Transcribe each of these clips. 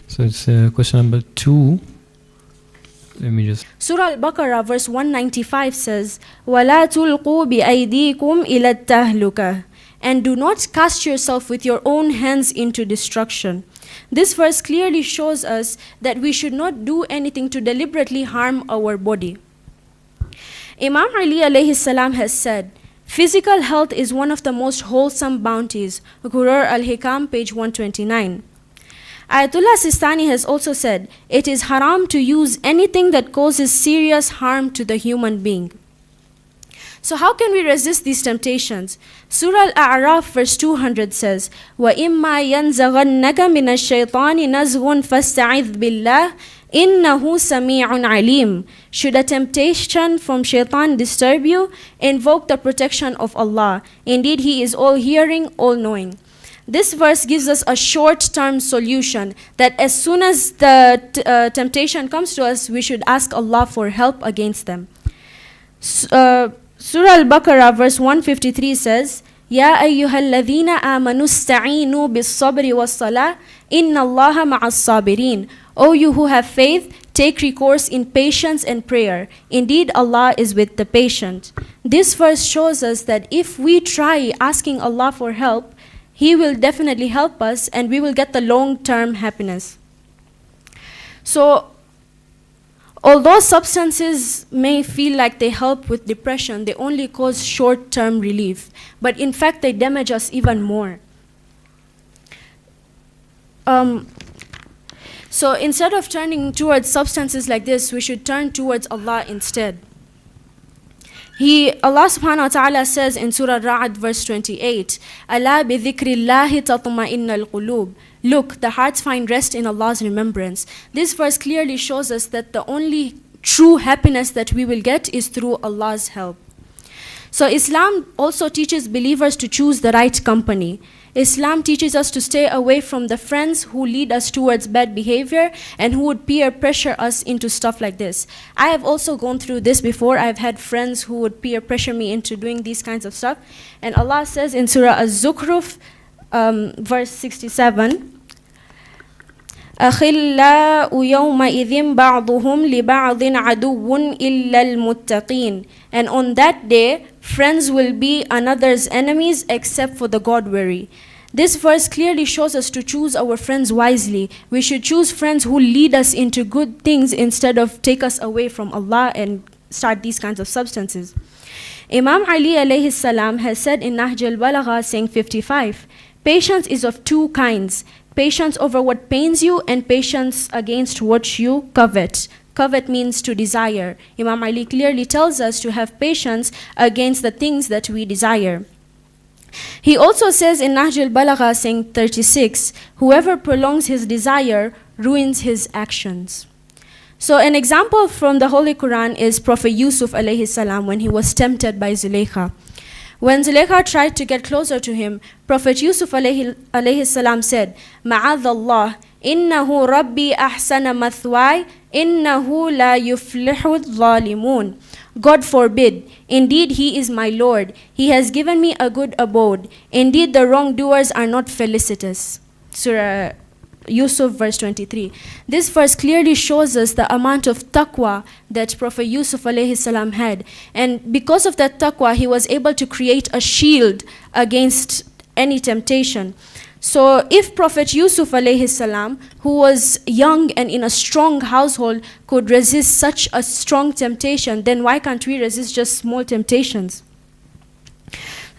So it's question number 2. Let me just... Surah Al-Baqarah verse 195 says, وَلَا تُلْقُوا بِأَيْدِيكُمْ إِلَى التَّهْلُكَةِ, and do not cast yourself with your own hands into destruction. This verse clearly shows us that we should not do anything to deliberately harm our body. Imam Ali alayhi salam has said, physical health is one of the most wholesome bounties. Ghurur al-Hikam, page 129. Ayatollah Sistani has also said, it is haram to use anything that causes serious harm to the human being. So how can we resist these temptations? Surah Al-A'raf verse 200 says, وَإِمَّا يَنْزَغَنَّكَ مِنَ الشَّيْطَانِ نَزْغٌ فَاسْتَعِذْ بِاللَّهِ إِنَّهُ سَمِيعٌ عَلِيمٌ. Should a temptation from shaitan disturb you, invoke the protection of Allah. Indeed, He is all-hearing, all-knowing. This verse gives us a short-term solution that as soon as the temptation comes to us, we should ask Allah for help against them. Surah Al-Baqarah verse 153 says, يَا أَيُّهَا الَّذِينَ آمَنُوا اسْتَعِينُوا بِالصَّبْرِ وَالصَّلَاةِ إِنَّ اللَّهَ مَعَ الصَّابِرِينَ. O you who have faith, take recourse in patience and prayer. Indeed, Allah is with the patient. This verse shows us that if we try asking Allah for help, He will definitely help us and we will get the long-term happiness. So, although substances may feel like they help with depression, they only cause short-term relief. But in fact, they damage us even more. So instead of turning towards substances like this, we should turn towards Allah instead. Allah subhanahu wa ta'ala says in Surah Ra'ad verse 28, أَلَا بِذِكْرِ اللَّهِ تَطْمَئِنَّ الْقُلُوبِ. Look, the hearts find rest in Allah's remembrance. This verse clearly shows us that the only true happiness that we will get is through Allah's help. So Islam also teaches believers to choose the right company. Islam teaches us to stay away from the friends who lead us towards bad behavior and who would peer pressure us into stuff like this. I have also gone through this before. I've had friends who would peer pressure me into doing these kinds of stuff. And Allah says in Surah Az-Zukhruf, verse 67, أَخِلَّاءُ يَوْمَئِذٍ بَعْضُهُمْ لِبَعْضٍ عَدُوٌّ إِلَّا الْمُتَّقِينَ. And on that day, friends will be another's enemies except for the God-wary. This verse clearly shows us to choose our friends wisely. We should choose friends who lead us into good things instead of take us away from Allah and start these kinds of substances. Imam Ali alayhi salam has said in Nahj al-Balagha saying 55, patience is of two kinds. Patience over what pains you and patience against what you covet. Covet means to desire. Imam Ali clearly tells us to have patience against the things that we desire. He also says in Nahj al-Balagha saying 36, whoever prolongs his desire ruins his actions. So an example from the Holy Quran is Prophet Yusuf alayhi salam when he was tempted by Zulaykha. When Zulaykha tried to get closer to him, Prophet Yusuf alayhi salam said, مَعَذَ اللَّهِ إِنَّهُ رَبِّي أَحْسَنَ مَثْوَاي إِنَّهُ لَا يُفْلِحُ الظَّالِمُونَ. God forbid, indeed He is my Lord. He has given me a good abode. Indeed the wrongdoers are not felicitous. Surah Yusuf verse 23. This verse clearly shows us the amount of taqwa that Prophet Yusuf alayhi salam had. And because of that taqwa, he was able to create a shield against any temptation. So if Prophet Yusuf alayhi salam, who was young and in a strong household, could resist such a strong temptation, then why can't we resist just small temptations?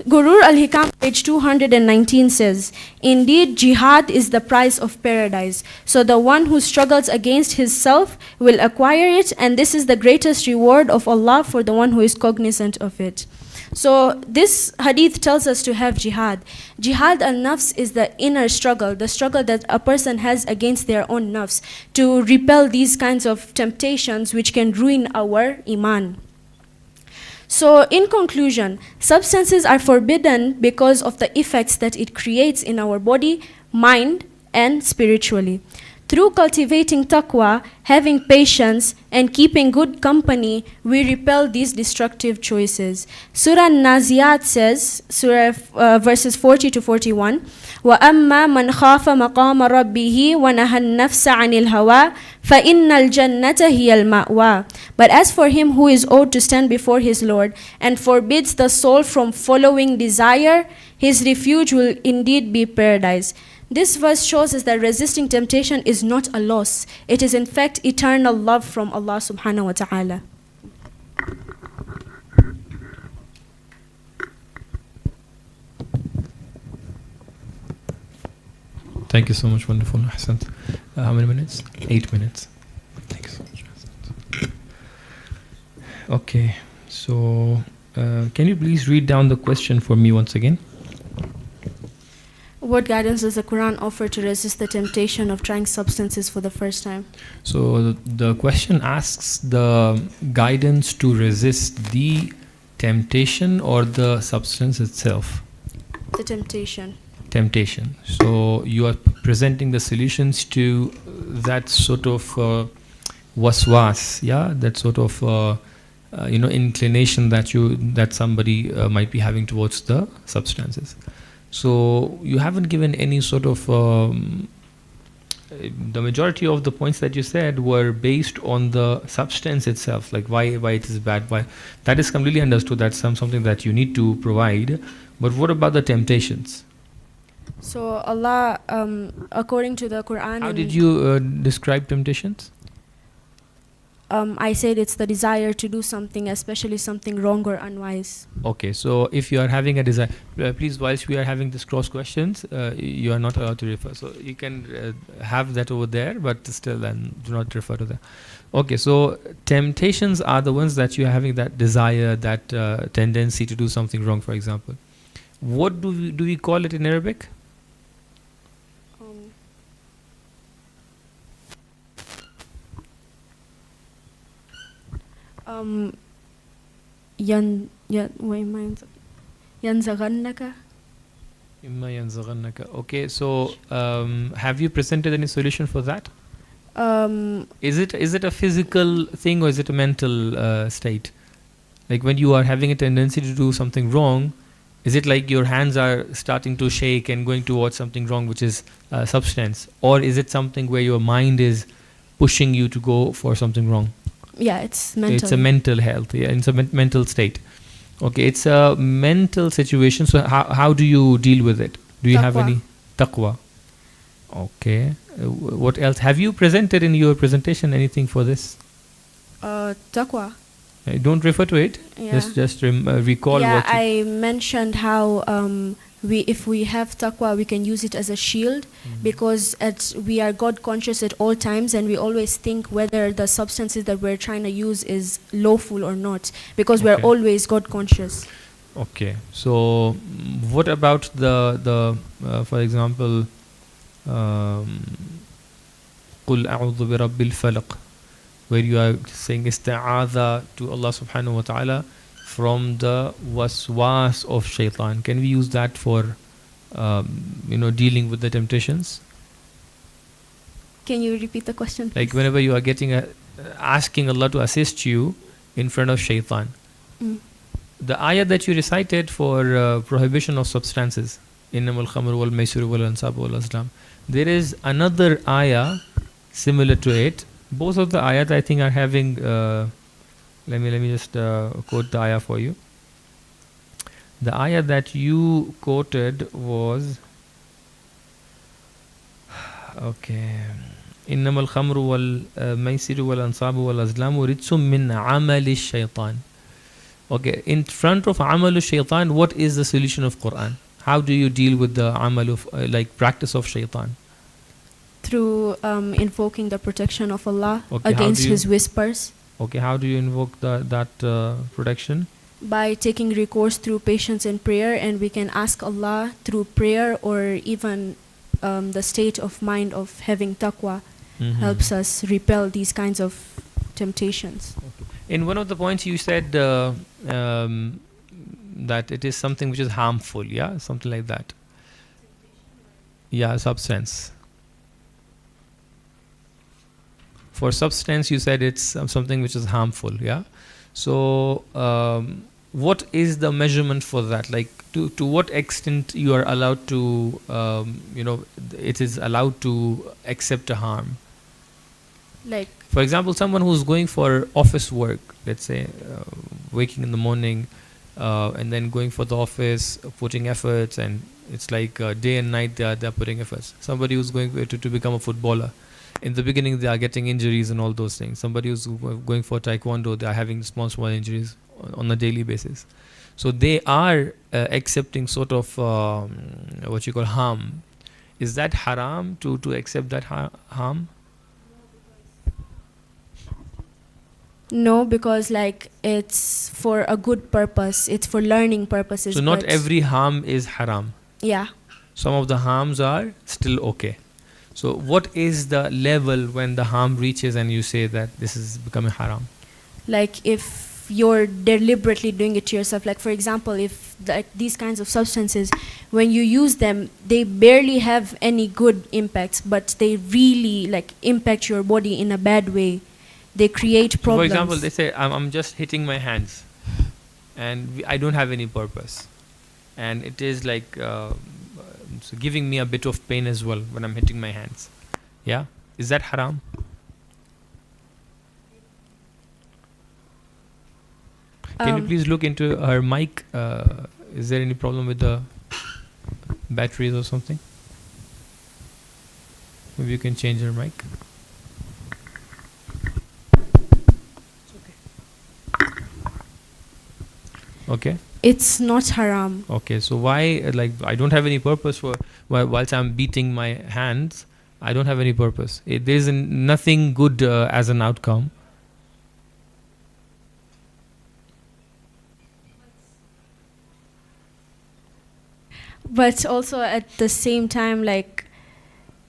Ghurur al-Hikam, page 219 says, indeed, jihad is the price of paradise. So the one who struggles against his self will acquire it, and this is the greatest reward of Allah for the one who is cognizant of it. So this hadith tells us to have jihad. Jihad al-nafs is the inner struggle, the struggle that a person has against their own nafs, to repel these kinds of temptations which can ruin our iman. So in conclusion, substances are forbidden because of the effects that it creates in our body, mind, and spiritually. Through cultivating taqwa, having patience, and keeping good company, we repel these destructive choices. Surah Naziyat says, verses 40 to 41, وَأَمَّا مَنْ خَافَ مَقَامَ رَبِّهِ وَنَهَى النَّفْسَ عَنِ الْهَوَى فَإِنَّ الْجَنَّةَ هِيَ الْمَأْوَى. But as for him who is owed to stand before his Lord and forbids the soul from following desire, his refuge will indeed be paradise. This verse shows us that resisting temptation is not a loss. It is in fact eternal love from Allah subhanahu wa ta'ala. Thank you so much. Wonderful. Ahsant. How many minutes? 8 minutes. Thank you so much. Ahsant. Okay. So, can you please read down the question for me once again? What guidance does the Quran offer to resist the temptation of trying substances for the first time? So, the question asks the guidance to resist the temptation or the substance itself? The temptation. Temptation. So you are presenting the solutions to that sort of waswas, yeah, that sort of inclination that somebody might be having towards the substances. So you haven't given any sort of the majority of the points that you said were based on the substance itself, like why it is bad. Why that is completely understood. That's something that you need to provide. But what about the temptations? So Allah, according to the Quran, how did you describe temptations? I said it's the desire to do something, especially something wrong or unwise. Okay, so if you are having a desire, please, whilst we are having this cross questions, you are not allowed to refer. So you can have that over there, but still then do not refer to that. Okay, so temptations are the ones that you are having that desire, that tendency to do something wrong, for example. What do we call it in Arabic? ينزغنك. Okay, so have you presented any solution for that? Is it a physical thing or is it a mental state? Like when you are having a tendency to do something wrong, is it like your hands are starting to shake and going towards something wrong, which is substance, or is it something where your mind is pushing you to go for something wrong? Yeah, it's mental. It's a mental health. Yeah, it's a mental state. Okay, it's a mental situation. So how do you deal with it? Do you have any taqwa? Okay. What else? Have you presented in your presentation anything for this? Taqwa. Don't refer to it. Yeah. Just recall what I mentioned how if we have taqwa, we can use it as a shield, because we are God conscious at all times, and we always think whether the substances that we're trying to use is lawful or not, because we're always God conscious. Okay. So what about the for example, قُلْ أَعُوذُ بِرَبِّ الْفَلَقِ, where you are saying isti'adha to Allah subhanahu wa ta'ala from the waswas of shaitan. Can we use that for dealing with the temptations? Can you repeat the question, please? Like whenever you are asking Allah to assist you in front of shaitan. The ayah that you recited for prohibition of substances, إِنَّمَا الْخَمْرُ وَالْمَيْسِرُ وَالْأَنْصَابُ وَالْأَزْلَامُ, there is another ayah similar to it. Both of the ayat I think are having let me just quote the ayah for you. The ayah that you quoted was إنما الخمر والميسر والأنصاب والأزلام رجس من عمل الشيطان. Okay, in front of عمل الشيطان, what is the solution of Quran? How do you deal with the amal of practice of shaitan? Through invoking the protection of Allah against his whispers. Okay, how do you invoke that protection? By taking recourse through patience and prayer, and we can ask Allah through prayer, or even the state of mind of having taqwa helps us repel these kinds of temptations. Okay. In one of the points you said that it is something which is harmful, yeah? Something like that. Yeah, substance. For substance, you said it's something which is harmful, yeah? So, what is the measurement for that? Like to what extent you are allowed to, it is allowed to accept a harm? Like, For example, someone who's going for office work, let's say, waking in the morning, and then going for the office, putting efforts, and it's like day and night they are putting efforts. Somebody who's going to become a footballer, in the beginning they are getting injuries and all those things. Somebody who's going for taekwondo, they are having small injuries on a daily basis. So they are accepting sort of what you call harm. Is that haram to accept that harm? no, because like it's for a good purpose. It's for learning purposes. So not but every harm is haram. Yeah. Some of the harms are still okay. So what is the level when the harm reaches and you say that this is becoming haram? Like if you're deliberately doing it to yourself, like for example, if like these kinds of substances, when you use them, they barely have any good impacts, but they really like impact your body in a bad way. They create problems. So for example, they say I'm just hitting my hands and I don't have any purpose, and it is like so giving me a bit of pain as well when I'm hitting my hands. Yeah, is that haram? Can you please look into her mic? Is there any problem with the batteries or something? Maybe you can change her mic. Okay. It's not haram. Okay, so why, like, I don't have any purpose for whilst I'm beating my hands. I don't have any purpose. There is nothing good as an outcome. But also at the same time, like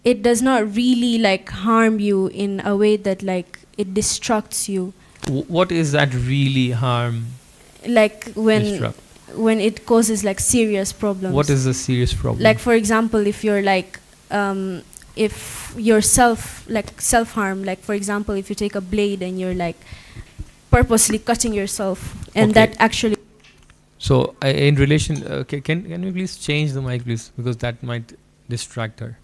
it does not really like harm you in a way that like it distracts you. What is that really harm? Like when it causes like serious problems. What is the serious problem? Like for example, if you're like if you're self harm, like for example, if you take a blade and you're like purposely cutting yourself, and Okay. that actually. So in relation, can we please change the mic, please, because that might distract her.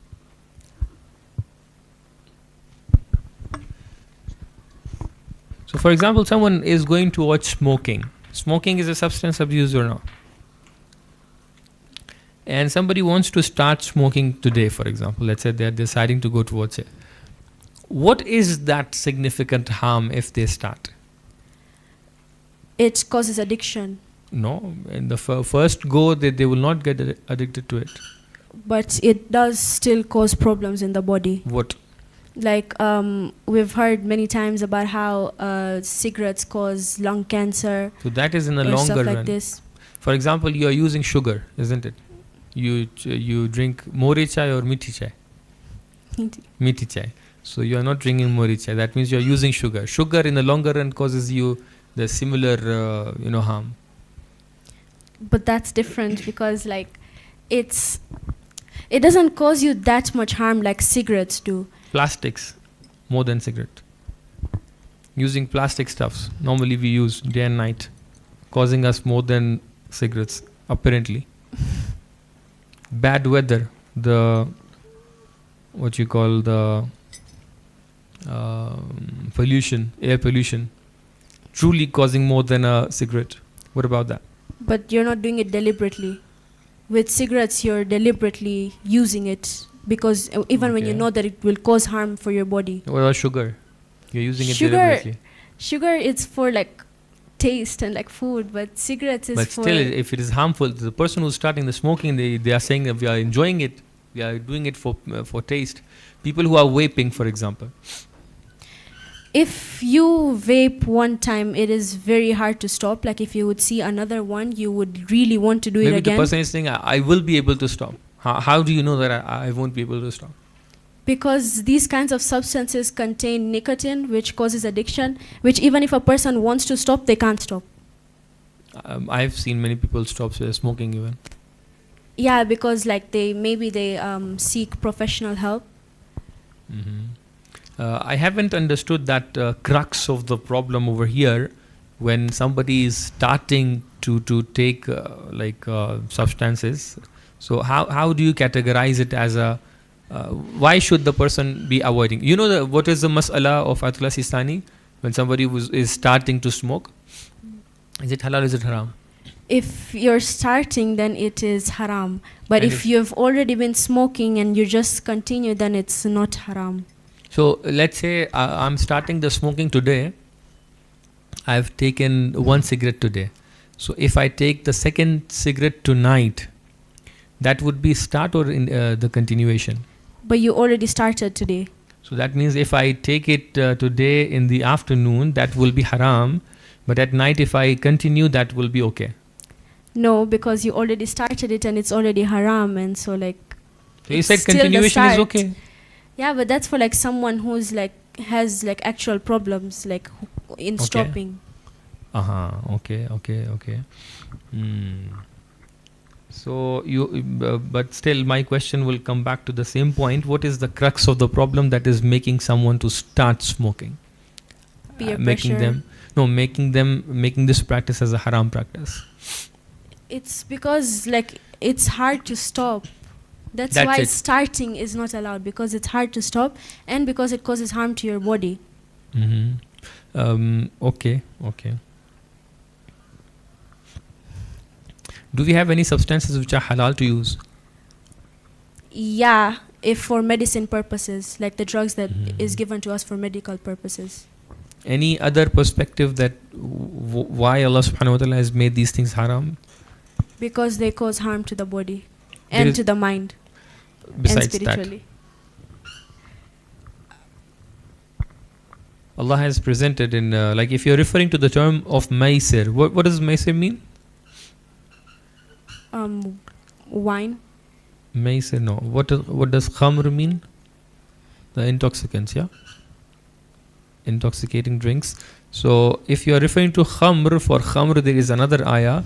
So for example, someone is going towards smoking. Smoking is a substance abuse or not? And somebody wants to start smoking today, for example. Let's say they're deciding to go towards it. What is that significant harm if they start? It causes addiction. No, in the first go, they will not get addicted to it. But it does still cause problems in the body. What? Like we've heard many times about how cigarettes cause lung cancer. So that is in the or longer stuff like run. this. For example, you are using sugar, isn't it? You drink mori chai or mithi chai? Mithi chai. So you are not drinking mori chai. That means you are using sugar. Sugar in the longer run causes you the similar harm. But that's different because like it doesn't cause you that much harm like cigarettes do. Plastics, more than cigarette. Using plastic stuffs, normally we use day and night, causing us more than cigarettes, apparently. Bad weather, the pollution, air pollution, truly causing more than a cigarette. What about that? But you're not doing it deliberately. With cigarettes, you're deliberately using it because even when you know that it will cause harm for your body. What about sugar? You're using it deliberately. Sugar, it's for like taste and like food, but cigarettes is but for... But still, if it is harmful, the person who's starting the smoking, they are saying that we are enjoying it, we are doing it for taste. People who are vaping, for example. If you vape one time, it is very hard to stop. Like if you would see another one, you would really want to do it again. Maybe the person is saying, I will be able to stop. How do you know that I won't be able to stop? Because these kinds of substances contain nicotine, which causes addiction, which even if a person wants to stop, they can't stop. I've seen many people stop smoking even. Yeah, because like they seek professional help. Mm-hmm. I haven't understood that crux of the problem over here. when somebody is starting to take substances, so how do you categorize it as a why should the person be avoiding? You know what is the mas'ala of Atullah Sistani when somebody is starting to smoke? Is it halal or is it haram? If you're starting, then it is haram. But And if you've already been smoking and you just continue, then it's not haram. So let's say I'm starting the smoking today. I've taken one cigarette today. So if I take the second cigarette tonight, that would be start or in the continuation? But you already started today. So that means if I take it today in the afternoon, that will be haram. But at night, if I continue, that will be okay. No, because you already started it and it's already haram, and so like. So you it's said still the continuation is start. okay. Yeah, but that's for like someone who's like has like actual problems like in Okay. stopping. Okay. So but still, my question will come back to the same point. What is the crux of the problem that is making someone to start smoking? Peer Making pressure. making this practice as a haram practice. It's because like it's hard to stop. That's That's why it. starting is not allowed, because it's hard to stop and because it causes harm to your body. Okay. Do we have any substances which are halal to use? Yeah, if for medicine purposes, like the drugs that is given to us for medical purposes. Any other perspective that why Allah subhanahu wa ta'ala has made these things haram? Because they cause harm to the body There and is- to the mind and Besides that, spiritually. Allah has presented in like if you're referring to the term of maisir, what does maisir mean? Wine. Maisir, no. What does khamr mean? The intoxicants, yeah? Intoxicating drinks. So if you are referring to khamr, for khamr there is another ayah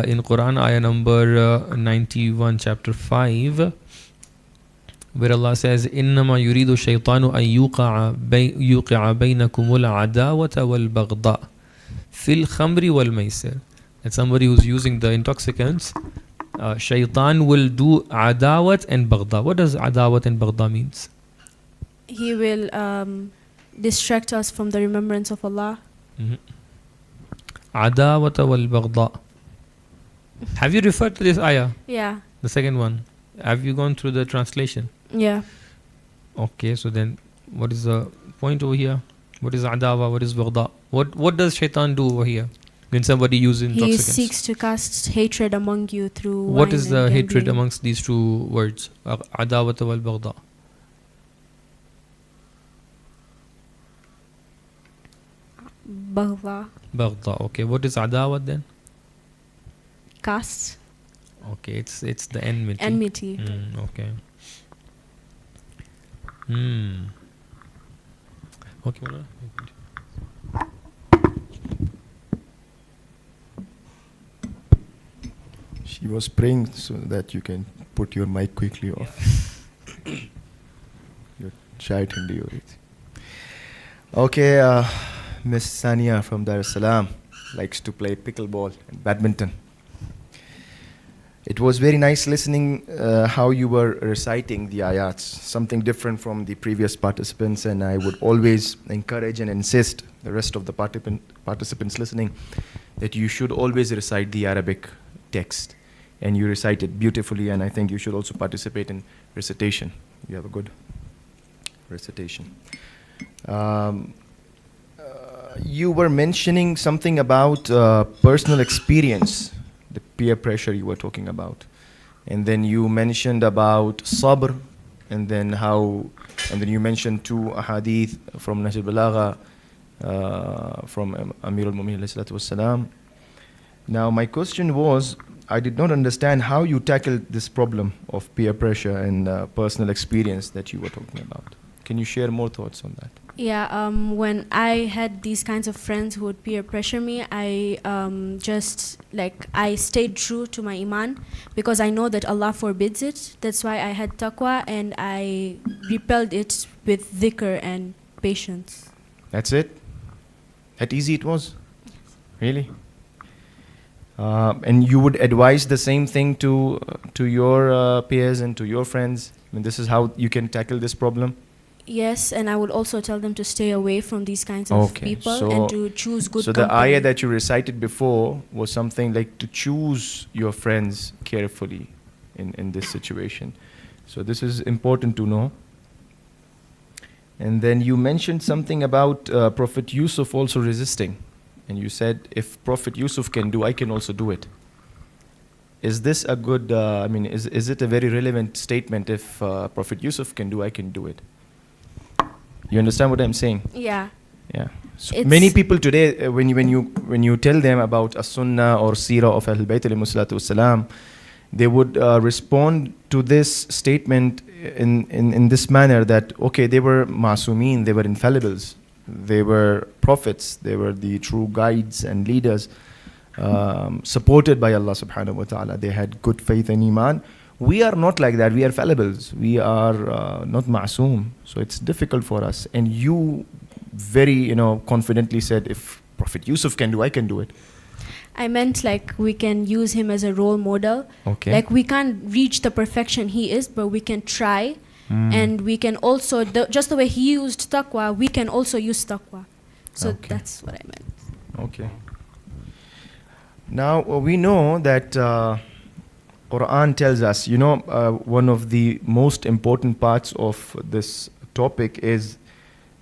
in Quran, ayah number 91, chapter 5, where Allah says, إِنَّمَا يُرِيدُ الشَّيْطَانُ أَن يُوقِعَ بَيْنَكُمُ الْعَدَاوَةَ وَالْبَغْضَاءَ فِي الْخَمْرِ وَالْمَيْسِرِ. That somebody who's using the intoxicants, shaitan will do adawat and baghda. What does adawat and baghda means? He will distract us from the remembrance of Allah. Adawat wal baghda. Have you referred to this ayah? Yeah. The second one. Have you gone through the translation? Yeah. Okay, so then what is the point over here? What is adawa? What is baghda? What does shaitan do over here when somebody uses He intoxicants? seeks to cast hatred among you through What wine is and the hatred gambling. amongst these two words? Adawat wal baghda. Baghda. Baghda. Okay, what is adawat then? Cast. Okay, it's the enmity. Enmity. Okay. Okay, Mawlana. She was praying so that you can put your mic quickly off. You're shy to do it. Okay, Miss Sania from Dar es Salaam likes to play pickleball and badminton. It was very nice listening how you were reciting the ayats, something different from the previous participants, and I would always encourage and insist the rest of the participants listening that you should always recite the Arabic text, and you recite it beautifully, and I think you should also participate in recitation. You have a good recitation. You were mentioning something about personal experience, the peer pressure you were talking about. And then you mentioned about sabr, and then you mentioned two ahadith from Nahj al-Balagha from Amir al-Mu'minin alayhi salatu wassalam. Now my question was, I did not understand how you tackled this problem of peer pressure and personal experience that you were talking about. Can you share more thoughts on that? Yeah, when I had these kinds of friends who would peer pressure me, I I stayed true to my iman because I know that Allah forbids it. That's why I had taqwa and I repelled it with dhikr and patience. That's it? That easy it was? Really? And you would advise the same thing to your peers and to your friends? I mean, this is how you can tackle this problem? Yes, and I would also tell them to stay away from these kinds of Okay, people so- and to choose good So company. the ayah that you recited before was something like to choose your friends carefully in this situation. So this is important to know. And then you mentioned something about Prophet Yusuf also resisting. And you said, if Prophet Yusuf can do, I can also do it. Is this a good, is it a very relevant statement? If Prophet Yusuf can do, I can do it. You understand what I'm saying? Yeah. Yeah. So It's- many people today, when you tell them about a sunnah or seerah of Ahlul Bayt alayhimu salatu wassalam, they would respond to this statement in this manner that, okay, they were masumeen, they were infallibles, they were prophets, they were the true guides and leaders, supported by Allah subhanahu wa ta'ala. They had good faith and iman. We are not like that. We are fallibles. We are not ma'soom. So it's difficult for us. And you very, confidently said, if Prophet Yusuf can do, I can do it. I meant like we can use him as a role model. Okay. Like we can't reach the perfection he is, but we can try. And we can also, just the way he used taqwa, we can also use taqwa. So Okay. that's what I meant. Okay. Now we know that Quran tells us, one of the most important parts of this topic is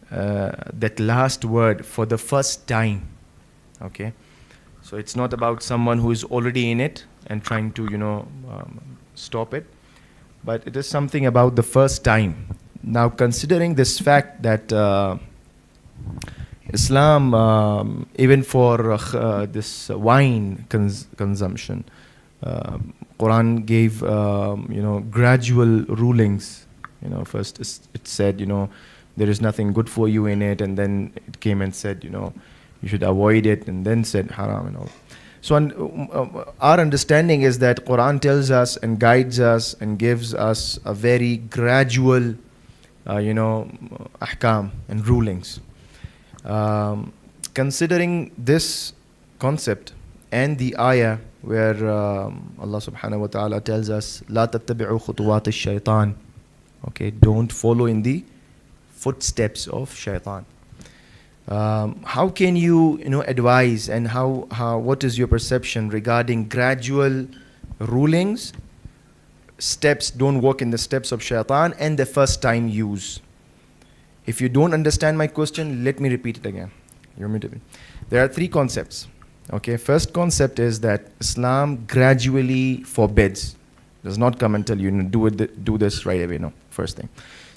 that last word, for the first time. Okay. So it's not about someone who is already in it and trying to, stop it, but it is something about the first time. Now, considering this fact that Islam, even for this wine consumption, Quran gave, gradual rulings. First it said, there is nothing good for you in it, and then it came and said, you should avoid it, and then said haram and all. So our understanding is that Quran tells us and guides us and gives us a very gradual, ahkam and rulings. Considering this concept and the ayah where Allah subhanahu wa ta'ala tells us, لا تتبعوا خطوات الشيطان, okay, don't follow in the footsteps of shaitan. How can you, advise, and what is your perception regarding gradual rulings, steps, don't walk in the steps of shaitan, and the first time use? If you don't understand my question, let me repeat it again. There are three concepts. Okay, first concept is that Islam gradually forbids, does not come and tell you, do this right away. No, first thing.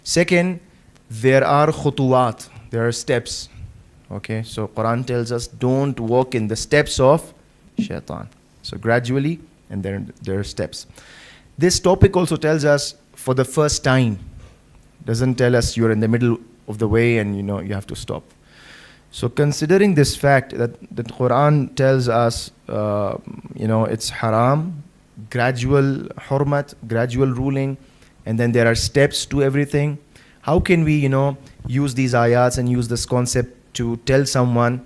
Second, there are khutuwat, there are steps. Okay, so Quran tells us don't walk in the steps of shaitan. So gradually, and then there are steps. This topic also tells us for the first time. Doesn't tell us you're in the middle of the way and you have to stop. So considering this fact that the Quran tells us, it's haram, gradual hurmat, gradual ruling, and then there are steps to everything. How can we, use these ayats and use this concept to tell someone,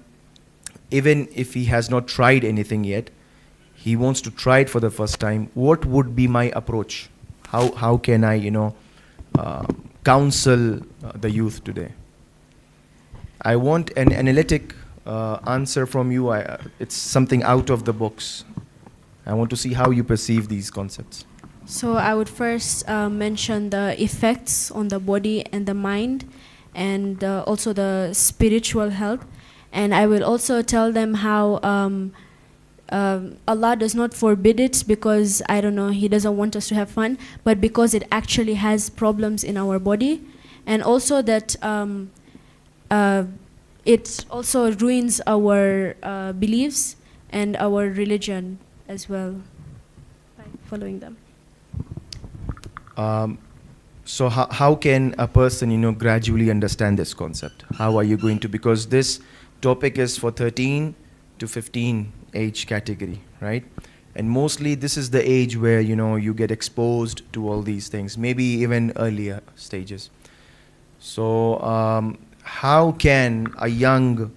even if he has not tried anything yet, he wants to try it for the first time, what would be my approach? How can I, counsel the youth today? I want an analytic answer from you. It's something out of the box. I want to see how you perceive these concepts. So I would first mention the effects on the body and the mind, and also the spiritual health. And I will also tell them how Allah does not forbid it because, I don't know, He doesn't want us to have fun, but because it actually has problems in our body. And also that it also ruins our beliefs and our religion as well by following them. So how can a person, gradually understand this concept? How are you going to, because this topic is for 13 to 15 age category, right? And mostly this is the age where, you get exposed to all these things, maybe even earlier stages. So how can a young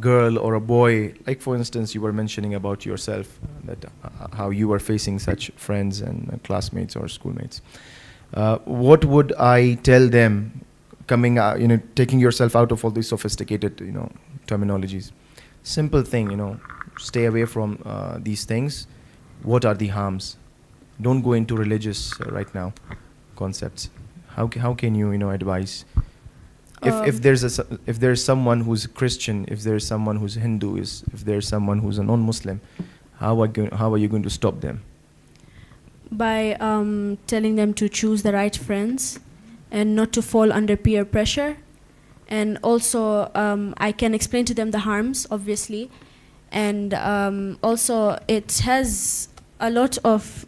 girl or a boy, like for instance, you were mentioning about yourself, that how you were facing such friends and classmates or schoolmates. What would I tell them, coming out, taking yourself out of all these sophisticated, terminologies? Simple thing, stay away from these things. What are the harms? Don't go into religious right now concepts. How can you, advise? If there's someone who's Christian, if there's someone who's Hindu, if there's someone who's a non-Muslim, how are you going to stop them? By telling them to choose the right friends and not to fall under peer pressure. And also I can explain to them the harms, obviously. And also it has a lot of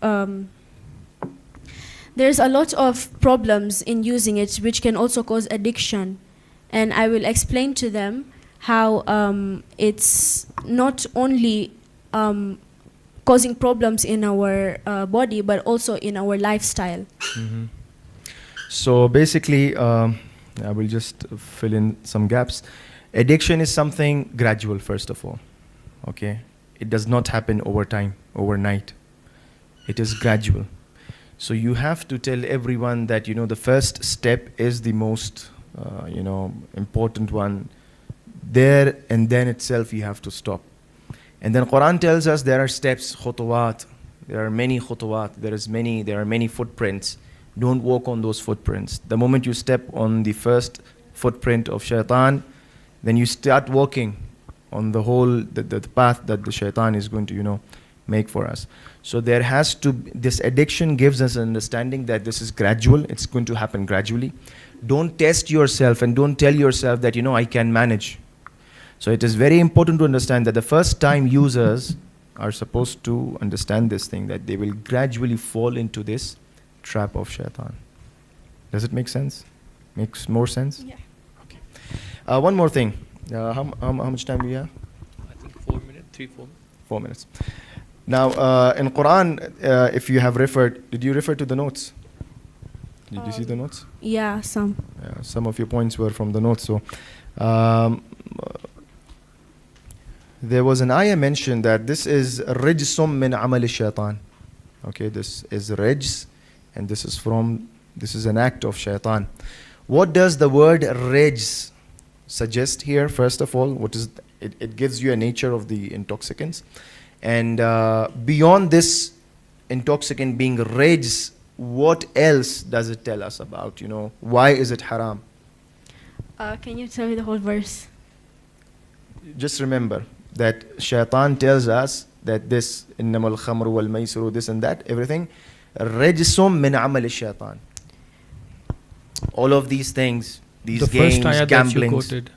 there's a lot of problems in using it, which can also cause addiction. And I will explain to them how it's not only causing problems in our body, but also in our lifestyle. Mm-hmm. So basically, I will just fill in some gaps. Addiction is something gradual, first of all. Okay, it does not happen over time, overnight. It is gradual. So you have to tell everyone that the first step is the most important one. There and then itself you have to stop. And then Quran tells us there are steps, khutuwat. There are many khutuwat. There are many footprints. Don't walk on those footprints. The moment you step on the first footprint of shaitan, then you start walking on the whole the path that the shaitan is going to make for us. So there has to be, this addiction gives us an understanding that this is gradual. It's going to happen gradually. Don't test yourself and don't tell yourself that I can manage. So it is very important to understand that the first time users are supposed to understand this thing, that they will gradually fall into this trap of shaitan. Does it make sense? Makes more sense? Yeah. Okay. One more thing. How much time do we have? I think 4 minutes, 3, 4 minutes. 4 minutes. Now, in Quran, if you have referred, did you refer to the notes? Did you see the notes? Yeah, some. Some of your points were from the notes. So, there was an ayah mentioned that this is rijsum min amal shaitan. Okay, this is rijs, and this is an act of shaitan. What does the word rijs suggest here? First of all, it gives you a nature of the intoxicants. And beyond this intoxicant being rijs, what else does it tell us about? Why is it haram? Can you tell me the whole verse? Just remember that shaitan tells us that this innamal khamru wal maisiru, this and that, everything, rijsum min amal shaitan. All of these things, these The games, first ayah that you gamblings. quoted,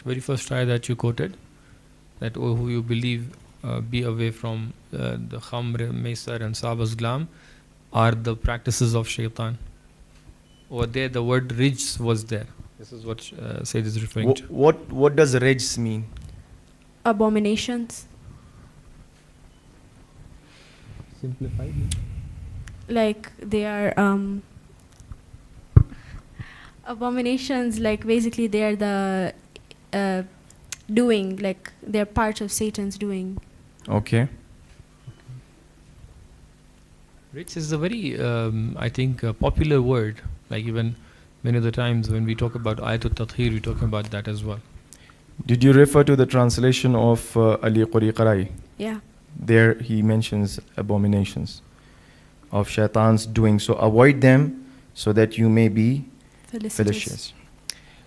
very first ayah that you quoted, that who you believe be away from the khamr, maisar and sabas glam, are the practices of shaitan. Over there the word rijs was there. This is what Sayyid is referring to. What does rijs mean? Abominations. Simplified. Like they are abominations, like basically they are the doing, like they're part of Satan's doing. Okay. Rijs is a very, I think, popular word. Like even many of the times when we talk about ayatul tathhir, we talk about that as well. Did you refer to the translation of Ali Quri Qarai? Yeah. There he mentions abominations of shaitan's doing. So avoid them so that you may be felicitous.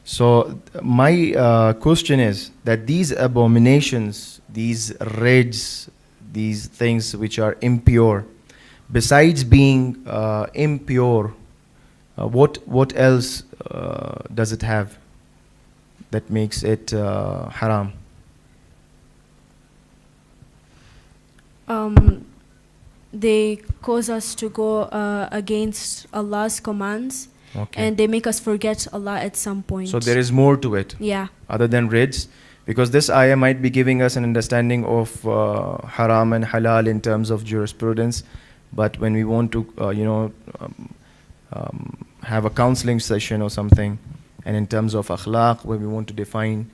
So my question is that these abominations, these rijs, these things which are impure, besides being impure, what else does it have that makes it haram? They cause us to go against Allah's commands, Okay. and they make us forget Allah at some point. So there is more to it Yeah. other than rijs, because this ayah might be giving us an understanding of haram and halal in terms of jurisprudence, but when we want to have a counseling session or something, and in terms of akhlaq, when we want to define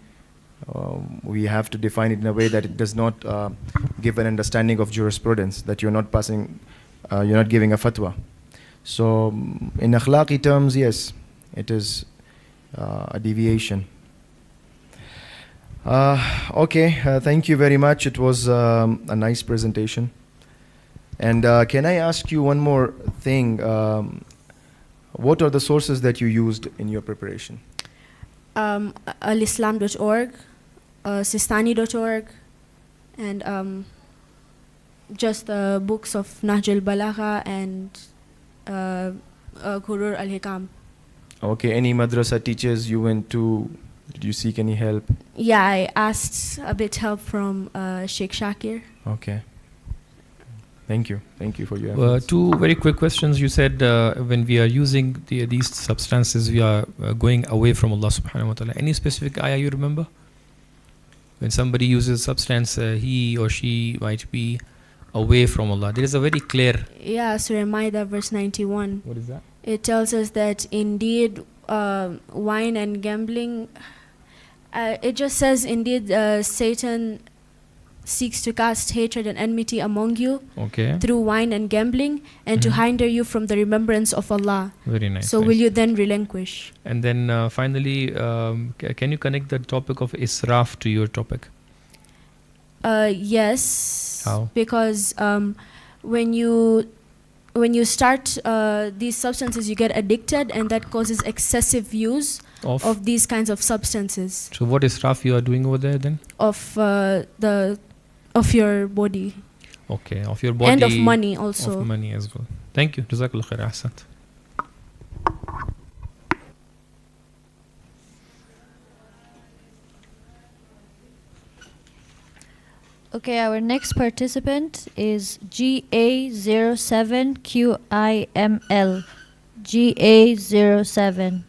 we have to define it in a way that it does not give an understanding of jurisprudence, that you're not passing, you're not giving a fatwa. So in akhlaqi terms, yes, it is a deviation. Okay, thank you very much. It was a nice presentation. And can I ask you one more thing? What are the sources that you used in your preparation? Alislam.org, Sistani.org, and just the books of Nahj al-Balagha and Ghurur al-Hikam. Okay, any madrasa teachers you went to, did you seek any help? Yeah, I asked a bit help from Sheikh Shakir. Okay. Thank you. Thank you for your efforts. Two very quick questions. You said when we are using these substances, we are going away from Allah subhanahu wa ta'ala. Any specific ayah you remember? When somebody uses substance, he or she might be away from Allah. There is a very clear... Yeah, Surah Maida verse 91. What is that? It tells us that indeed wine and gambling, it just says indeed Satan seeks to cast hatred and enmity among you through wine and gambling and to hinder you from the remembrance of Allah. Very nice. So will you then relinquish? And then finally, can you connect the topic of israf to your topic? Yes. How? Because when you start these substances, you get addicted, and that causes excessive use of these kinds of substances. So what israf you are doing over there then? Of your body. Okay, of your body. And of money also. Of money as well. Thank you. Jazakallah khair. Ahsant. Okay, our next participant is GA07QIML. GA07.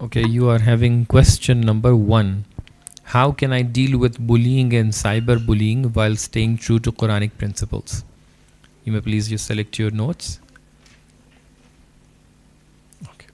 Okay, you are having question number 1. How can I deal with bullying and cyberbullying while staying true to Quranic principles? You may please just select your notes. Okay.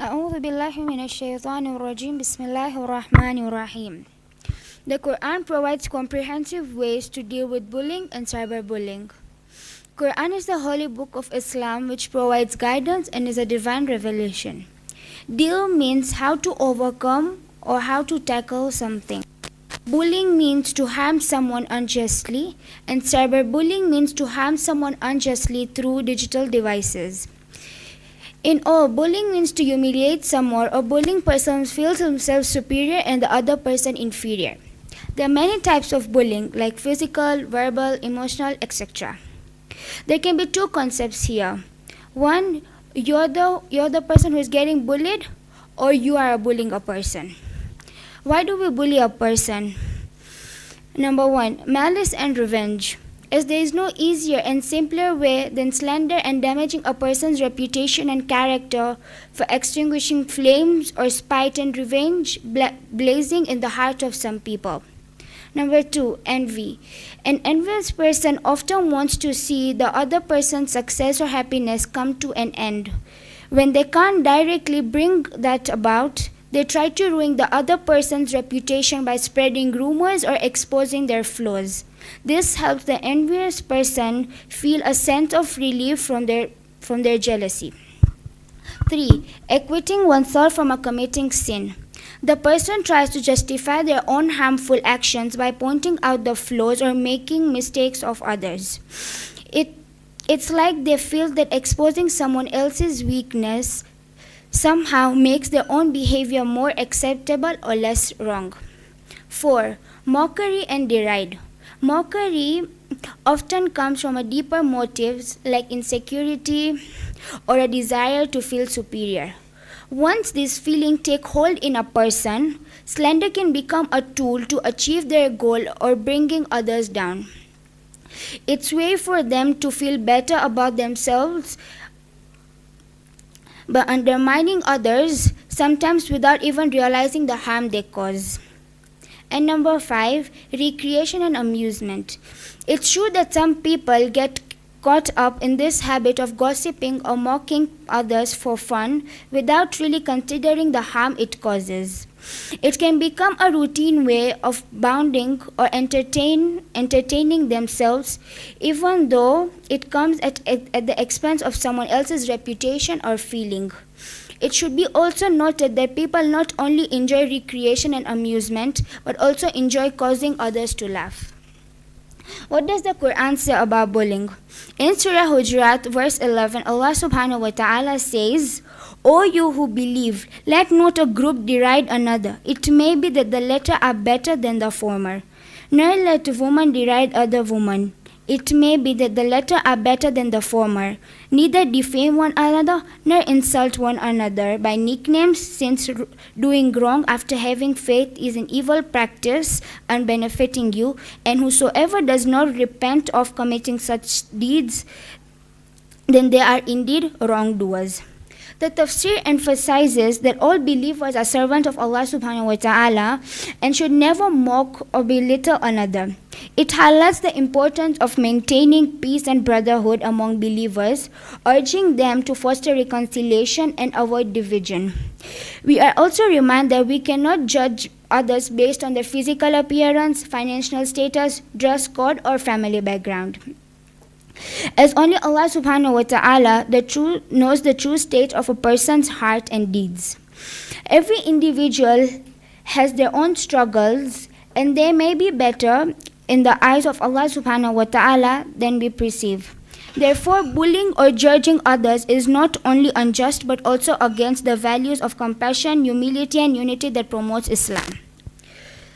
أعوذ بالله من الشيطان الرجيم بسم الله الرحمن الرحيم. The Quran provides comprehensive ways to deal with bullying and cyberbullying. Quran is the holy book of Islam which provides guidance and is a divine revelation. Deal means how to overcome or how to tackle something. Bullying means to harm someone unjustly, and cyberbullying means to harm someone unjustly through digital devices. In all, bullying means to humiliate someone, or bullying person feels himself superior and the other person inferior. There are many types of bullying, like physical, verbal, emotional, etc. There can be two concepts here. One, you're the person who is getting bullied, or you are bullying a person. Why do we bully a person? Number 1. Malice and revenge. As there is no easier and simpler way than slander and damaging a person's reputation and character for extinguishing flames or spite and revenge blazing in the heart of some people. Number 2. Envy. An envious person often wants to see the other person's success or happiness come to an end. When they can't directly bring that about, they try to ruin the other person's reputation by spreading rumors or exposing their flaws. This helps the envious person feel a sense of relief from their jealousy. 3. Acquitting oneself from a committing sin. The person tries to justify their own harmful actions by pointing out the flaws or making mistakes of others. It's like they feel that exposing someone else's weakness somehow makes their own behavior more acceptable or less wrong. 4. Mockery and deride. Mockery often comes from a deeper motives like insecurity or a desire to feel superior. Once this feeling take hold in a person, slander can become a tool to achieve their goal or bringing others down. It's a way for them to feel better about themselves by undermining others, sometimes without even realizing the harm they cause. And number 5, recreation and amusement. It's true that some people get caught up in this habit of gossiping or mocking others for fun without really considering the harm it causes. It can become a routine way of bonding or entertaining themselves, even though it comes at the expense of someone else's reputation or feeling. It should be also noted that people not only enjoy recreation and amusement, but also enjoy causing others to laugh. What does the Quran say about bullying? In Surah Hujurat, verse 11, Allah subhanahu wa ta'ala says, O you who believe, let not a group deride another. It may be that the latter are better than the former. Nor let woman deride other woman. It may be that the latter are better than the former. Neither defame one another, nor insult one another by nicknames, since doing wrong after having faith is an evil practice unbenefiting you, and whosoever does not repent of committing such deeds, then they are indeed wrongdoers. The tafsir emphasizes that all believers are servants of Allah subhanahu wa ta'ala and should never mock or belittle another. It highlights the importance of maintaining peace and brotherhood among believers, urging them to foster reconciliation and avoid division. We are also reminded that we cannot judge others based on their physical appearance, financial status, dress code, or family background, as only Allah subhanahu wa ta'ala knows the true state of a person's heart and deeds. Every individual has their own struggles, and they may be better in the eyes of Allah subhanahu wa ta'ala than we perceive. Therefore, bullying or judging others is not only unjust but also against the values of compassion, humility, and unity that promotes Islam.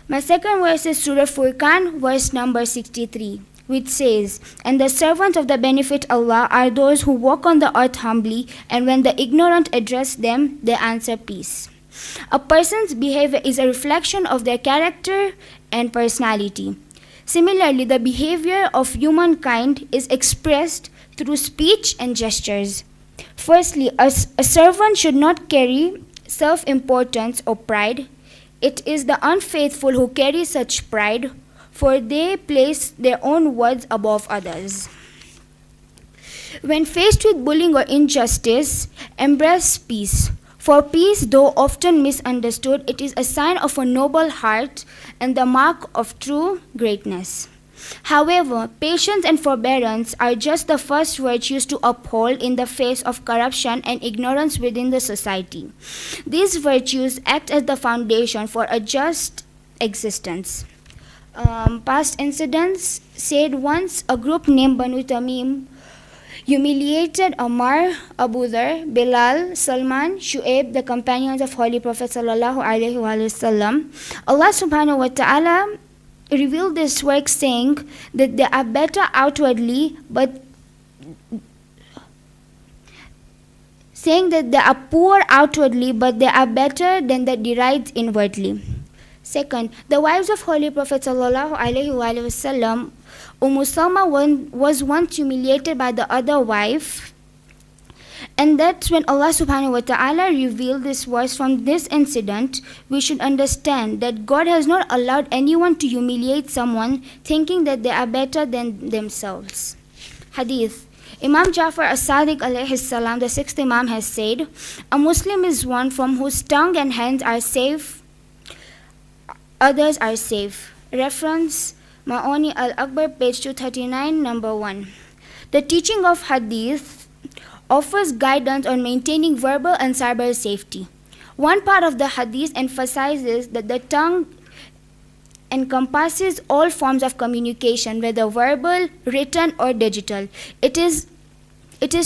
My second verse is Surah Furqan, verse number 63. Which says, and the servants of the benefit Allah are those who walk on the earth humbly, and when the ignorant address them, they answer peace. A person's behavior is a reflection of their character and personality. Similarly, the behavior of humankind is expressed through speech and gestures. Firstly, a servant should not carry self-importance or pride. It is the unfaithful who carry such pride, for they place their own words above others. When faced with bullying or injustice, embrace peace. For peace, though often misunderstood, it is a sign of a noble heart and the mark of true greatness. However, patience and forbearance are just the first virtues to uphold in the face of corruption and ignorance within the society. These virtues act as the foundation for a just existence. Past incidents said once a group named Banu Tamim humiliated Ammar, Abu Dhar, Bilal, Salman, Shu'aib, the companions of Holy Prophet sallallahu alaihi wasallam. Allah subhanahu wa ta'ala revealed this work saying that they are better outwardly, but saying that they are poor outwardly, but they are better than the derides inwardly. Second, the wives of Holy Prophet sallallahu alaihi wasallam, Salma was once humiliated by the other wife, and that's when Allah subhanahu wa ta'ala revealed this verse. From this incident, we should understand that God has not allowed anyone to humiliate someone thinking that they are better than themselves. Hadith. Imam Jafar as-Sadiq alayhi salam, the sixth Imam, has said, a Muslim is one from whose tongue and hands are safe, others are safe. Reference, Ma'oni al-Akbar, page 239, number 1. The teaching of Hadith offers guidance on maintaining verbal and cyber safety. One part of the Hadith emphasizes that the tongue encompasses all forms of communication, whether verbal, written, or digital. It is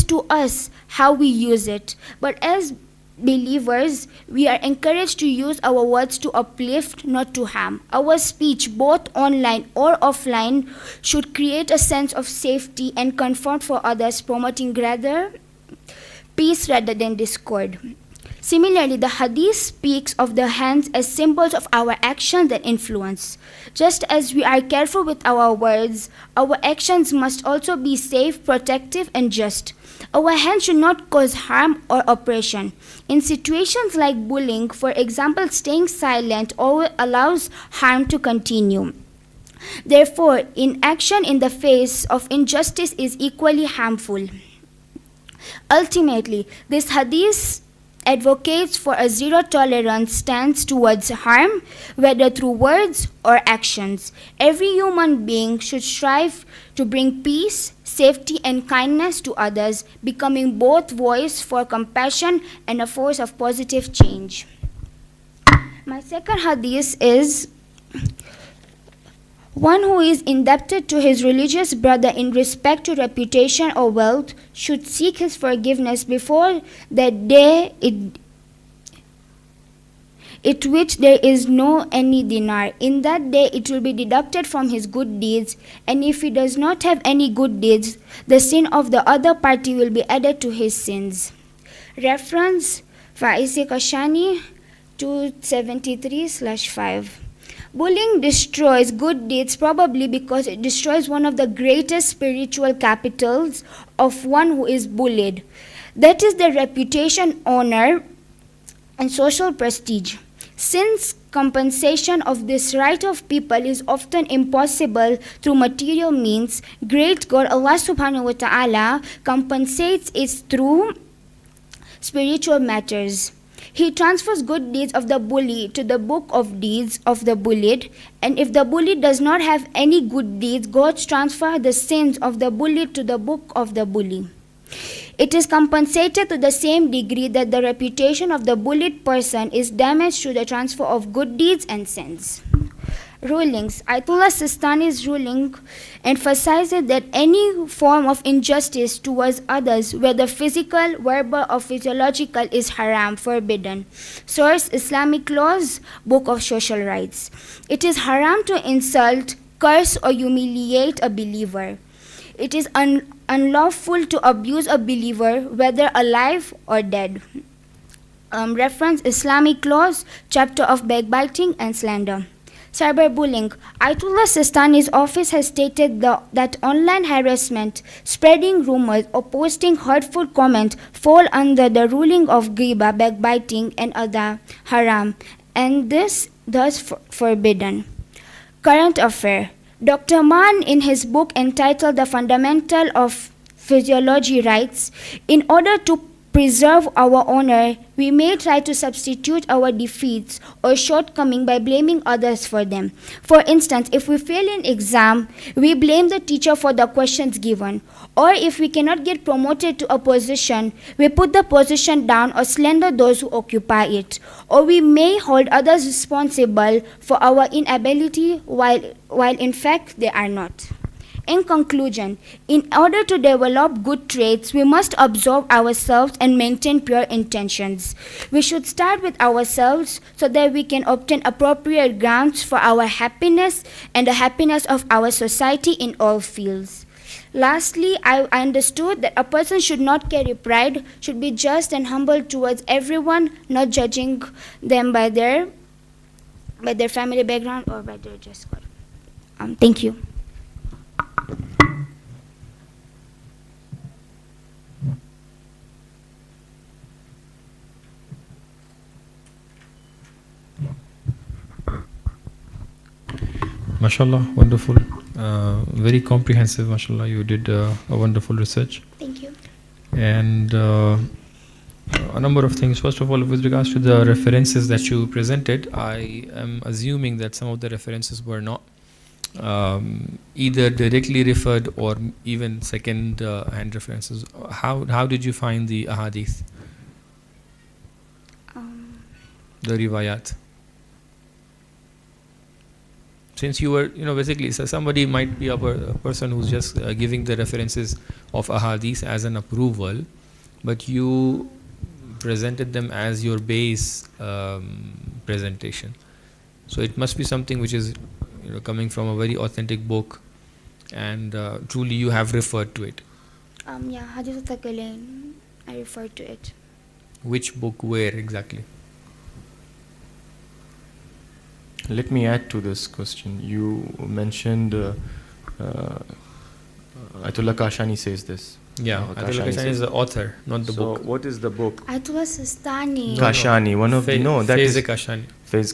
to us how we use it. But as believers, we are encouraged to use our words to uplift, not to harm. Our speech, both online or offline, should create a sense of safety and comfort for others, promoting peace rather than discord. Similarly, the Hadith speaks of the hands as symbols of our actions and influence. Just as we are careful with our words, our actions must also be safe, protective, and just. Our hands should not cause harm or oppression. In situations like bullying, for example, staying silent allows harm to continue. Therefore, inaction in the face of injustice is equally harmful. Ultimately, this Hadith advocates for a zero-tolerance stance towards harm, whether through words or actions. Every human being should strive to bring peace, safety, and kindness to others, becoming both voice for compassion and a force of positive change. My second Hadith is, one who is indebted to his religious brother in respect to reputation or wealth should seek his forgiveness before that day it which there is no any dinar. In that day it will be deducted from his good deeds, and if he does not have any good deeds, the sin of the other party will be added to his sins. Reference, Faisi Kashani 273/5. Bullying destroys good deeds probably because it destroys one of the greatest spiritual capitals of one who is bullied. That is their reputation, honor, and social prestige. Since compensation of this right of people is often impossible through material means, great God Allah subhanahu wa ta'ala compensates it through spiritual matters. He transfers good deeds of the bully to the book of deeds of the bullied, and if the bully does not have any good deeds, God transfers the sins of the bullied to the book of the bully. It is compensated to the same degree that the reputation of the bullied person is damaged through the transfer of good deeds and sins. Rulings. Ayatollah Sistani's ruling emphasizes that any form of injustice towards others, whether physical, verbal, or physiological, is haram, forbidden. Source, Islamic Laws, Book of Social Rights. It is haram to insult, curse, or humiliate a believer. It is unlawful to abuse a believer, whether alive or dead. Reference, Islamic Laws, chapter of backbiting and slander. Cyberbullying. Ayatollah Sistani's office has stated that online harassment, spreading rumors, or posting hurtful comments fall under the ruling of ghiba, backbiting, and other haram, and this thus forbidden. Current affair. Dr. Mann, in his book entitled The Fundamental of Physiology, writes, in order to preserve our honor, we may try to substitute our defeats or shortcomings by blaming others for them. For instance, if we fail in exam, we blame the teacher for the questions given. Or if we cannot get promoted to a position, we put the position down or slander those who occupy it. Or we may hold others responsible for our inability while in fact they are not. In conclusion, in order to develop good traits, we must observe ourselves and maintain pure intentions. We should start with ourselves so that we can obtain appropriate grounds for our happiness and the happiness of our society in all fields. Lastly, I understood that a person should not carry pride, should be just and humble towards everyone, not judging them by their by their family background or by their dress code. Thank you. MashaAllah, wonderful. Very comprehensive, MashaAllah. You did a wonderful research. Thank you. And a number of things. First of all, with regards to the references that you presented, I am assuming that some of the references were not either directly referred or even second hand references. How did you find the ahadith, the riwayat? Since you were, basically, so somebody might be a person who's just giving the references of ahadith as an approval, but you presented them as your base presentation. So it must be something which is, coming from a very authentic book, and truly you have referred to it. Yeah, Hadith al-Thaqalain, I refer to it. Which book, where exactly? Let me add to this question. You mentioned Ayatollah Kashani says this. Yeah, Ayatollah Kashani is the author, not the book. So what is the book? Ayatollah Sistani. Kashani, one of the that Faiz is Kashani. Faiz.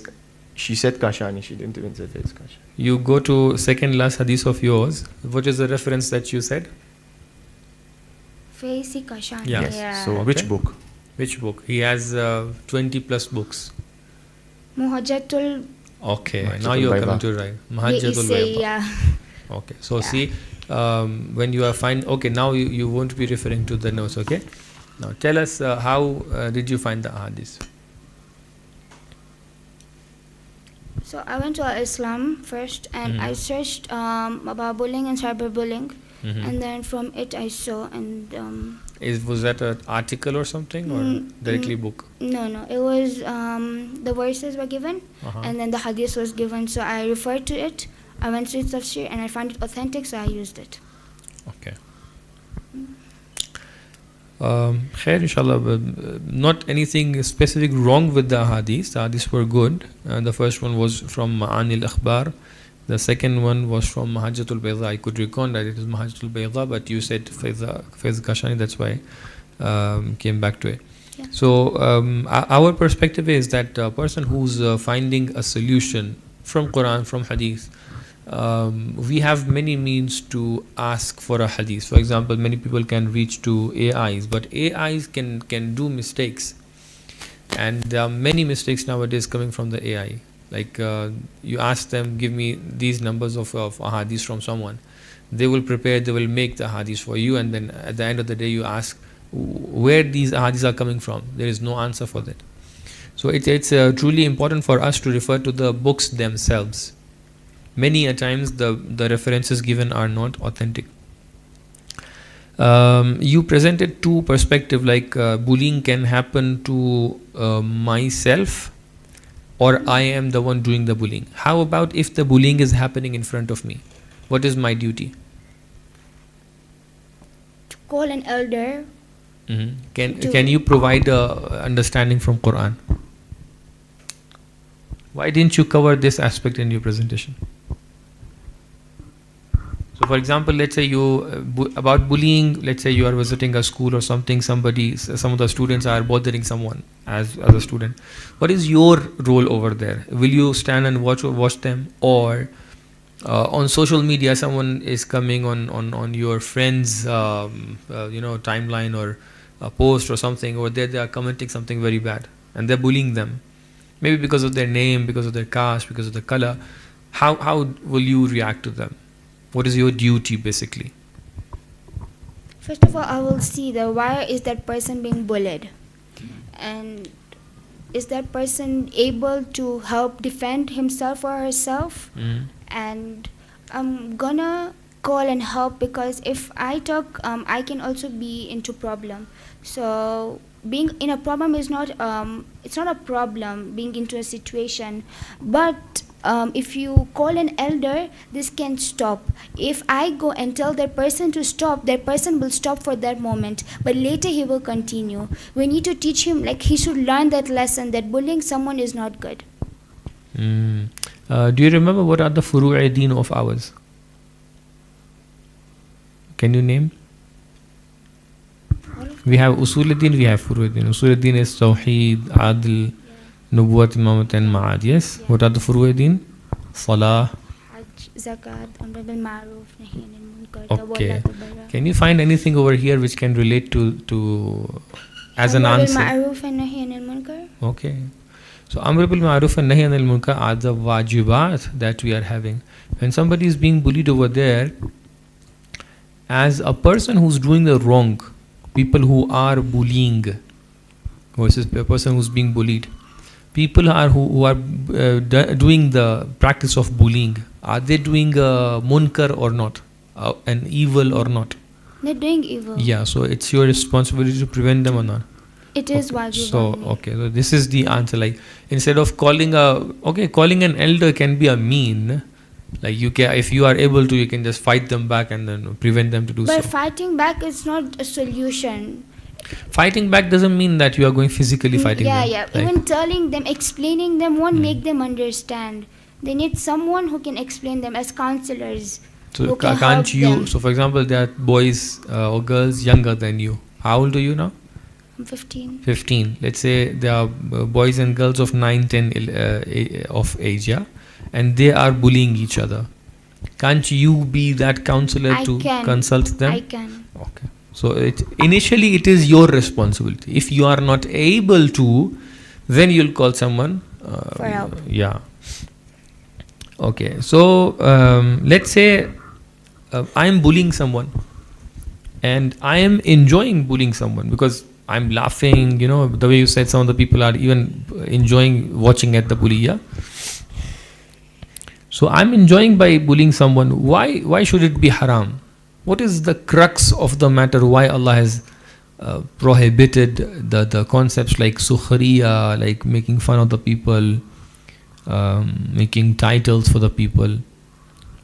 She said Kashani. She didn't even say Faiz Kashani. You go to second last hadith of yours. What is the reference that you said? Faisi Kashani. Yeah. Yes. Yeah. So Okay. which book? Which book? He has 20 plus books. Muhajjatul Okay, Mahajjatul now you are coming Bayda. to right. Mahajjatul Bayda. Yeah. Okay, so Yeah. see, when you are fine, okay, now you won't be referring to the notes, okay? Now tell us how did you find the ahadith? So I went to Islam first and I searched about bullying and cyberbullying, and then from it I saw and Was that an article or something, or directly book? no, it was the verses were given Uh-huh. and then the hadith was given. So I referred to it. I went to tafsir and I found it authentic, so I used it. Okay. Khair, inshallah, not anything specific wrong with the ahadith. The ahadiths were good. The first one was from Ma'ani al-Akhbar. The second one was from Mahajjatul Bayda. I could recall that it is Mahajjatul Bayda, but you said Faiz Kashani, that's why came back to it. Yeah. So our perspective is that a person who's finding a solution from Quran, from Hadith, we have many means to ask for a Hadith. For example, many people can reach to AIs, but AIs can do mistakes, and there are many mistakes nowadays coming from the AI. Like you ask them, give me these numbers of ahadith from someone, they will prepare, they will make the ahadith for you, and then at the end of the day you ask where these ahadith are coming from. There is no answer for that. So it's truly important for us to refer to the books themselves. Many a times the references given are not authentic. You presented two perspectives, like bullying can happen to myself, or I am the one doing the bullying. How about if the bullying is happening in front of me? What is my duty? To call an elder. Can you provide understanding from Quran? Why didn't you cover this aspect in your presentation? So for example, let's say about bullying, let's say you are visiting a school or something, some of the students are bothering someone as a student. What is your role over there? Will you stand and watch them, or on social media someone is coming on your friend's timeline or a post or something, or they are commenting something very bad and they're bullying them, maybe because of their name, because of their caste, because of the color. How will you react to them? What is your duty basically? First of all, I will see why is that person being bullied, and is that person able to help defend himself or herself? And I'm gonna call and help, because if I talk, I can also be into problem. So being in a problem is not it's not a problem, being into a situation, but if you call an elder, this can stop. If I go and tell that person to stop, that person will stop for that moment, but later he will continue. We need to teach him, like he should learn that lesson, that bullying someone is not good. Do you remember what are the furu'i deen of ours? Can you name? We have usul din, we have furu'i din. Usul din is tawheed, adl, nubuwat, imamat and ma'ad. Yes? What are the furu'i din? Salah. Hajj, zakat, amr bil ma'ruf, nahi anil munkar, Okay. tawalla tabara. Can you find anything over here which can relate to as an Amr bil answer? ma'ruf and nahi anil munkar. Okay. So Amr bil Ma'ruf and Nahi Anil Munkar are the wajibat that we are having. When somebody is being bullied over there, as a person who's doing the wrong, people who are bullying versus a person who's being bullied, people are who are doing the practice of bullying, are they doing a munkar or not, an evil or not? They're doing evil. Yeah, so it's your responsibility to prevent them or not. It is wajib. So on me. okay, so this is the answer. Like instead of calling an elder can be a mean. Like you can, if you are able to, you can just fight them back and then prevent them to do But so. fighting back is not a solution. Fighting back doesn't mean that you are going physically fighting Yeah, them. yeah. Like, Even telling them, explaining them won't make them understand. They need someone who can explain them as counselors. so who can can't help you? them. So for example, there are boys or girls younger than you. How old are you now? I'm 15. 15. Let's say there are boys and girls of 9, 10 of age, yeah, and they are bullying each other. Can't you be that counselor I to can. consult them? I can. Okay. So initially it is your responsibility. If you are not able to, then you'll call someone For help. Yeah. Okay. So let's say I am bullying someone, and I am enjoying bullying someone because I'm laughing. You know, the way you said, some of the people are even enjoying watching at the bully. Yeah. So I'm enjoying by bullying someone. Why should it be haram? What is the crux of the matter? Why Allah has prohibited the concepts like sukhriya, like making fun of the people, making titles for the people?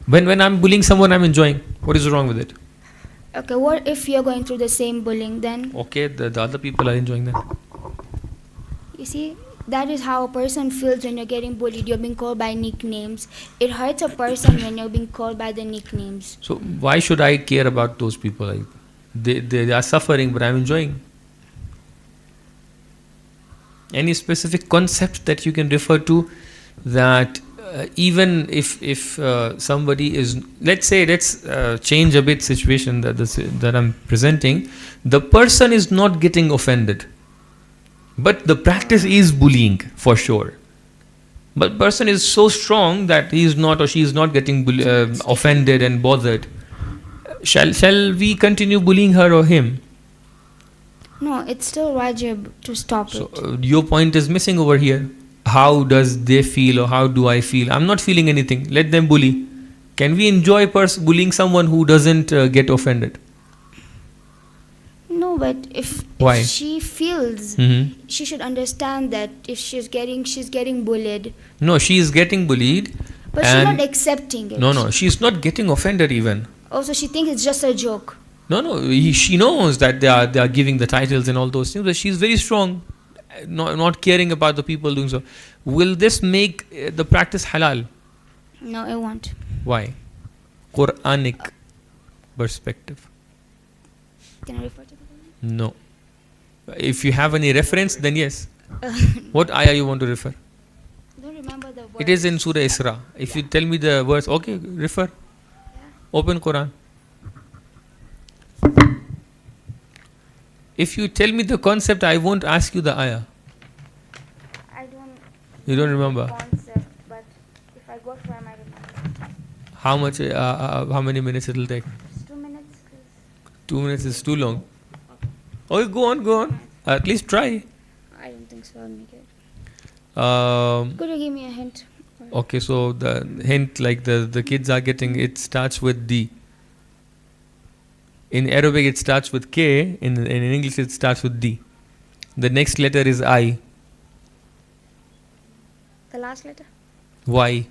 When I'm bullying someone, I'm enjoying. What is wrong with it? Okay, what if you're going through the same bullying then? Okay, the other people are enjoying that. You see, that is how a person feels when you're getting bullied. You're being called by nicknames. It hurts a person when you're being called by the nicknames. So why should I care about those people? Like, they are suffering, but I'm enjoying. Any specific concept that you can refer to that even if somebody is, let's change a bit situation that I'm presenting. The person is not getting offended, but the practice is bullying for sure. But person is so strong that he is not or she is not getting offended and bothered. Shall we continue bullying her or him? No, it's still wajib to stop So it. your point is missing over here. How does they feel or how do I feel? I'm not feeling anything. Let them bully. Can we enjoy bullying someone who doesn't get offended? No, but if Why? she feels, Mm-hmm. she should understand that if she's getting bullied, No, she is getting bullied. but she's and not accepting it. No, she's not getting offended even. Also, she thinks it's just a joke. No, she knows that they are giving the titles and all those things, but she's very strong, not caring about the people doing so. Will this make the practice halal? No, it won't. Why? Quranic perspective. Can I refer to the No. If you have any reference, then yes. What ayah you want to refer? I don't remember the word. It is in Surah Isra. If you tell me the verse, okay, refer. Open Quran. If you tell me the concept, I won't ask you the ayah. I don't You don't remember. concept, but if I go through, I might remember. How much? How many minutes it will take? Just 2 minutes, please. 2 minutes is too long. Okay, go on. At least try. I don't think so. I'll make it. Um, Could you give me a hint? okay, so the hint, like the kids are getting, it starts with D. In Arabic, it starts with K. In English, it starts with D. The next letter is I. The last letter? Y.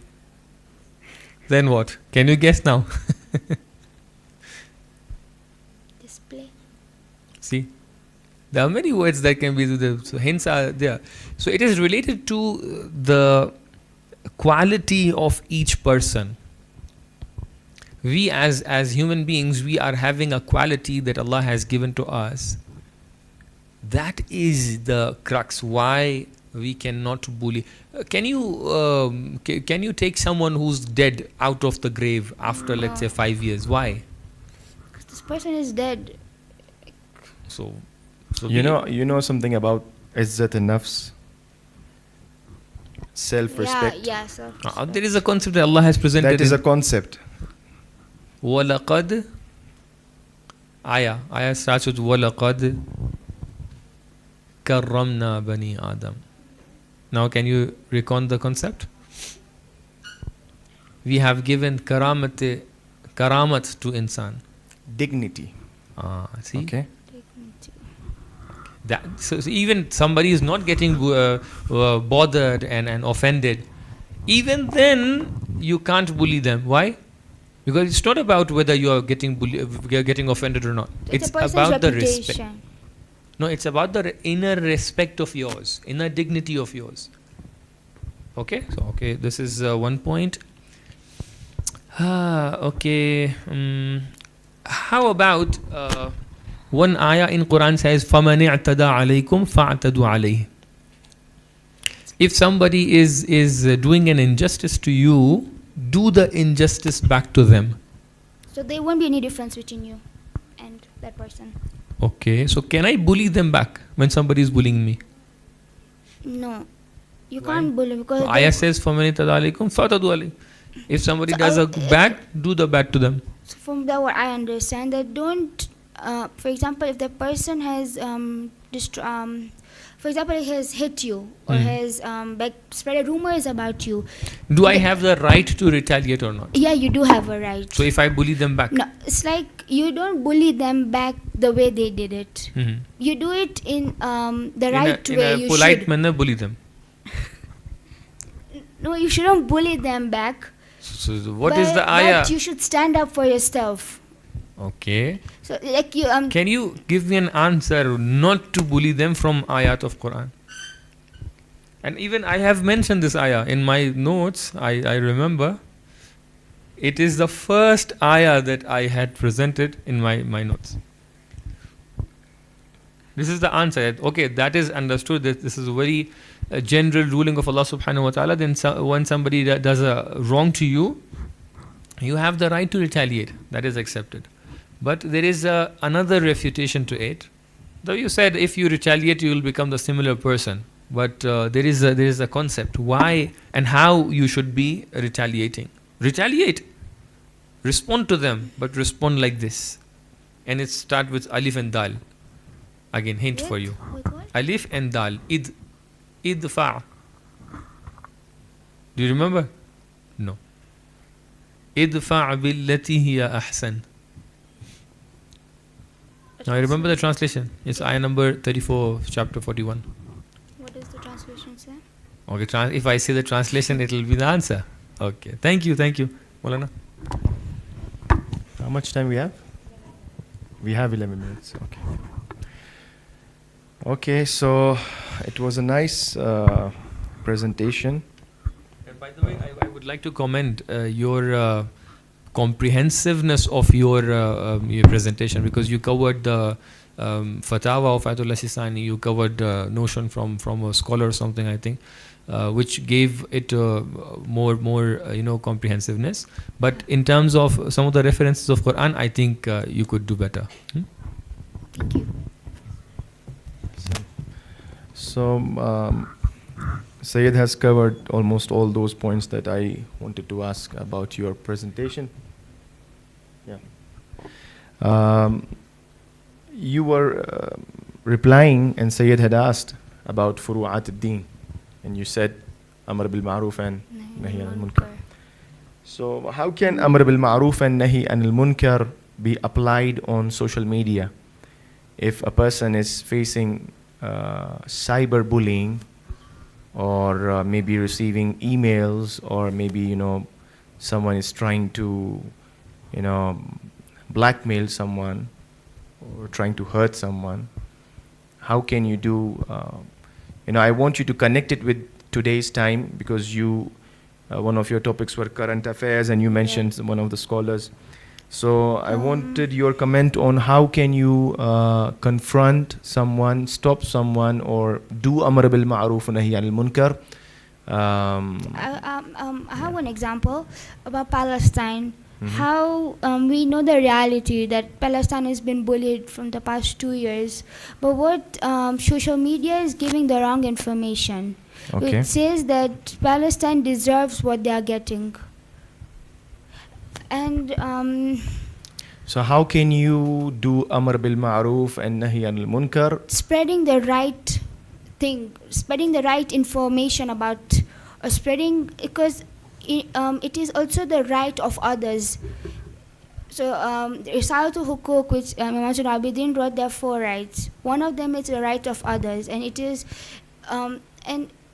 Then what? Can you guess now? Display. See, there are many words that can be the so hints are there. So it is related to the quality of each person. We as human beings, we are having a quality that Allah has given to us. That is the crux why we cannot bully. Can you take someone who's dead out of the grave after let's say 5 years? Why? This person is dead. So You know something about izzat an-nafs, self-respect. Yeah, so. there is a concept that Allah has presented. That is a concept. وَلَقَدْ Ayah starts with وَلَقَدْ كَرَّمْنَا بَنِي آدَمَ. Now can you recount the concept? We have given karamat to insan. Dignity. See? Okay. So even somebody is not getting bothered and offended, even then you can't bully them. Why? Because it's not about whether you are getting offended or not. It's a person's about the reputation. respect. No, it's about the inner respect of yours, inner dignity of yours. Okay, so this is one point. Okay. How about one ayah in Quran says, فَمَنِ اعْتَدَى عَلَيْكُمْ فَاعْتَدُوا عَلَيْهِ. If somebody is doing an injustice to you, do the injustice back to them. So there won't be any difference between you and that person. Okay, so can I bully them back when somebody is bullying me? No, you Why? can't bully because Ayah says, فَمَنِ اعْتَدَى عَلَيْكُمْ فَاعْتَدُوا عَلَيْهِ. If somebody does a bad, do the bad to them. so from that what I understand that don't for example if the person has for example he has hit you or has spread rumors about you. Do I have the right to retaliate or not? Yeah, you do have a right. So if I bully them back? No, it's like you don't bully them back the way they did it. Mhm. You do it in the In right a way. You polite should. manner, bully them. No, you shouldn't bully them back. So what is the ayah? But you should stand up for yourself. Okay. So like you Can you give me an answer not to bully them from ayat of Quran? And even I have mentioned this ayah in my notes. I remember. It is the first ayah that I had presented in my notes. This is the answer. Okay, that is understood. That this is a very general ruling of Allah subhanahu wa ta'ala. Then when somebody does a wrong to you, you have the right to retaliate. That is accepted. But there is another refutation to it. Though you said if you retaliate, you will become the similar person. But there is a concept why and how you should be retaliating. Retaliate. Respond to them, but respond like this. And it starts with alif and dal. Again, hint for you. With what? Alif and dal. Idfa. Do you remember? No. Idfa billati hiya ahsan. Now you remember the translation? It's ayah number 34, chapter 41. What does the translation say? Okay, if I say the translation, it will be the answer. Okay, thank you, Maulana. How much time we have? We have 11 minutes. Okay. Okay, so it was a nice presentation. And by the way, I would like to comment your comprehensiveness of your presentation, because you covered the Fatawa of Ayatollah Sistani, you covered notion from a scholar or something, I think, which gave it more comprehensiveness. But in terms of some of the references of Quran, I think you could do better. Thank you. So Syed has covered almost all those points that I wanted to ask about your presentation. Yeah. You were replying, and Syed had asked about furu'at ad-din, and you said amr bil ma'ruf and nahi anil munkar. So how can amr bil ma'ruf and nahi anil munkar be applied on social media if a person is facing cyberbullying, or maybe receiving emails, or maybe someone is trying to blackmail someone or trying to hurt someone? How can you do I want you to connect it with today's time, because you One of your topics were current affairs, and you mentioned one of the scholars. So I wanted your comment on how can you confront someone, stop someone, or do amr bil ma'roof wa nahy anil munkar. I have one example about Palestine. How we know the reality that Palestine has been bullied from the past 2 years, but what social media is giving the wrong information. Okay. It says that Palestine deserves what they are getting. And So how can you do amr bil ma'roof and nahy anil munkar? spreading the right thing, spreading the right information about spreading, because it is also the right of others. So Risalatul Hukuk, which Imam Abidin wrote, there are 4 rights. One of them is the right of others, and it is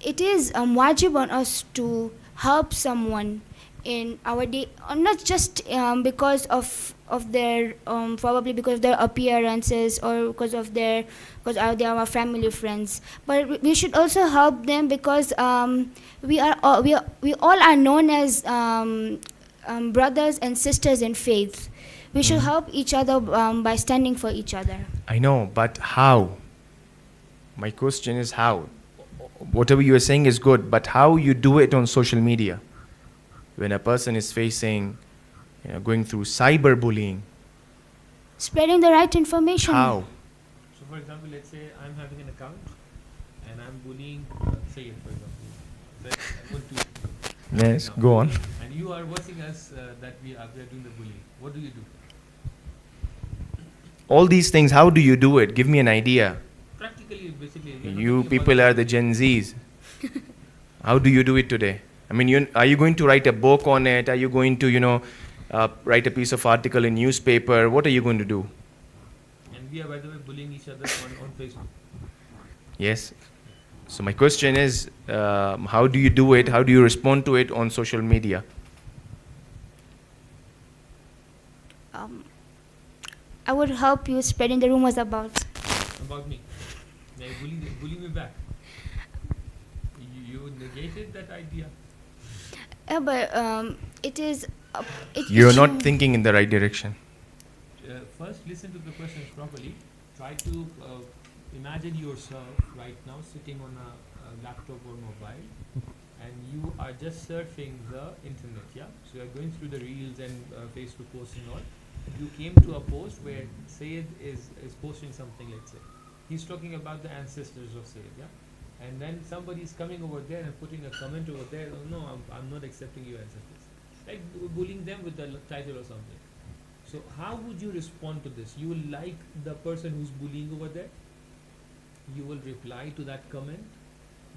wajib on us to help someone in our day, not just because of their probably because of their appearances or because they are our family friends, but we should also help them because we all are known as brothers and sisters in faith. We should help each other by standing for each other. I know, but how? My question is how? Whatever you are saying is good, but how you do it on social media? When a person is facing, going through cyberbullying, Spreading the right information. how? So, for example, let's say I'm having an account and I'm bullying Sayyid, for example. That I want to, Yes, go on. and you are watching us that we are doing the bullying. What do you do? All these things, how do you do it? Give me an idea. Practically, basically. we are not You talking people about- are the Gen Zs. How do you do it today? I mean, are you going to write a book on it? Are you going to, write a piece of article in newspaper? What are you going to do? And we are, by the way, bullying each other on Facebook. Yes. So my question is, how do you do it? How do you respond to it on social media? I would help you spreading the rumors about. About me. They bully me back. You negated that idea. Yeah, but it is. You're not thinking in the right direction. First, listen to the questions properly. Try to imagine yourself right now sitting on a laptop or mobile, and you are just surfing the internet. Yeah. So you're going through the reels and Facebook posts and all. You came to a post where Sayyid is posting something. Let's say he's talking about the ancestors of Sayyid. Yeah. And then somebody is coming over there and putting a comment over there. Oh, no, I'm not accepting your ancestors. Like bullying them with the title or something. So how would you respond to this? You will like the person who's bullying over there. You will reply to that comment.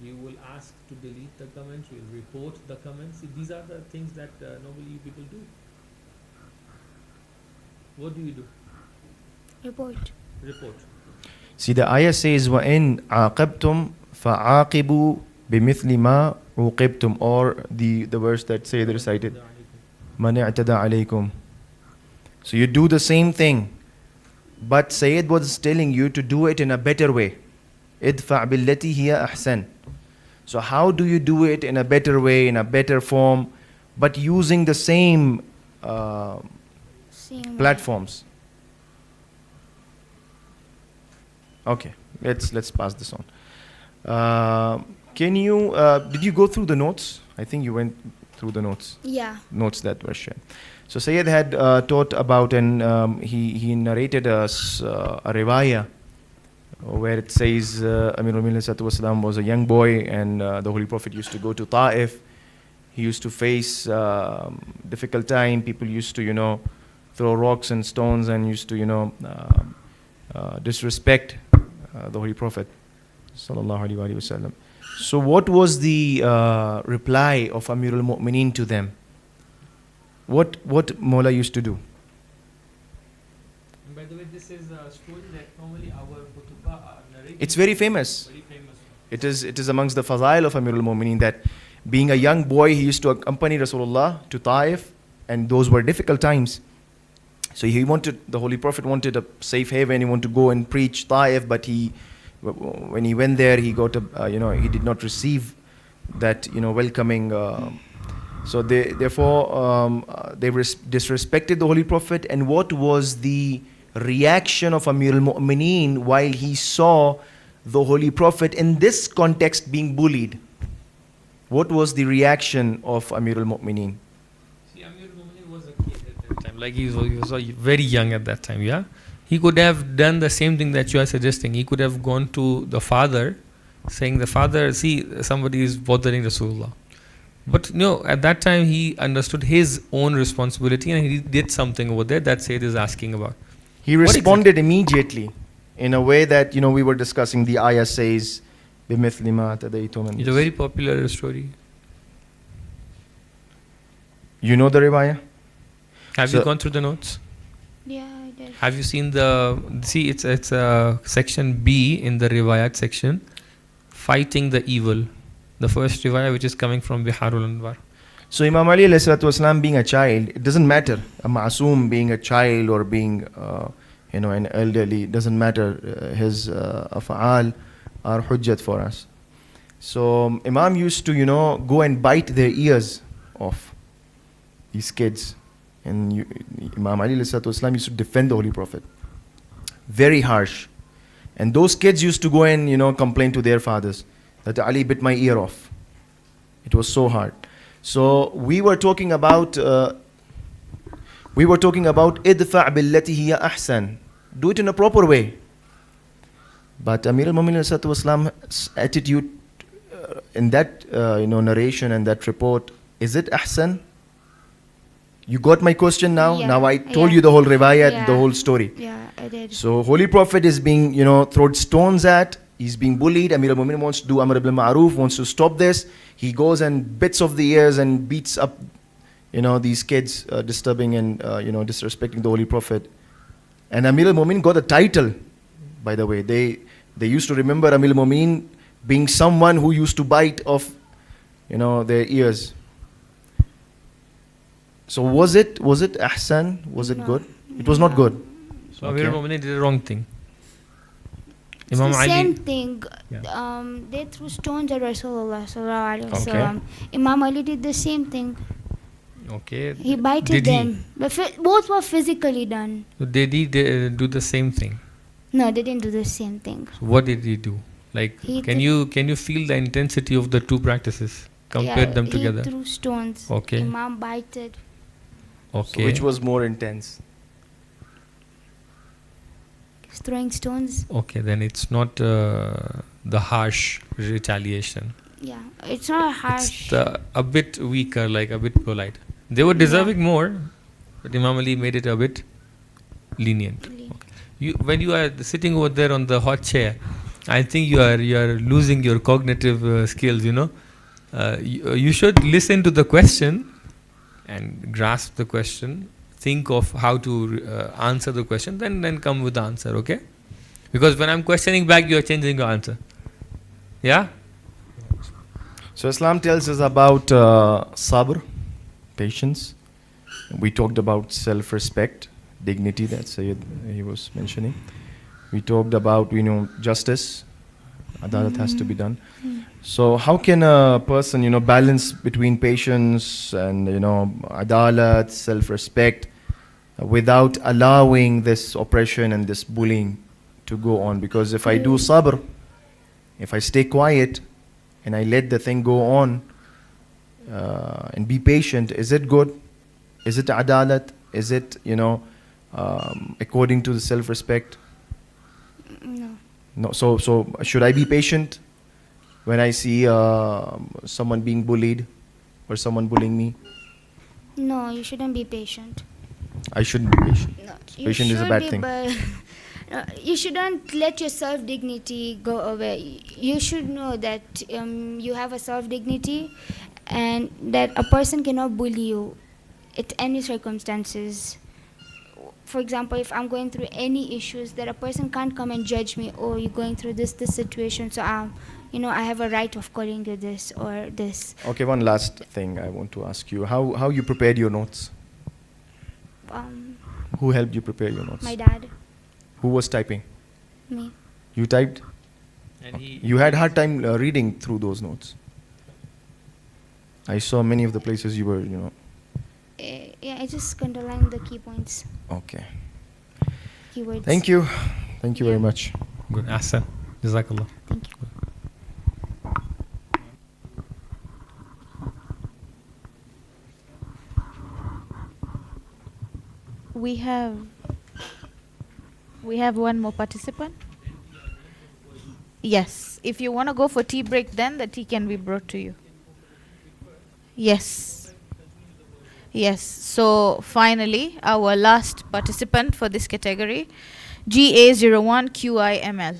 You will ask to delete the comments. You will report the comments. See, these are the things that normally you people do. What do you do? Report. Report. See, the ayah says, وَإِنْ عَاقَبْتُمْ فَعَاقِبُوا بِمِثْلِ مَا عُوقِبْتُمْ, or the verse that Sayyid recited, مَنْ اعْتَدَى عَلَيْكُمْ. So you do the same thing, but Sayyid was telling you to do it in a better way. إِدْفَعْ بِالَّتِي هِيَ أَحْسَنُ. So how do you do it in a better way, in a better form, but using the same Same platforms? Okay, let's pass this on. Can you did you go through the notes? I think you went through the notes. Yeah. Notes that were shared. So Sayyid had taught about, and he narrated us a riwayah where it says Amirul Mu'minin was a young boy, and the Holy Prophet used to go to Ta'if. He used to face difficult time. People used to throw rocks and stones, and used to disrespect the Holy Prophet sallallahu alaihi wasallam. So what was the reply of Amirul Mu'minin to them? What Mawla used to do? And by the way, this is a story that normally our khutbah are narrating. It's very famous. Very famous. It is amongst the fazail of Amirul Mu'minin that being a young boy, he used to accompany Rasulullah to Ta'if, and those were difficult times. So the Holy Prophet wanted a safe haven. He wanted to go and preach Ta'if, but when he went there, he got he did not receive that welcoming So they disrespected the Holy Prophet. And what was the reaction of Amir al-Mu'mineen while he saw the Holy Prophet in this context being bullied? What was the reaction of Amir al-Mu'mineen? See, Amir al-Mu'mineen was a kid at that time. Like he was very young at that time, yeah? He could have done the same thing that you are suggesting. He could have gone to the father, saying, the father, see, somebody is bothering Rasulullah. But no, at that time he understood his own responsibility and he did something over there that Sayyid is asking about. He responded immediately in a way that, we were discussing. The ayah says, بِمِثْلِ مَا تَدَيْتُمْ. It's a very popular story. You know the riwayah? Have you gone through the notes? Yeah, I did. Have you seen it's section B in the riwayat section, fighting the evil. The first riwayah which is coming from Biharul Anwar. So Imam Ali ﷺ being a child, it doesn't matter. A ma'asum being a child or being an elderly, doesn't matter. His af'al are hujjat for us. So Imam used to, go and bite their ears off, these kids. And Imam Ali ﷺ used to defend the Holy Prophet. Very harsh. And those kids used to go and, complain to their fathers that Ali bit my ear off. It was so hard. So we were talking about idfa' billati hiya ahsan. Do it in a proper way. But Amir al-Mu'minin attitude in that narration and that report, is it ahsan? You got my question now? Yeah, Now I told you the whole riwayat, the whole story. Yeah, I did. So Holy Prophet is being, thrown stones at. He's being bullied. Amir al-Mu'minin wants to do Amr bil Ma'ruf, wants to stop this. He goes and bits off the ears and beats up, these kids disturbing and, disrespecting the Holy Prophet. And Amir al-Mu'minin got a title, by the way. They used to remember Amir al-Mu'minin being someone who used to bite off, their ears. So was it ahsan? Was it good? It was not good. So Amir al-Mu'minin did the wrong thing. It's Imam the Ali. same thing. Yeah. They threw stones at Rasulullah sallallahu alaihi Okay. wasallam. Imam Ali did the same thing. Okay. He bited Did he? them. But both were physically done. So did he do the same thing? No, they didn't do the same thing. So what did he do? Like, He can did- you feel the intensity of the two practices? Compare them together. He threw stones. Okay. Imam bited. Okay. So which was more intense? He's throwing stones. Okay, then it's not the harsh retaliation. Yeah, it's not harsh. It's a bit weaker, like a bit polite. They were deserving more, but Imam Ali made it a bit lenient. Okay. When you are sitting over there on the hot chair, I think you are losing your cognitive skills. You should listen to the question and grasp the question. Think of how to answer the question, then come with the answer. Okay? Because when I'm questioning back, you are changing your answer. Yeah. So Islam tells us about sabr, patience. We talked about self-respect, dignity that Sayyid he was mentioning. We talked about justice. Adalat has to be done. So how can a person balance between patience and adalat, self-respect, without allowing this oppression and this bullying to go on? Because if I do sabr, if I stay quiet and I let the thing go on and be patient, is it good? Is it adalat? Is it according to the self-respect? No. No. So should I be patient when I see someone being bullied or someone bullying me? No, you shouldn't be patient. I shouldn't be patient. No, Patient is a bad thing. But you shouldn't let your self-dignity go away. You should know that you have a self-dignity and that a person cannot bully you at any circumstances. For example, if I'm going through any issues, that a person can't come and judge me, oh, you're going through this situation, so I have a right of calling you this or this. Okay, one last thing I want to ask you. How you prepared your notes? Who helped you prepare your notes? My dad, Who was typing? me. You typed? And You had hard time reading through those notes. I saw many of the places you were, Yeah, I just underlined the key points, Okay. keywords. Thank you. Thank you very Yeah. much. Good. Ahsan. Jazakallah. Thank you. We have one more participant. Yes. If you want to go for tea break, then the tea can be brought to you. Yes. Yes. So finally, our last participant for this category, GA01 QIML.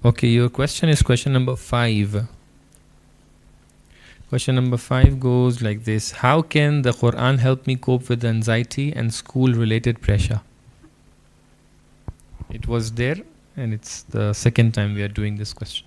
Okay, your question is question number 5. Question number 5 goes like this: how can the Quran help me cope with anxiety and school related pressure? It was there, and it's the second time we are doing this question.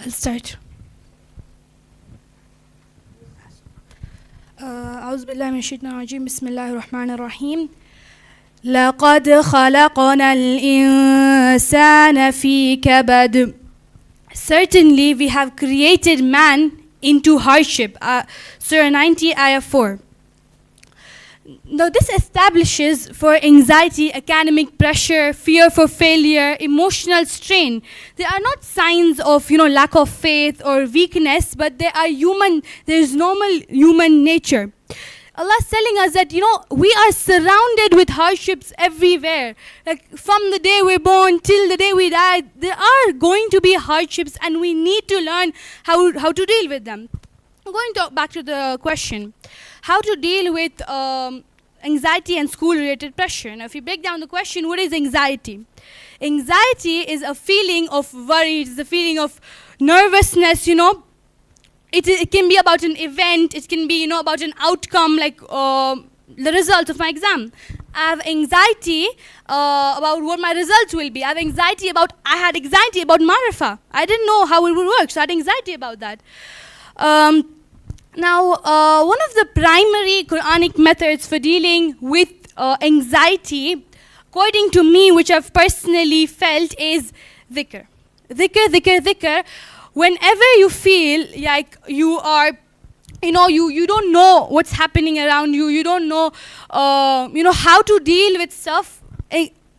I'll start. أعوذ بالله من الشيطان الرجيم بسم الله الرحمن الرحيم لقد خلقنا الإنسان في كبد. Certainly we have created man into hardship. Surah 90 ayah 4. Now this establishes for anxiety, academic pressure, fear for failure, emotional strain. They are not signs of lack of faith or weakness, but they are human. There is normal human nature. Allah is telling us that we are surrounded with hardships everywhere. Like from the day we're born till the day we die, there are going to be hardships, and we need to learn how to deal with them. I'm going back to the question. How to deal with anxiety and school-related pressure. Now, if you break down the question, what is anxiety? Anxiety is a feeling of worry. It's a feeling of nervousness, It can be about an event. It can be, about an outcome, like the result of my exam. I have anxiety about what my results will be. I had anxiety about Marifa. I didn't know how it would work, so I had anxiety about that. Now, one of the primary Quranic methods for dealing with anxiety, according to me, which I've personally felt, is dhikr. Dhikr. Whenever you feel like you are, you don't know what's happening around you, you don't know, how to deal with stuff,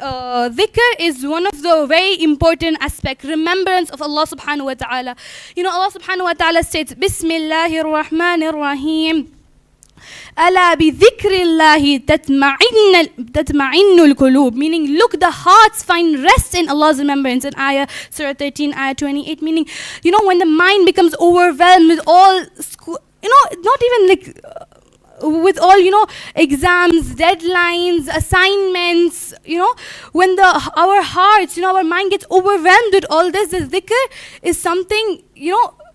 dhikr is one of the very important aspects, remembrance of Allah subhanahu wa ta'ala. Allah subhanahu wa ta'ala states, Bismillahir Rahmanir Rahim. Ala bi dhikrillahi tatma'innul qulub, meaning look, the hearts find rest in Allah's remembrance. In Surah 13, ayah 28, meaning, when the mind becomes overwhelmed with all school, not even like with all exams, deadlines, assignments, when our hearts, our mind gets overwhelmed with all this, the dhikr is something,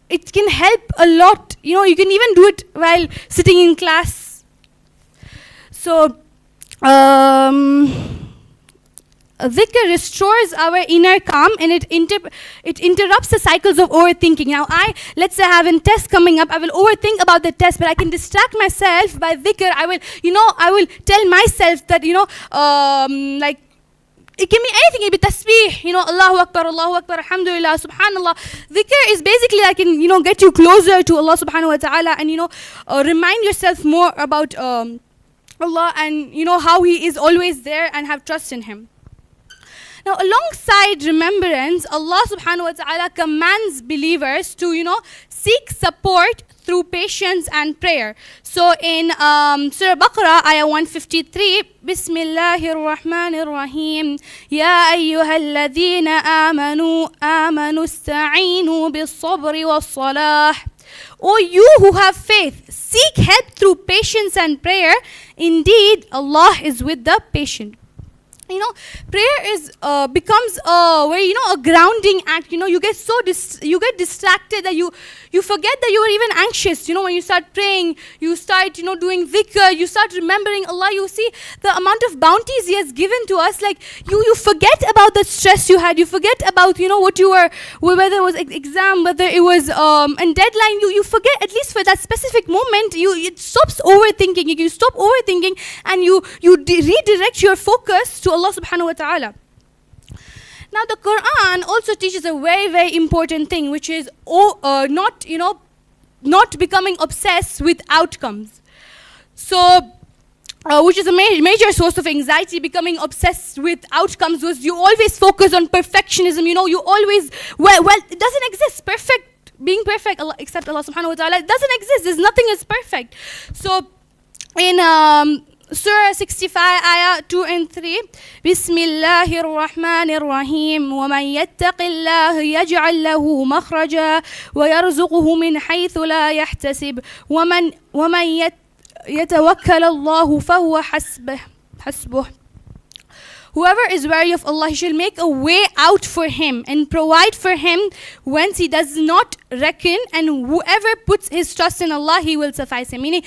it can help a lot. You can even do it while sitting in class. So dhikr restores our inner calm, and it interrupts the cycles of overthinking. Now, let's say I have a test coming up. I will overthink about the test, but I can distract myself by dhikr. I will tell myself that, like, it can be anything. It can be tasbih, Allahu Akbar, Alhamdulillah, Subhanallah. Dhikr is basically like, get you closer to Allah subhanahu wa ta'ala, and, remind yourself more about Allah, and, how He is always there, and have trust in Him. Now, alongside remembrance, Allah subhanahu wa ta'ala commands believers to, seek support through patience and prayer. So in Surah Baqarah, ayah 153, Bismillahir Rahmanir Rahim, Ya ayyuhalladhina amanu ista'inu bis-sabri was-salah. O you who have faith, seek help through patience and prayer. Indeed, Allah is with the patient. Prayer is becomes a very a grounding act. You get you get distracted that you forget that you were even anxious. When you start praying, you start doing dhikr, you start remembering Allah. You see the amount of bounties He has given to us. Like you forget about the stress you had. You forget about what you were, whether it was exam, whether it was a deadline. You forget, at least for that specific moment. It stops overthinking. You stop overthinking, and you redirect your focus to Allah subhanahu wa ta'ala. Now the Quran also teaches a very, very important thing, which is not becoming obsessed with outcomes. So which is a major source of anxiety. Becoming obsessed with outcomes was you always focus on perfectionism. You always, well, it doesn't exist. Being perfect, except Allah subhanahu wa ta'ala, it doesn't exist. There's nothing is perfect. So in Surah 65, ayah 2 and 3, Bismillahir Rahmanir Rahim, وَمَنْ يَتَّقِ اللَّهِ يَجْعَلْ لَهُ مَخْرَجًا وَيَرْزُقُهُ مِنْ حَيْثُ لَا يَحْتَسِبُ وَمَنْ يَتَوَكَّلَ اللَّهُ فَهُوَ حَسْبُهُ. Whoever is wary of Allah, He shall make a way out for him and provide for him whence he does not reckon, and whoever puts his trust in Allah, He will suffice him. Meaning,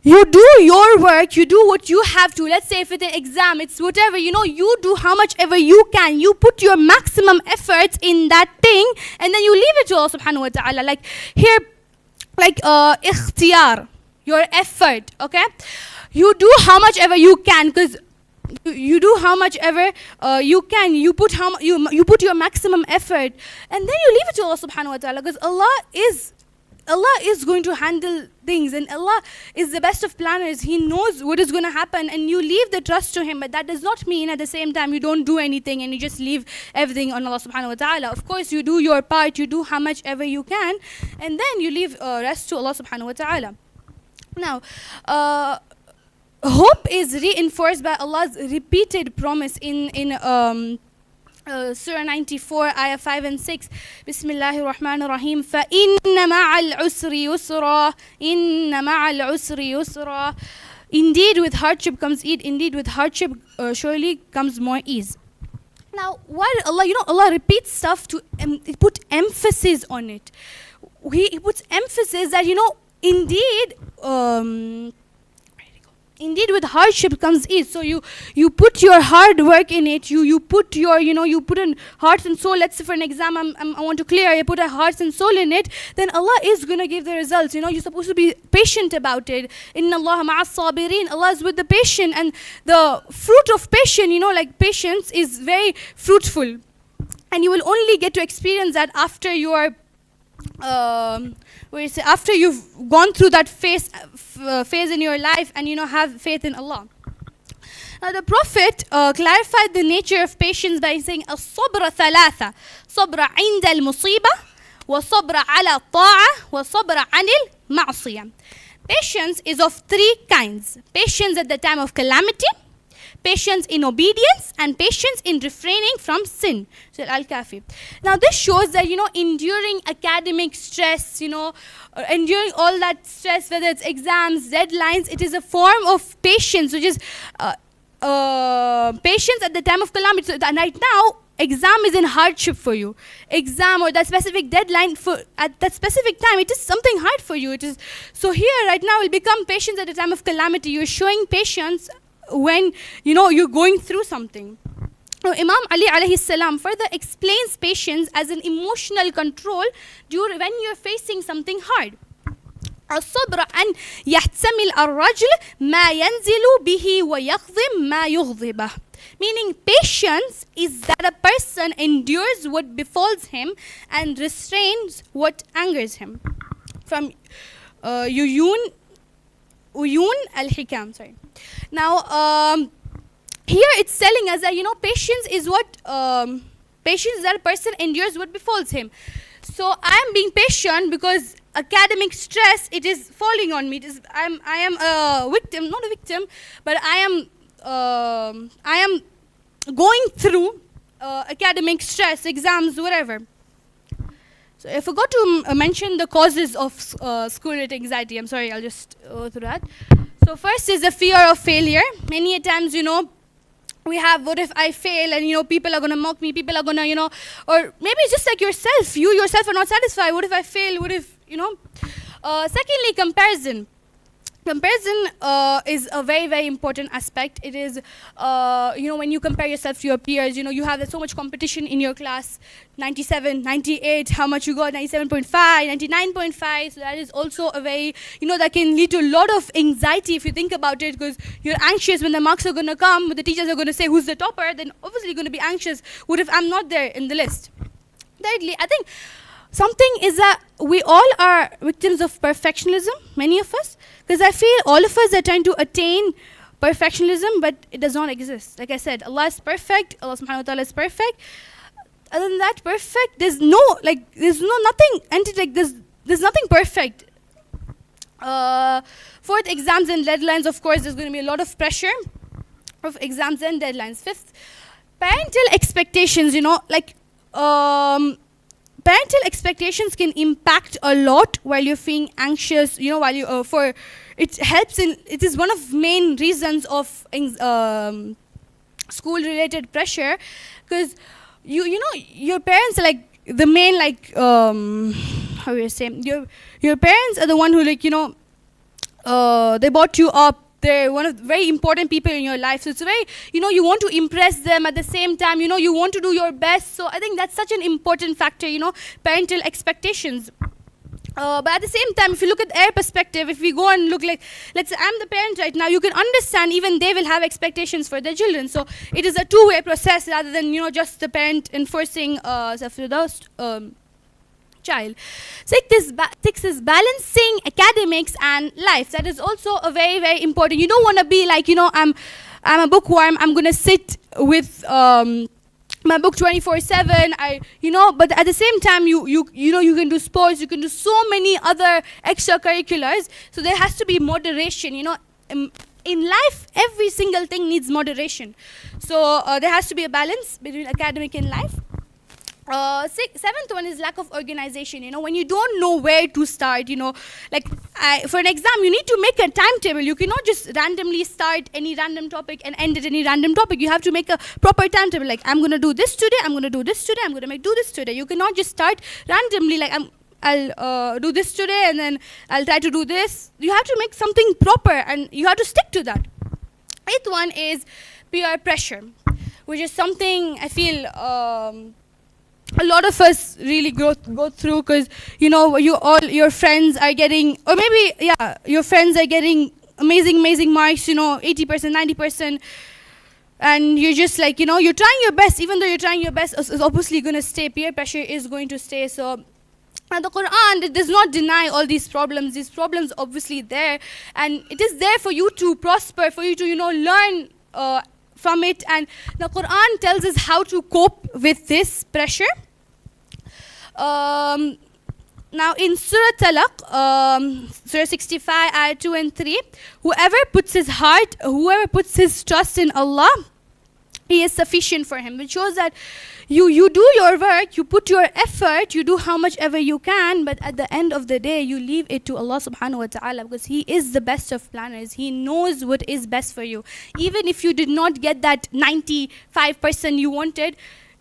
you do your work, you do what you have to. Let's say if it's an exam, it's whatever, you know, you do how much ever you can. You put your maximum efforts in that thing, and then you leave it to Allah subhanahu wa ta'ala. Like here, like ikhtiyar, your effort, okay? You do how much ever you can, because you do how much ever you can. You put you put your maximum effort, and then you leave it to Allah subhanahu wa ta'ala, because Allah is going to handle things, and Allah is the best of planners. He knows what is going to happen, and you leave the trust to Him. But that does not mean at the same time you don't do anything and you just leave everything on Allah subhanahu wa ta'ala. Of course, you do your part, you do how much ever you can, and then you leave rest to Allah subhanahu wa ta'ala. Now, hope is reinforced by Allah's repeated promise in Surah 94, Ayah 5 and 6. Bismillahir Rahmanir Rahim. فَإِنَّ مَعَ الْعُسْرِ يُسْرًا إِنَّ مَعَ الْعُسْرِ يُسْرًا. Indeed with hardship comes ease. Indeed with hardship surely comes more ease. Now, why Allah, you know, Allah repeats stuff to put emphasis on it. He puts emphasis that, you know, indeed with hardship comes ease. So you put your hard work in it. You put your, you know, you put in heart and soul. Let's say for an exam, I want to clear. You put a heart and soul in it. Then Allah is gonna give the results. You know, you're supposed to be patient about it. Inna Allah ma'as sabirin. Allah is with the patient, and the fruit of patience, you know, like patience is very fruitful, and you will only get to experience that after you are. After you've gone through that phase in your life, and, you know, have faith in Allah. Now the Prophet clarified the nature of patience by saying الصبر ثلاثة صبر عند المصيبة وصبر على الطاعة وصبر عن المعصية. Patience is of three kinds: patience at the time of calamity, patience in obedience, and patience in refraining from sin. So Al-Kafi. Now this shows that, you know, enduring academic stress, you know, enduring all that stress, whether it's exams, deadlines, it is a form of patience, which is patience at the time of calamity. So right now, exam is in hardship for you. Exam or that specific deadline at that specific time, it is something hard for you. It is so here right now will become patience at the time of calamity. You're showing patience when, you know, you're going through something. Now, Imam Ali alayhi salam further explains patience as an emotional control when you're facing something hard. الصبر أن يحتمل الرجل ما ينزل به ويخضم ما يغضبه. Meaning patience is that a person endures what befalls him and restrains what angers him. From Uyun al-Hikam, sorry. Now, here it's telling us that, you know, patience is what patience is that a person endures what befalls him. So I am being patient because academic stress, it is falling on me. I am a victim, not a victim, but I am going through academic stress, exams, whatever. So I forgot to mention the causes of school-related anxiety. I'm sorry, I'll just go through that. So first is the fear of failure. Many a times, you know, we have, what if I fail, and, you know, people are going to mock me, people are going to, you know, or maybe it's just like yourself. You yourself are not satisfied. What if I fail? What if, you know? Secondly, comparison. Comparison is a very, very important aspect. It is, you know, when you compare yourself to your peers, you know, you have so much competition in your class, 97, 98, how much you got, 97.5, 99.5. So that is also a very, you know, that can lead to a lot of anxiety if you think about it, because you're anxious when the marks are going to come, when the teachers are going to say who's the topper, then obviously you're going to be anxious. What if I'm not there in the list? Thirdly, I think something is that we all are victims of perfectionism, many of us, because I feel all of us are trying to attain perfectionism, but it does not exist. Like I said, Allah is perfect, Allah subhanahu wa ta'ala is perfect. Other than that, perfect, there's nothing perfect. Fourth, exams and deadlines. Of course, there's going to be a lot of pressure of exams and deadlines. Fifth, parental expectations, you know, like, parental expectations can impact a lot while you're feeling anxious, you know, while you, it helps in, it is one of main reasons of school-related pressure, because you know, your parents are like the main, like, how do you say, your parents are the one who, like, you know, they brought you up. They're one of the very important people in your life. So it's very, you want to impress them at the same time, you want to do your best. So I think that's such an important factor, parental expectations. But at the same time, if you look at their perspective, if we go and look like, let's say I'm the parent right now, you can understand even they will have expectations for their children. So it is a two-way process rather than, just the parent enforcing child. Six is balancing academics and life. That is also a very, very important. You don't want to be like, I'm a bookworm. I'm going to sit with my book 24/7. But at the same time, you can do sports. You can do so many other extracurriculars. So there has to be moderation. In life, every single thing needs moderation. So there has to be a balance between academic and life. Seventh one is lack of organization. When you don't know where to start, for an exam, you need to make a timetable. You cannot just randomly start any random topic and end at any random topic. You have to make a proper timetable. Like, I'm going to do this today, I'm going to do this today, I'm going to do this today. You cannot just start randomly, like, I'll do this today and then I'll try to do this. You have to make something proper and you have to stick to that. Eighth one is peer pressure, which is something I feel a lot of us really go through, because your friends are getting, or maybe your friends are getting amazing marks, 80%, 90%, and you're just like, you're trying your best. Even though you're trying your best, is obviously going to stay. Peer pressure is going to stay. So, and the Quran, it does not deny all these problems. These problems obviously there, and it is there for you to prosper, for you to learn from it. And the Quran tells us how to cope with this pressure. Now in Surah Talaq, Surah 65, ayah 2 and 3, whoever puts his trust in Allah, He is sufficient for him. Which shows that you do your work, you put your effort, you do how much ever you can, but at the end of the day, you leave it to Allah subhanahu wa ta'ala, because He is the best of planners. He knows what is best for you. Even if you did not get that 95% you wanted,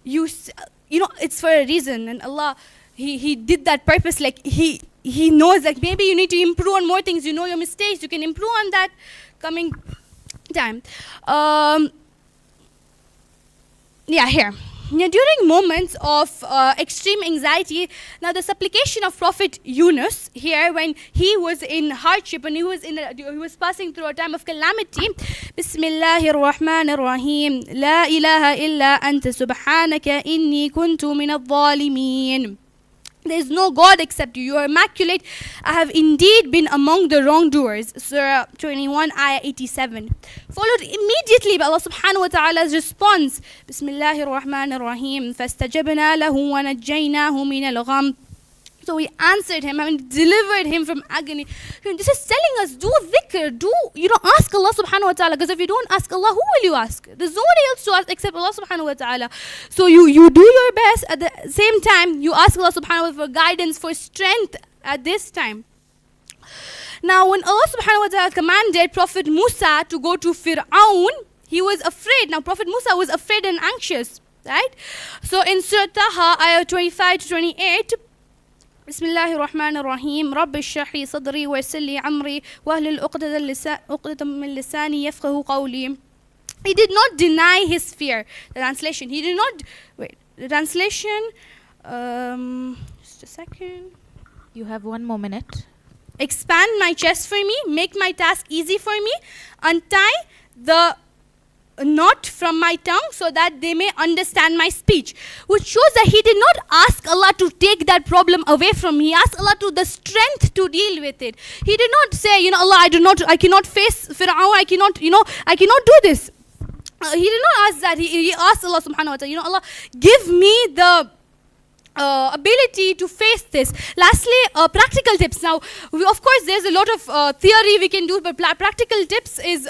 it's for a reason, and Allah, He did that purpose. Like He knows that maybe you need to improve on more things. You know your mistakes. You can improve on that coming time. Here. During moments of extreme anxiety, now the supplication of Prophet Yunus here, when he was in hardship, and he was passing through a time of calamity. Bismillahir Rahmanir Rahim. La ilaha illa anta subhanaka inni kuntu minadh dhalimin. There is no God except you. You are immaculate. I have indeed been among the wrongdoers. Surah 21, ayah 87. Followed immediately by Allah subhanahu wa ta'ala's response. Bismillahir Rahmanir Rahim. فَاسْتَجَبْنَا لَهُ وَنَجَّيْنَاهُ مِنَ الْغَمِّ. So we answered him and delivered him from agony. This is telling us, do dhikr, ask Allah subhanahu wa ta'ala. Because if you don't ask Allah, who will you ask? There's nobody else to ask except Allah subhanahu wa ta'ala. So you do your best. At the same time, you ask Allah subhanahu wa ta'ala for guidance, for strength at this time. Now, when Allah subhanahu wa ta'ala commanded Prophet Musa to go to Fir'aun, he was afraid. Now, Prophet Musa was afraid and anxious, right? So in Surah Taha, ayah 25 to 28, Bismillahir Rahmanir Rahim. Rabbi shrah li sadri wa yassir li amri wahlul 'uqdatam min lisani yafqahu qawli. He did not deny his fear. The translation. He did not. Wait. The translation. Just a second. You have 1 more minute. Expand my chest for me. Make my task easy for me. Untie the knot from my tongue so that they may understand my speech. Which shows that he did not ask Allah to take that problem away from me. He asked Allah to the strength to deal with it. He did not say, Allah, I cannot face Fir'aun, I cannot do this. He did not ask that. He asked Allah subhanahu wa ta'ala, Allah, give me the ability to face this. Lastly, practical tips. Now, of course, there's a lot of theory we can do, but practical tips is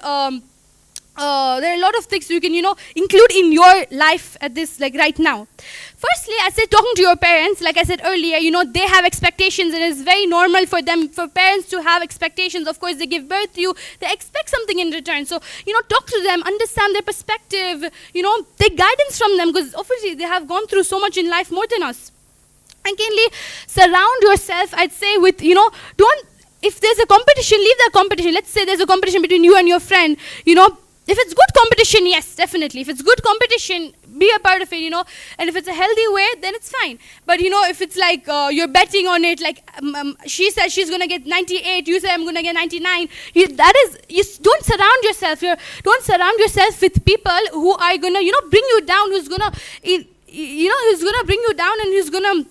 there are a lot of things you can, include in your life at this, like right now. Firstly, I said talking to your parents, like I said earlier, they have expectations, and it's very normal for parents to have expectations. Of course, they give birth to you, they expect something in return. So, talk to them, understand their perspective, take guidance from them, because obviously they have gone through so much in life more than us. And kindly surround yourself, I'd say, with, don't if there's a competition, leave that competition. Let's say there's a competition between you and your friend, you know, if it's good competition, yes, definitely. If it's good competition, be a part of it, you know. And if it's a healthy way, then it's fine. But, you know, if it's like you're betting on it, like she said she's going to get 98, you say I'm going to get 99, you don't surround yourself. Don't surround yourself with people who are going to, you know, bring you down, who's going to, you know, who's going to bring you down and who's going to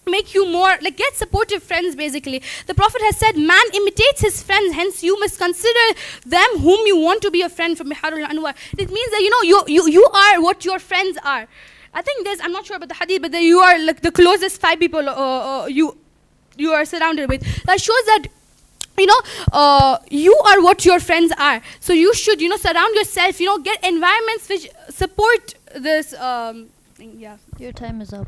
make you more, like, get supportive friends, basically. The Prophet has said, man imitates his friends, hence you must consider them whom you want to be a friend from Biharul Anwar. It means that, you know, you are what your friends are. I think I'm not sure about the hadith, but that you are like the closest 5 people you are surrounded with. That shows that, you know, you are what your friends are. So you should, you know, surround yourself, you know, get environments which support this thing. Yeah. Your time is up.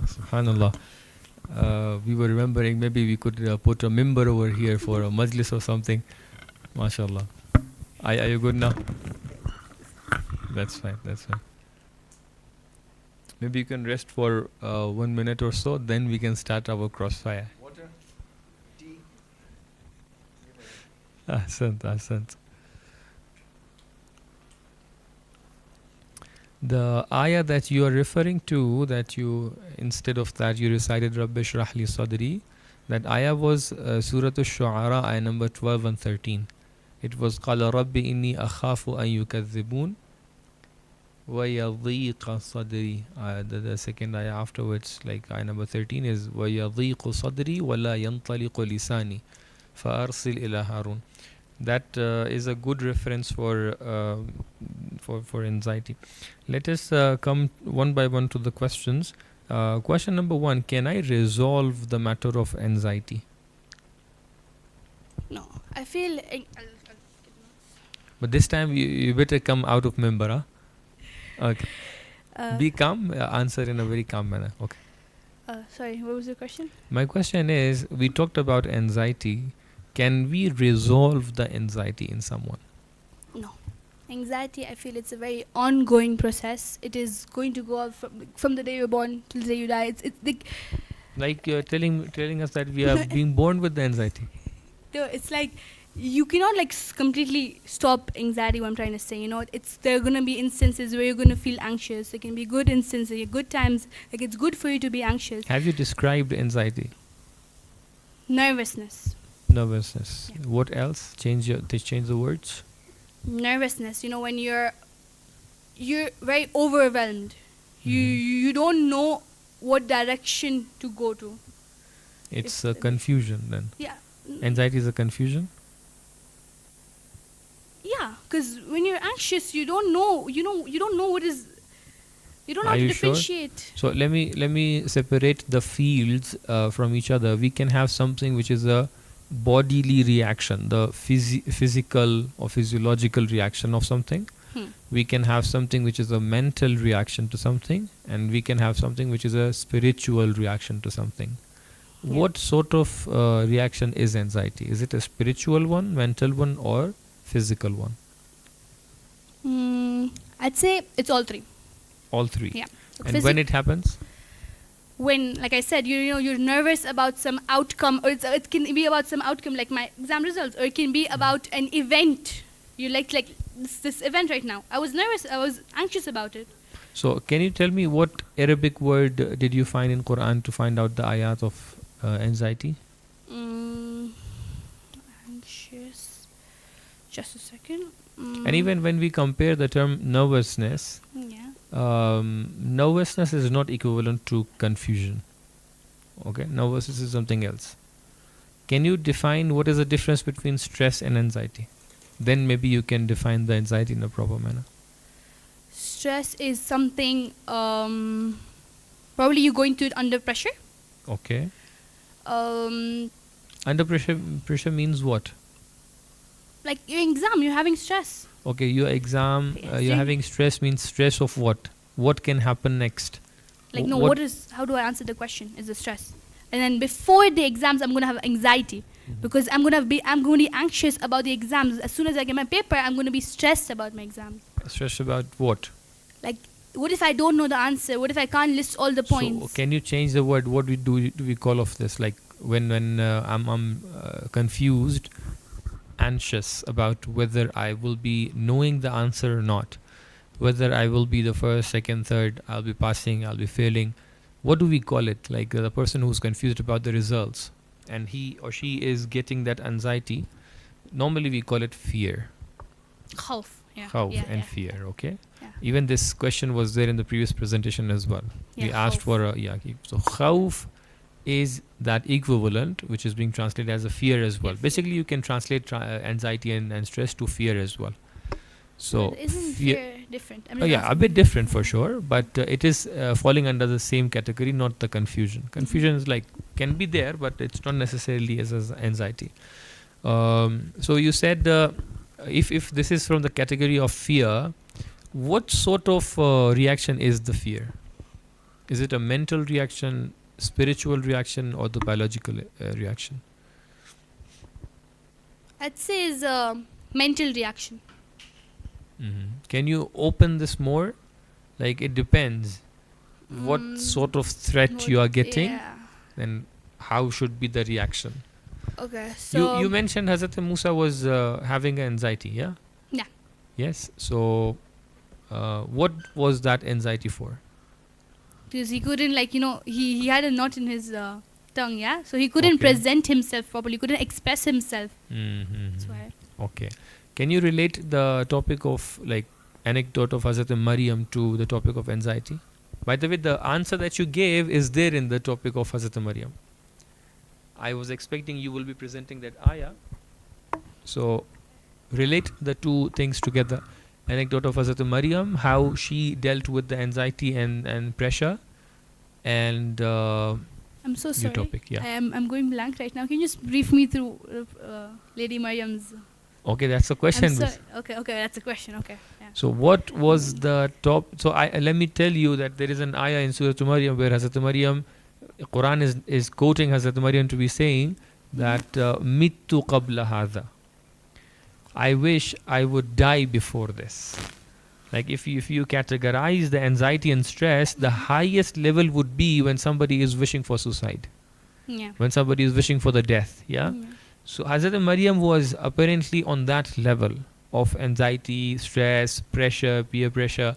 Subhanallah. We were remembering maybe we could put a mimbar over here for a majlis or something. MashaAllah. Are you good now? That's fine. Maybe you can rest for 1 minute or so, then we can start our crossfire. Water, tea. Ahsant. The ayah that you are referring to, that you, instead of that, you recited Rabbi Shrah li Sadri, that ayah was Surah Ash-Shu'ara, ayah number 12 and 13. It was قَالَ رَبِّ إِنِّي أَخَافُ أَن يُكَذِّبُونَ وَيَضِيقَ صَدْرِي. The second ayah afterwards, like ayah number 13, is وَيَضِيقُ صَدْرِي وَلَا يَنْطَلِقُ لِسَانِي فَأَرْسِلْ إِلَى هَارُونَ. That is a good reference for anxiety. Let us come one by one to the questions. Question number 1: can I resolve the matter of anxiety? No, I feel. But this time you better come out of member, huh? Okay. Be calm. Answer in a very calm manner. Okay. Sorry, what was the question? My question is: we talked about anxiety. Can we resolve the anxiety in someone? No. Anxiety, I feel it's a very ongoing process. It is going to go on from the day you're born till the day you die. It's like you're telling us that we are being born with the anxiety. It's like you cannot like completely stop anxiety. What I'm trying to say, you know, there are gonna be instances where you're gonna feel anxious. There can be good instances, good times. Like it's good for you to be anxious. Have you described anxiety? Nervousness. Nervousness. Yeah. What else? Change the words. Nervousness. You know, when you're very overwhelmed. You don't know what direction to go to. It's a confusion then. Yeah. Anxiety is a confusion. Yeah, because when you're anxious, you don't know. You don't know what is. You don't know Are how to you sure? differentiate. So let me separate the fields from each other. We can have something which is a bodily reaction, the physical or physiological reaction of something. We can have something which is a mental reaction to something, and we can have something which is a spiritual reaction to something. Yeah. What sort of reaction is anxiety? Is it a spiritual one, mental one, or physical one? I'd say it's all three. All three. Yeah. And when it happens? When, like I said, you're nervous about some outcome, or it can be about some outcome like my exam results, or it can be about an event. You like this event right now. I was nervous. I was anxious about it. So can you tell me what Arabic word did you find in Quran to find out the ayat of anxiety? Anxious. Just a second. And even when we compare the term nervousness, nervousness is not equivalent to confusion. Okay, nervousness is something else. Can you define what is the difference between stress and anxiety? Then maybe you can define the anxiety in a proper manner. Stress is something probably you're going through it under pressure. Okay. Under pressure means what? Like your exam, you're having stress. Okay, your exam, Yes. you're having stress means stress of what? What can happen next? Like how do I answer the question? Is the stress. And then before the exams, I'm going to have anxiety because I'm going to be anxious about the exams. As soon as I get my paper, I'm going to be stressed about my exams. Stress about what? Like what if I don't know the answer? What if I can't list all the points? So can you change the word? What do we call of this? Like when I'm confused, anxious about whether I will be knowing the answer or not, whether I will be the first, second, third, I'll be passing, I'll be failing. What do we call it? Like the person who's confused about the results and he or she is getting that anxiety. Normally we call it fear. Khawf. Yeah. Khawf yeah, and yeah. fear. Okay. Yeah. Even this question was there in the previous presentation as well. Yeah, We asked khawf. for a so khawf is that equivalent which is being translated as a fear as well. Yeah, fear. Basically you can translate anxiety and stress to fear as well. So But isn't fear, fear different? I'm oh just yeah, a asking. bit different for sure, but it is falling under the same category, not the confusion. Confusion is like can be there, but it's not necessarily as anxiety. So you said if this is from the category of fear, what sort of reaction is the fear? Is it a mental reaction, spiritual reaction, or the biological reaction? I'd say is a mental reaction. Can you open this more? Like it depends what sort of threat you are getting, Yeah. and how should be the reaction. Okay. So You mentioned Hazrat Musa was having anxiety, yeah? Yeah. Yes. So what was that anxiety for? because he couldn't he had a knot in his tongue, yeah. So he couldn't Okay. present himself properly. Couldn't express himself. That's why. Okay. Can you relate the topic of like anecdote of Hazrat Maryam to the topic of anxiety? By the way, the answer that you gave is there in the topic of Hazrat Maryam. I was expecting you will be presenting that ayah. So relate the two things together. Anecdote of Hazrat Maryam, how she dealt with the anxiety and pressure, and I'm so your sorry. topic. Yeah. I'm going blank right now. Can you just brief me through Lady Maryam's? Okay, that's a question. I'm sorry. Okay, that's a question. Okay. Yeah. So what was the top? So let me tell you that there is an ayah in Surah Maryam where Hazrat Maryam, Quran is quoting Hazrat Maryam to be saying that mittu qabla hadha. I wish I would die before this. Like if you categorize the anxiety and stress, the highest level would be when somebody is wishing for suicide, Yeah. when somebody is wishing for the death. Yeah. So Hazrat Maryam was apparently on that level of anxiety, stress, pressure, peer pressure.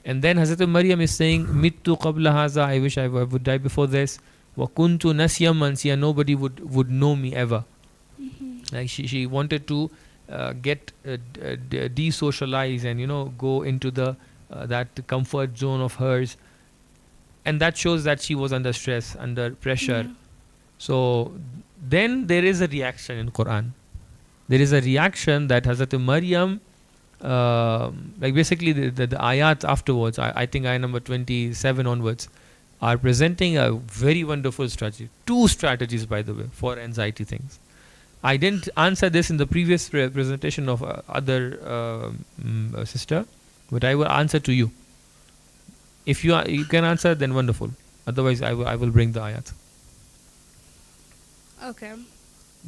And then Hazrat Maryam is saying, Mittu qabla haza, I wish I would die before this. Wa kuntu nasyam mansiya, nobody would know me ever. Like she wanted to get de-socialize and go into the that comfort zone of hers. And that shows that she was under stress, under pressure. So then there is a reaction in Quran. There is a reaction that Hazrat Maryam, like basically the ayat afterwards, I think ayah number 27 onwards, are presenting a very wonderful strategy. 2 strategies, by the way, for anxiety things. I didn't answer this in the previous presentation of other sister, but I will answer to you. If you can answer, then wonderful. Otherwise, I will bring the ayat. Okay.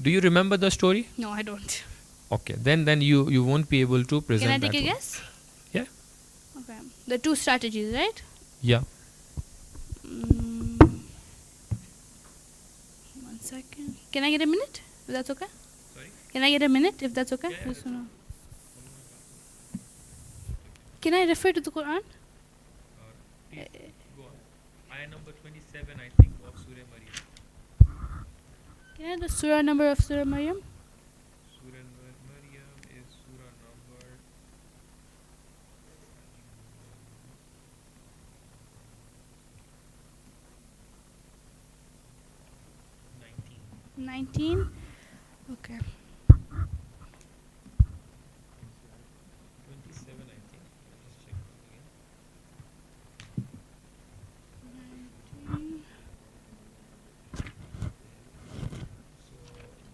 Do you remember the story? No, I don't. Okay, then you won't be able to present. Can I take that a one. guess? Yeah. Okay. The 2 strategies, right? Yeah. 1 second. Can I get a minute? If that's okay? Sorry? Can I get a minute? If that's okay? Yeah, Just wanna- Can I refer to the Quran? Please go on. Ayah number 27, I think, of Surah Maryam. Can I have the surah number of Surah Maryam? Surah Maryam is surah number 19. 19? Okay. 27, I think. Let's just check again.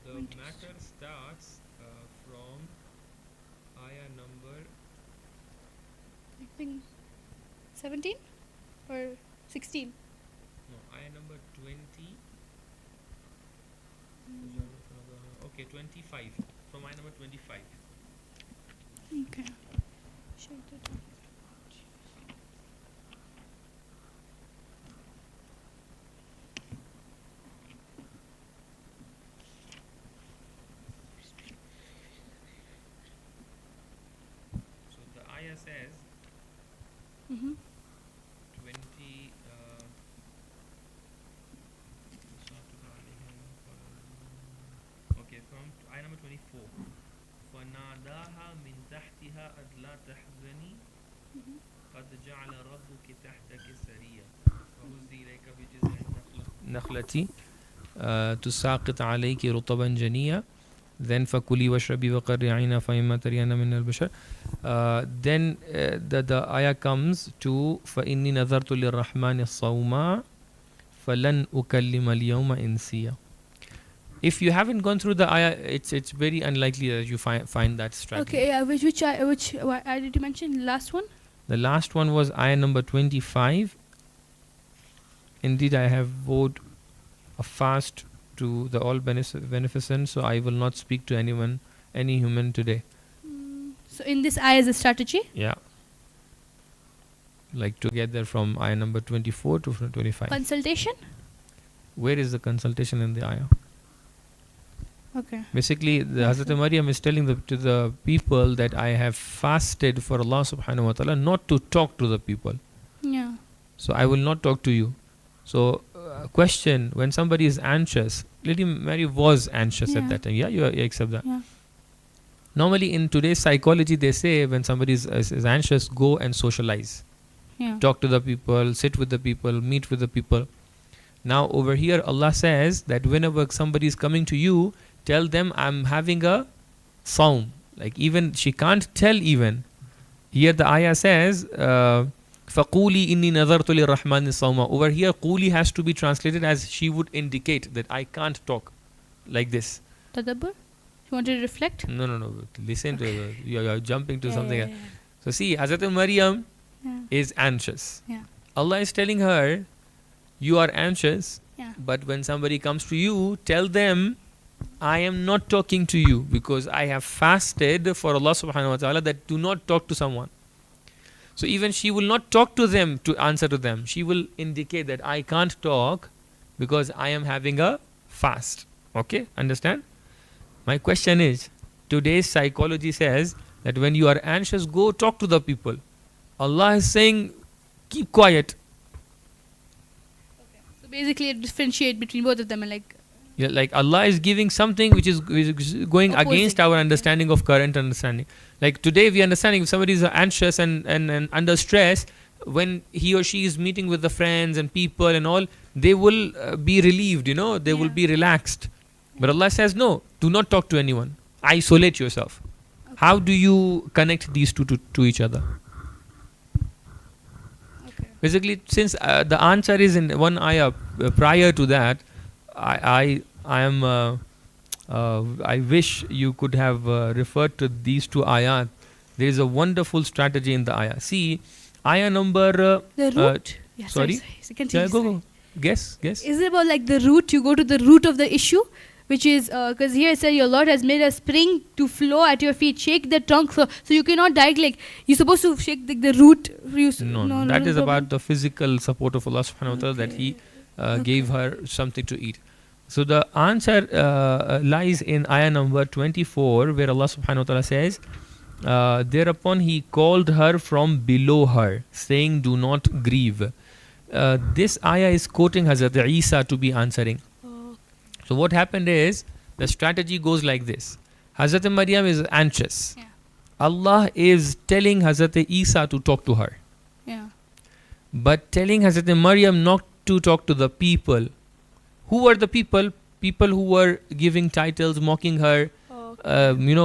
So the matter starts from ayah number I think 17 or 16? ayah number 20. Okay, 25. From ayah number 25. Okay. says, Mhm. 20. Okay, from ayah number 24. فناداها من تحتها ألا تحزني قد جعل ربك تحتك سريا وهزي إليك بجذع النخلة تساقط عليك رطبا جنيا then فكلي واشربي وقري عينا فإما ترين من البشر then the ayah comes to فإني نذرت للرحمن الصوما فلن أكلم اليوم إنسيا. If you haven't gone through the ayah, it's very unlikely that you find that strategy. Okay, yeah, which ayah did you mention? Last one? The last one was ayah number 25. Indeed, I have vowed a fast to the all beneficent, so I will not speak to anyone, any human today. So in this ayah is a strategy? Yeah. Like together from ayah number 24 to 25. Consultation? Where is the consultation in the ayah? Okay. Basically, the Hazrat Maryam is telling to the people that I have fasted for Allah subhanahu wa ta'ala not to talk to the people. Yeah. So I will not talk to you. So question, when somebody is anxious, Lady Mary was anxious at that time. Yeah, you accept that. Yeah. Normally in today's psychology, they say when somebody is anxious, go and socialize. Yeah. Talk to the people, sit with the people, meet with the people. Now over here, Allah says that whenever somebody is coming to you, tell them I'm having a saum. Like even she can't tell even. Here the ayah says, فَقُولِي إِنِّي نَذَرْتُ لِلرَّحْمَنِ الصَّوْمَ. Over here, quli has to be translated as she would indicate that I can't talk like this. Tadabbur? You want to reflect? No. Listen to it. You're jumping to Yeah, something yeah, else. yeah. So see, Hazrat Maryam Yeah. is anxious. Yeah. Allah is telling her, you are anxious, Yeah. but when somebody comes to you, tell them, I am not talking to you because I have fasted for Allah subhanahu wa ta'ala that do not talk to someone. So even she will not talk to them to answer to them. She will indicate that I can't talk because I am having a fast. Okay, understand? My question is, today's psychology says that when you are anxious, go talk to the people. Allah is saying, keep quiet. So basically, differentiate between both of them and like. Yeah, like Allah is giving something which is going Opposing. against our understanding of current understanding. Like today we are understanding if somebody is anxious and under stress, when he or she is meeting with the friends and people and all, they will be relieved, they will be relaxed. But Allah says, no, do not talk to anyone. Isolate yourself. Okay. How do you connect these two to each other? Okay. Basically, since the answer is in one ayah prior to that, I wish you could have referred to these two ayat. There is a wonderful strategy in the ayah. See, ayah number. The root? Yeah, sorry? So continue, Go. Guess. Is it about like the root? You go to the root of the issue, which is because here it said your Lord has made a spring to flow at your feet. Shake the trunk, so you cannot directly. Like, you're supposed to shake the root. No, that is about the physical support of Allah subhanahu wa ta'ala that He gave her something to eat. So the answer lies in ayah number 24, where Allah subhanahu wa ta'ala says, thereupon He called her from below her, saying, do not grieve. This ayah is quoting Hazrat Isa to be answering. So what happened is, the strategy goes like this. Hazrat Maryam is anxious. Yeah. Allah is telling Hazrat Isa to talk to her. Yeah. But telling Hazrat Maryam not to talk to the people. Who were the people? People who were giving titles, mocking her,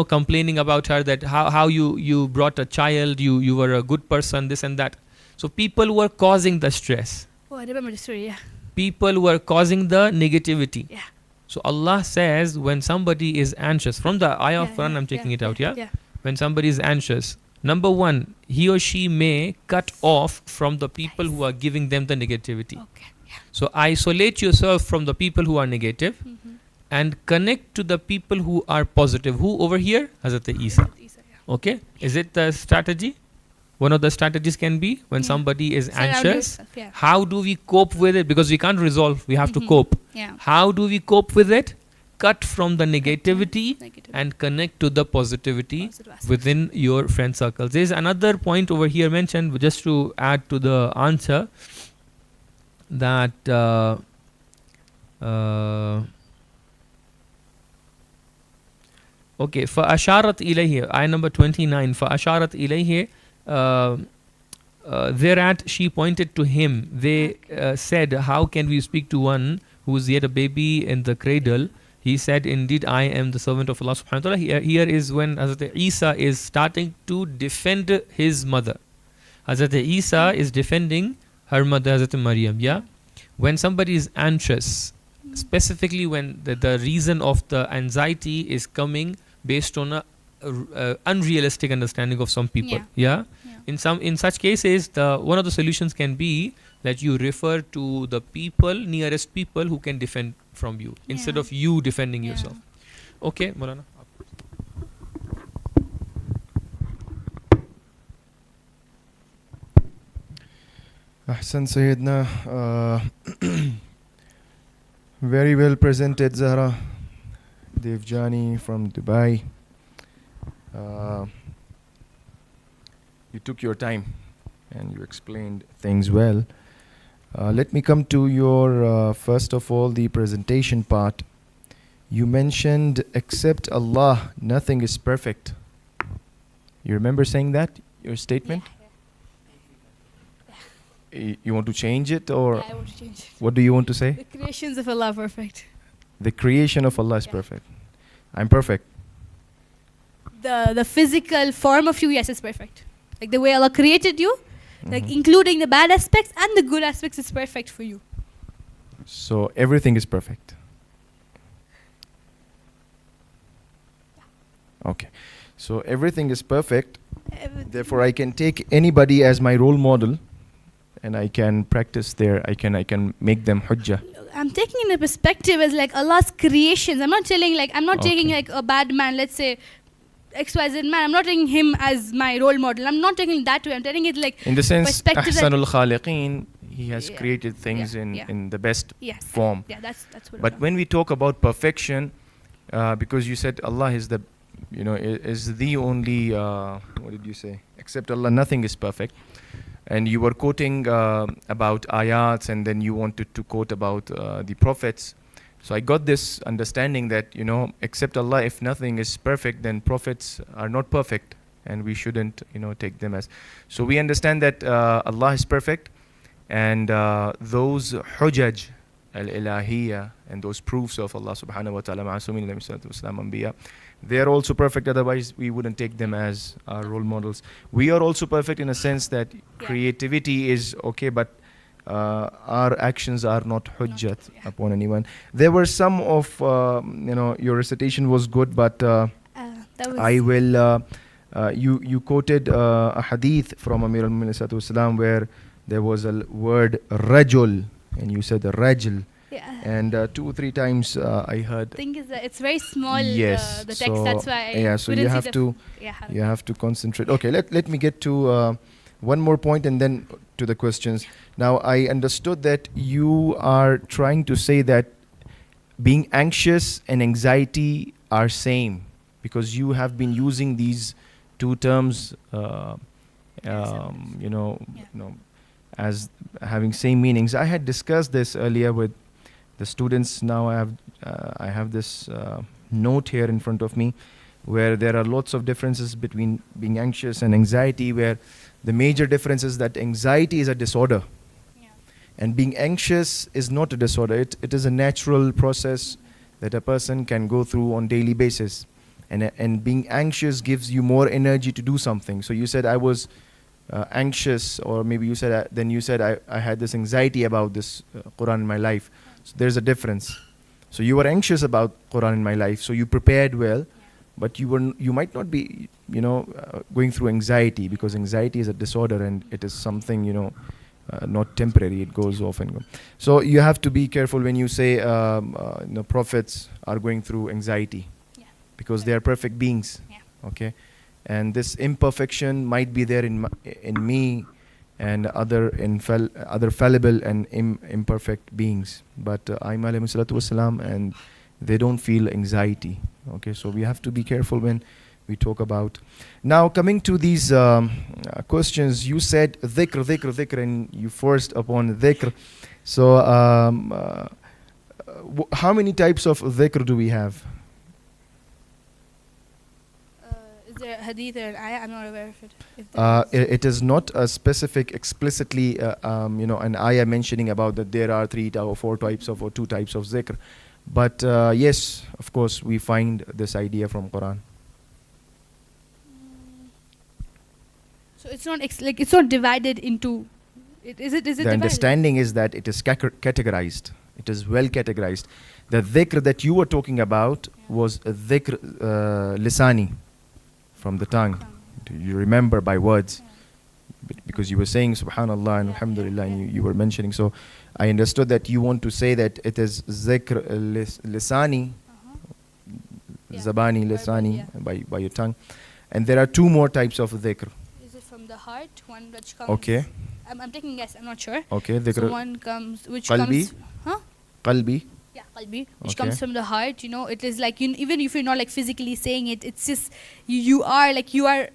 complaining about her that how you brought a child, you were a good person, this and that. So people were causing the stress. Oh, I remember the story, yeah. People were causing the negativity. Yeah. So Allah says when somebody is anxious, from the ayah of Quran I'm taking it out, yeah? When somebody is anxious, number one, he or she may cut off from the people who are giving them the negativity. Okay. Yeah. So isolate yourself from the people who are negative Mm-hmm. and connect to the people who are positive. Who over here? Hazrat Isa. Okay? Is it the strategy? One of the strategies can be when somebody is Surround anxious. yourself, yeah. How do we cope with it? Because we can't resolve, we have to cope. Yeah. How do we cope with it? cut from the negativity Negative. and connect to the positivity Positive aspects. within your friend circles. There is another point over here mentioned, just to add to the answer, that okay, فأشارت إليه, ayah number 29, فأشارت إليه, thereat she pointed to him. They said, how can we speak to one who is yet a baby in the cradle? He said, indeed, I am the servant of Allah subhanahu wa ta'ala. Here is when Hazrat Isa is starting to defend his mother. Hazrat Isa is defending her mother, Hazrat Maryam. Yeah? When somebody is anxious, specifically when the reason of the anxiety is coming based on a unrealistic understanding of some people. Yeah? In such cases, one of the solutions can be that you refer to the people, nearest people who can defend from you, instead of you defending yourself. Okay, Maulana. Ahsan Sayyidina. Very well presented, Zahra Devjani from Dubai. You took your time and you explained things well. Let me come to your, first of all, the presentation part. You mentioned, except Allah, nothing is perfect. You remember saying that, your statement? You want to change it, or I want to change it. what do you want to say? The creations of Allah are perfect. The creation of Allah is perfect. I'm perfect. The physical form of you, yes, is perfect. Like the way Allah created you, like including the bad aspects and the good aspects, is perfect for you. So everything is perfect. Okay. So everything is perfect. Therefore, I can take anybody as my role model, and I can practice there. I can make them hujjah. I'm taking in a perspective as like Allah's creations. I'm not telling like I'm not taking Okay. like a bad man, let's say XYZ man. I'm not taking him as my role model. I'm not taking it that way. I'm taking it like In the sense, perspective that- Ahsanul Khaliqeen, he has Yeah. created things Yeah. in the best yes. form. Yeah, that's what. But when we talk about perfection, because you said Allah is the, is the only, what did you say? Except Allah, nothing is perfect. And you were quoting about ayats, and then you wanted to quote about the prophets. So I got this understanding that, except Allah, if nothing is perfect, then prophets are not perfect, and we shouldn't, take them as. So we understand that Allah is perfect, and those hujaj al-ilahiyya and those proofs of Allah subhanahu wa ta'ala, ma'asumin alayhi salatu wasalam, anbiya, they are also perfect, otherwise we wouldn't take them as our role models. We are also perfect in a sense that creativity is okay, but our actions are not hujjat upon anyone. There were some of, your recitation was good, but that was I will, you quoted a hadith from Amir al-Mu'minin sallallahu alaihi wasallam where there was a word rajul, and you said rajul. And 2 or 3 times I heard. thing is that it's very small. Yes. The text. So, That's why. yeah. So you have to. You have to concentrate. Okay. Let me get to one more point and then to the questions. Now I understood that you are trying to say that being anxious and anxiety are same, because you have been using these 2 terms, as having same meanings. I had discussed this earlier with the students. Now I have this note here in front of me where there are lots of differences between being anxious and anxiety, where the major difference is that anxiety is a disorder, and being anxious is not a disorder. It is a natural process that a person can go through on daily basis, and being anxious gives you more energy to do something. So you said I was anxious, or maybe you said then you said I had this anxiety about this Quran in my life. So there's a difference. So you were anxious about Quran in my life, so you prepared well, but you might not be going through anxiety, because anxiety is a disorder and it is something not temporary. It goes off and go. So you have to be careful when you say prophets are going through anxiety, because they are perfect beings. Okay, and this imperfection might be there in me and other fallible and imperfect beings. But Aim alayhi salatu wasalam and they don't feel anxiety. Okay, so we have to be careful when we talk about. Now coming to these questions, you said dhikr, dhikr, dhikr, and you forced upon dhikr. So how many types of dhikr do we have? Is there a hadith or an ayah? I'm not aware of it. If there is. It is not a specific, explicitly, an ayah mentioning about that there are 3 or 4 types of or 2 types of dhikr. But yes, of course, we find this idea from Quran. So it's not it's not divided into. Is it The divided? understanding is that it is categorized. It is well categorized. The dhikr that you were talking about was a dhikr lisani, from the tongue. Do you remember by words? Because you were saying subhanallah and alhamdulillah, and you were mentioning. So I understood that you want to say that it is dhikr lisani, Yeah. zabani, Verbal, lisani, yeah. by your tongue. And there are 2 more types of dhikr. Is it from the heart? One which comes. Okay. I'm taking a guess. I'm not sure. Okay, So dhikr one comes which qalbi. comes. Huh? qalbi. Yeah, qalbi, which Okay. comes from the heart. It is like even if you're not like physically saying it, it's just you are.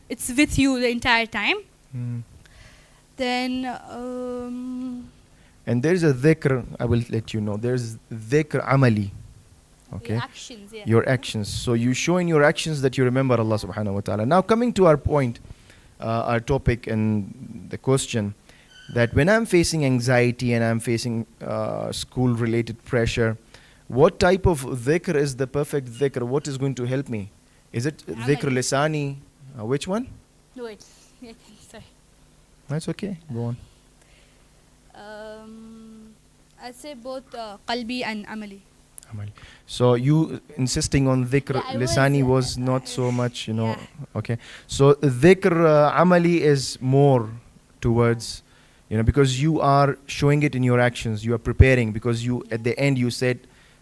It's with you the entire time. Hmm. Then And there's a dhikr, I will let you know. There's dhikr amali. Okay. the actions. Yeah. Your actions. So you show in your actions that you remember Allah subhanahu wa ta'ala. Now coming to our point, our topic and the question, that when I'm facing anxiety and I'm facing school related pressure, what type of dhikr is the perfect dhikr? What is going to help me? Is it dhikr lisani? Which one? No, wait. Yeah, sorry. That's okay. Go on. I'd say both qalbi and amali. Amali. So you insisting on dhikr Yeah, I was, lisani was not so much, Yeah. Okay. So dhikr amali is more towards, because you are showing it in your actions. You are preparing, because you at the end you said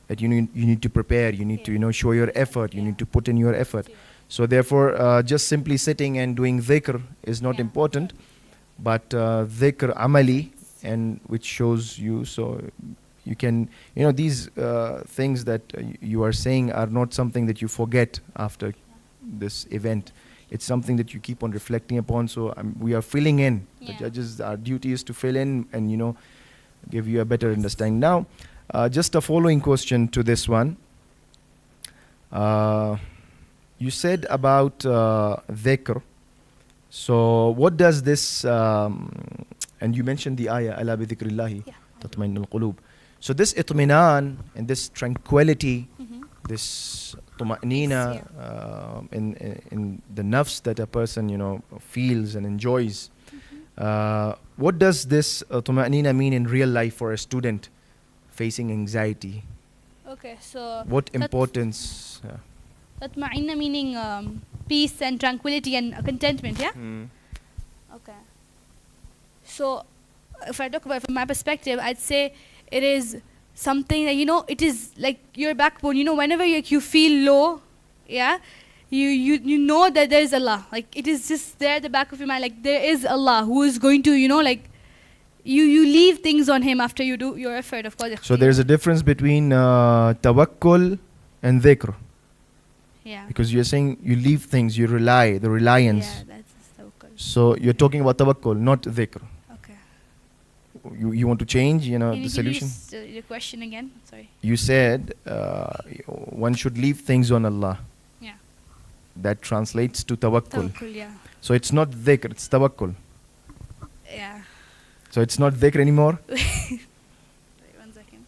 that you need to prepare. You need to show your effort. You need to put in your effort. So therefore, just simply sitting and doing dhikr is not important, but dhikr amali, and which shows you, so you can, these things that you are saying are not something that you forget after this event. It's something that you keep on reflecting upon. So we are filling in. The judges, our duty is to fill in and give you a better understanding. Now, just a following question to this one. You said about dhikr. So what does this, and you mentioned the ayah, ala bi dhikrillahi tatma'innul qulub. So this itminan and this tranquility, this tuma'nina in the nafs that a person feels and enjoys. What does this tuma'nina mean in real life for a student facing anxiety? Okay, so What importance? tatma'inna meaning peace and tranquility and contentment, yeah? Okay. So if I talk about it from my perspective, I'd say it is something that it is like your backbone. Whenever you feel low, yeah, you know that there is Allah. Like it is just there at the back of your mind. Like there is Allah who is going to you leave things on Him after you do your effort. Of course. So there's a difference between tawakkul and dhikr. Yeah. Because you're saying you leave things, you rely, the reliance. Yeah, that's tawakkul. So you're talking about tawakkul, not dhikr. Okay. You want to change, Can the you solution? give me your question again? Sorry. You said one should leave things on Allah. Yeah. That translates to tawakkul. Tawakkul, yeah. So it's not dhikr, it's tawakkul. Yeah. So it's not dhikr anymore? Sorry, 1 second.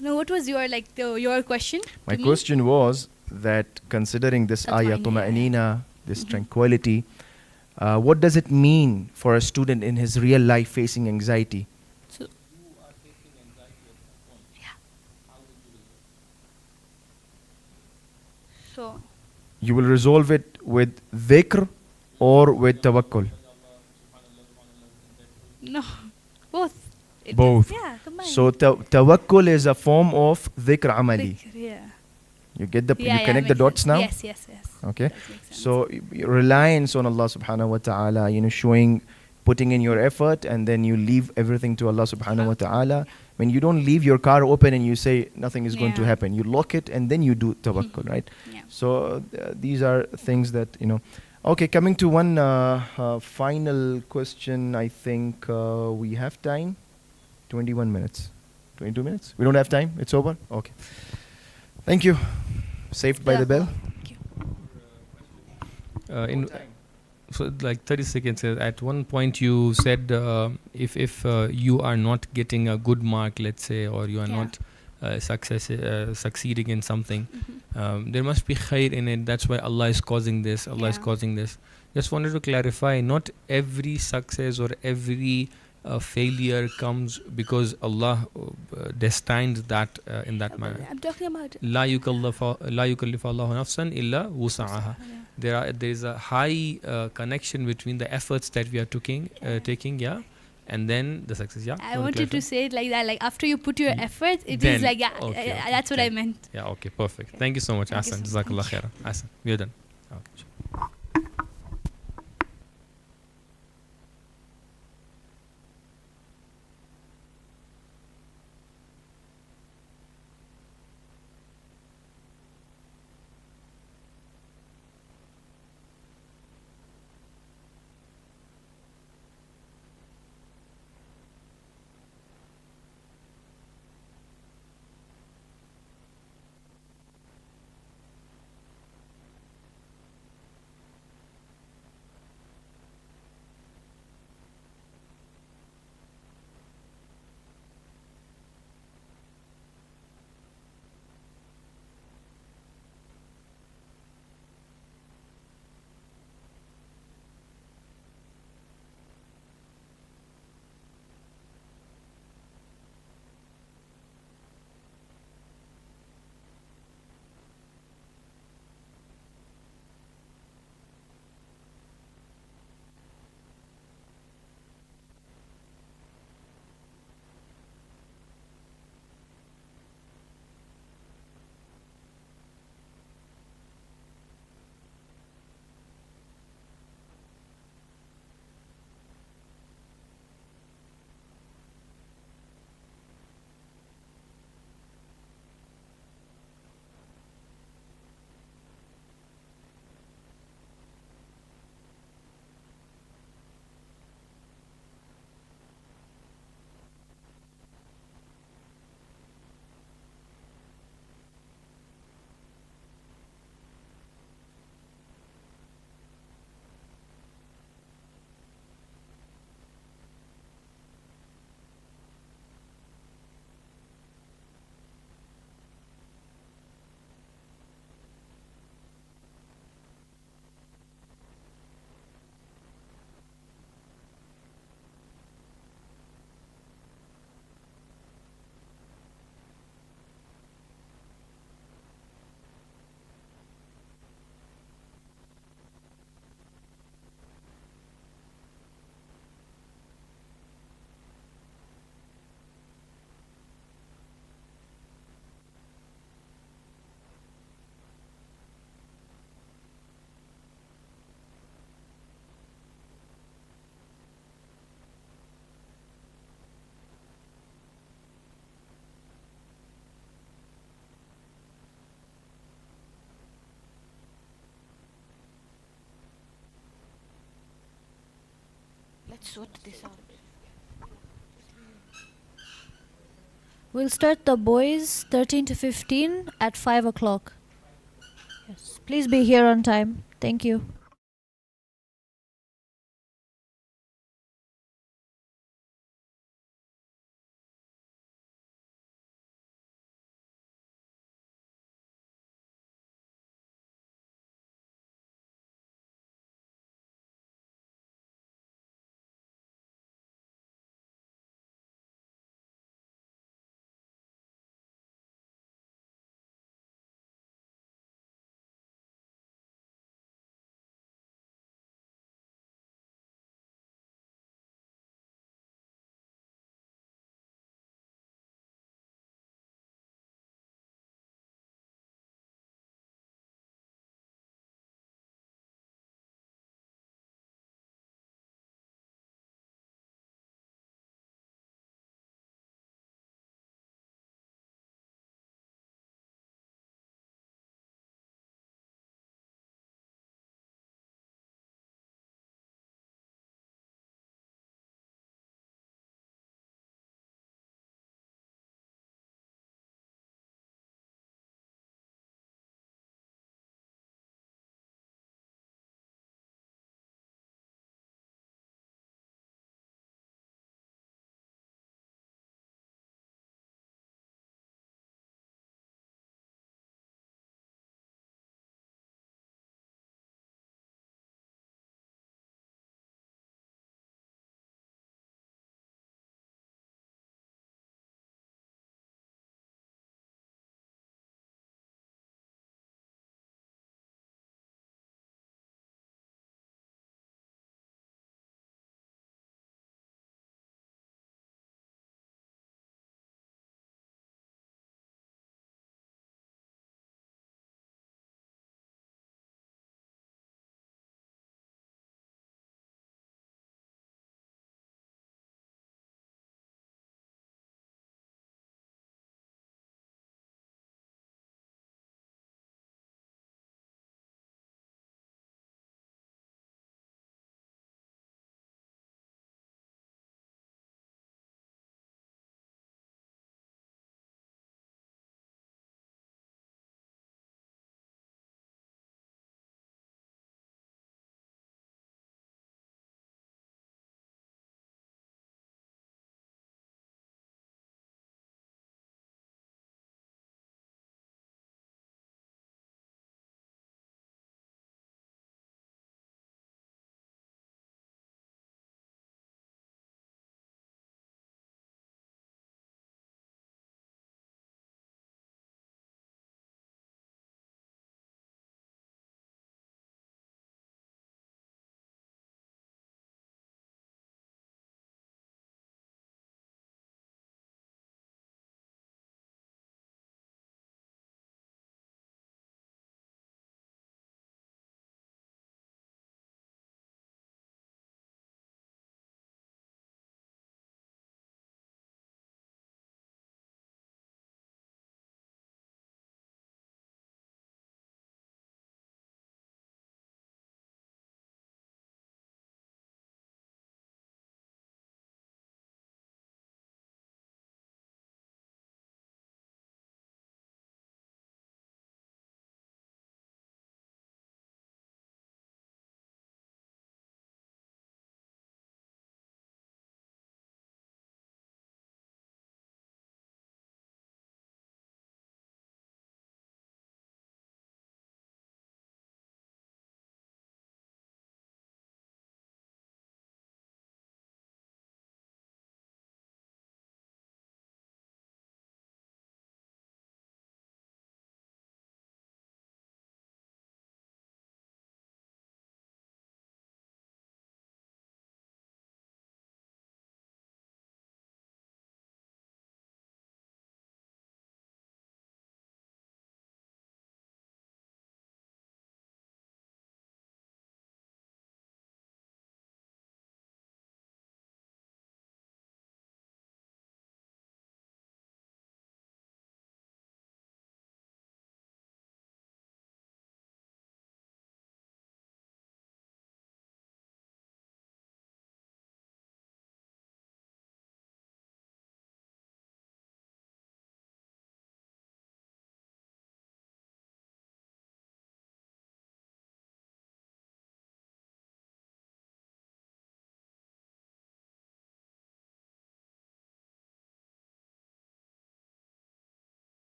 No, what was your question? My to me? question was that considering this ayah, Tatma'inna. tuma'anina, this tranquility, what does it mean for a student in his real life facing anxiety? So, so You will resolve it with dhikr or with tawakkul? no, both. It Both. is- yeah, combined. So tawakkul is a form of dhikr amali. Dhikr, yeah. You get you Yeah, connect the makes dots sense. now? Yes, yes, yes. Okay. Does make sense. So reliance on Allah subhanahu wa ta'ala, showing putting in your effort, and then you leave everything to Allah subhanahu wa ta'ala. When you don't leave your car open and you say nothing is going to Yeah. happen, you lock it and then you do tawakkul, right? Yeah. So these are things that, you know. Okay, coming to one final question. I think we have time. 21 minutes. 22 minutes? We don't have time? It's over? Okay. Thank you. Saved by the bell. In so like 30 seconds. At one point you said if you are not getting a good mark, let's say, or you are Yeah. not succeeding in something, there must be khair in it. That's why Allah is causing this. Allah is Yeah. causing this. Just wanted to clarify. Not every success or every failure comes because Allah destined that in that manner. I'm talking about لا يكلف الله نفسا إلا وسعها. There is a high connection between the efforts that we are taking, yeah, and then the success, yeah. I wanted to say it like that, like after you put your effort, it Then- is like, yeah, okay, okay, that's what I okay. meant. Yeah, okay, perfect. Thank you so much, Thank you Asan. so much. Jazakallah khairan. Asan, we're done. Okay. Let's sort this out. We'll start the boys 13 to 15 at 5 o'clock. Yes. Please be here on time. Thank you.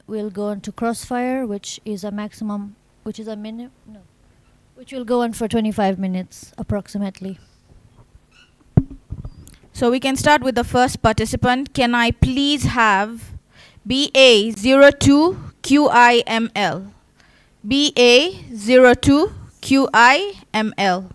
We'll go on to crossfire, which is a maximum, which is a minute, no, which will go on for 25 minutes approximately. So we can start with the first participant. Can I please have BA02 QIML? BA02 QIML.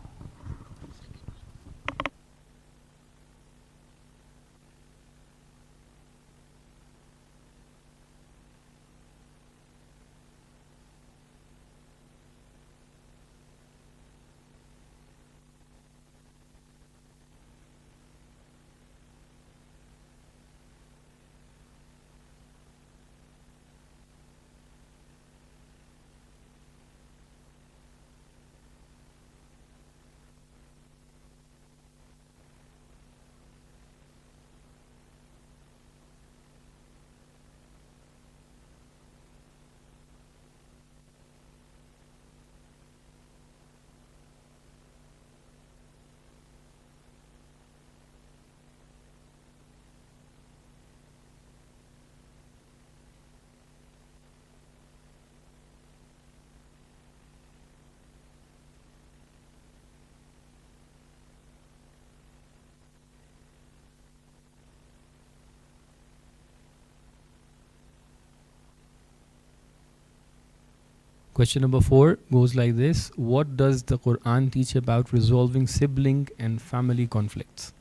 Question number 4 goes like this. What does the Quran teach about resolving sibling and family conflicts?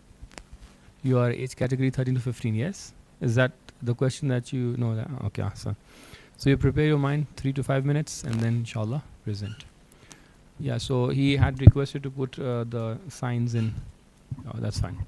You are age category 13 to 15, yes? Is that the question that you know? That? Okay, awesome. So you prepare your mind 3 to 5 minutes and then inshallah present. Yeah, so he had requested to put the signs in. Oh, that's fine.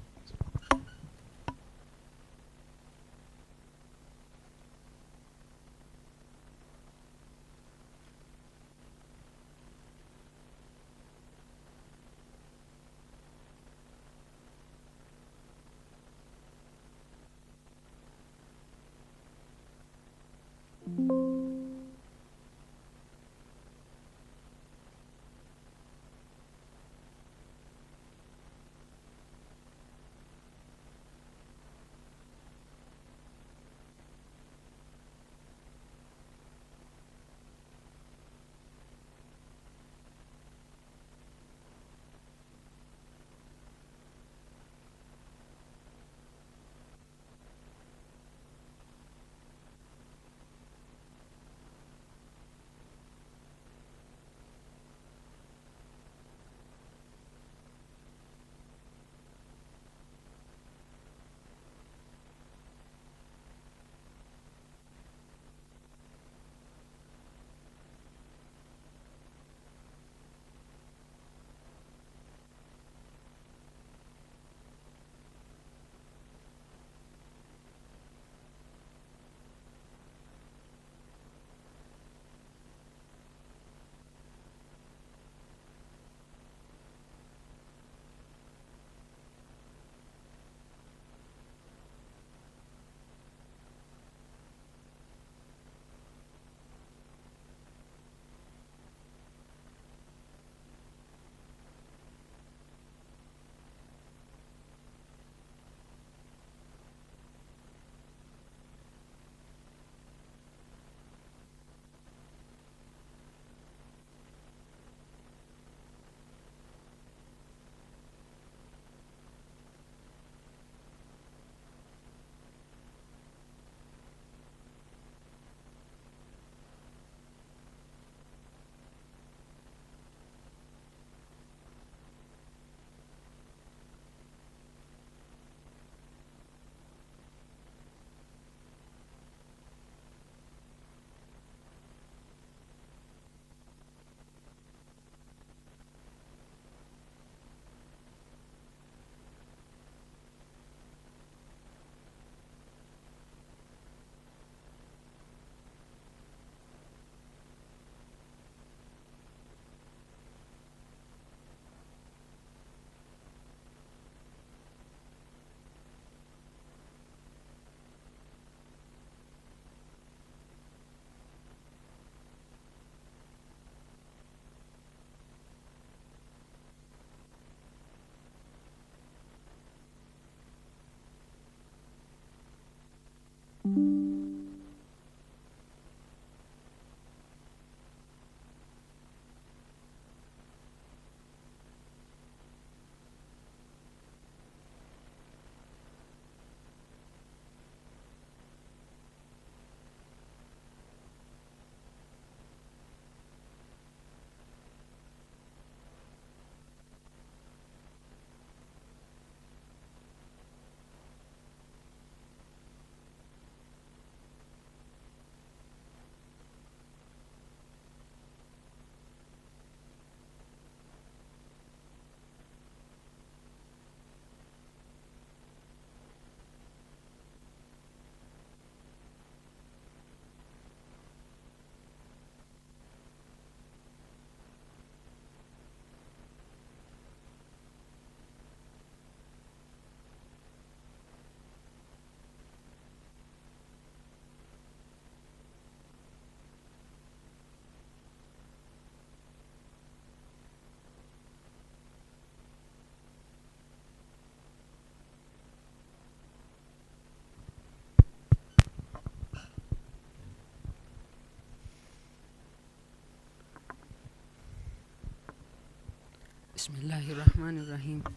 Bismillahirrahmanirrahim.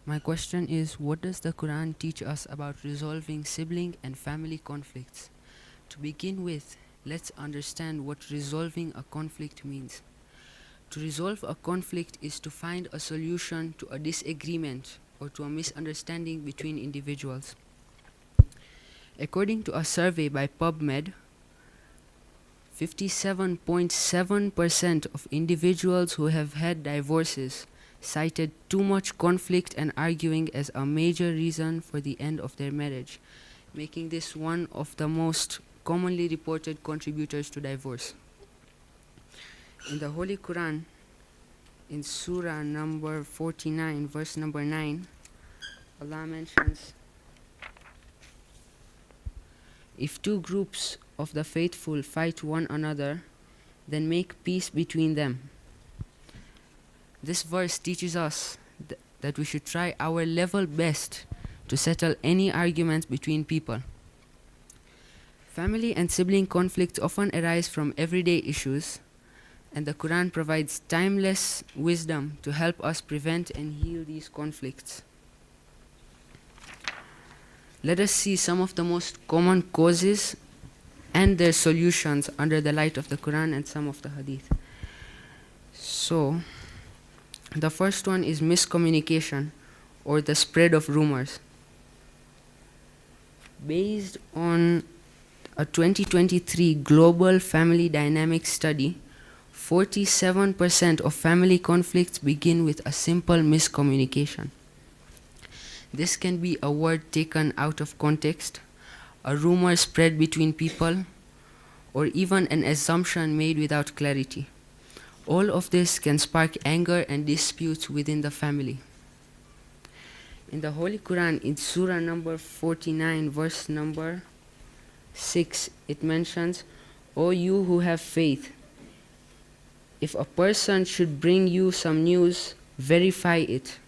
My question is, what does the Quran teach us about resolving sibling and family conflicts? To begin with, let's understand what resolving a conflict means. To resolve a conflict is to find a solution to a disagreement or to a misunderstanding between individuals. According to a survey by PubMed, 57.7% of individuals who have had divorces cited too much conflict and arguing as a major reason for the end of their marriage, making this one of the most commonly reported contributors to divorce. In the Holy Quran, in Surah number 49, verse number 9, Allah mentions, "If two groups of the faithful fight one another, then make peace between them." This verse teaches us that we should try our level best to settle any arguments between people. Family and sibling conflicts often arise from everyday issues, and the Quran provides timeless wisdom to help us prevent and heal these conflicts. Let us see some of the most common causes and their solutions under the light of the Quran and some of the Hadith. So, the first one is miscommunication or the spread of rumors. Based on a 2023 Global Family Dynamics study, 47% of family conflicts begin with a simple miscommunication. This can be a word taken out of context, a rumor spread between people, or even an assumption made without clarity. All of this can spark anger and disputes within the family. In the Holy Quran, in Surah number 49, verse number 6, it mentions, "O you who have faith, if a person should bring you some news, verify it,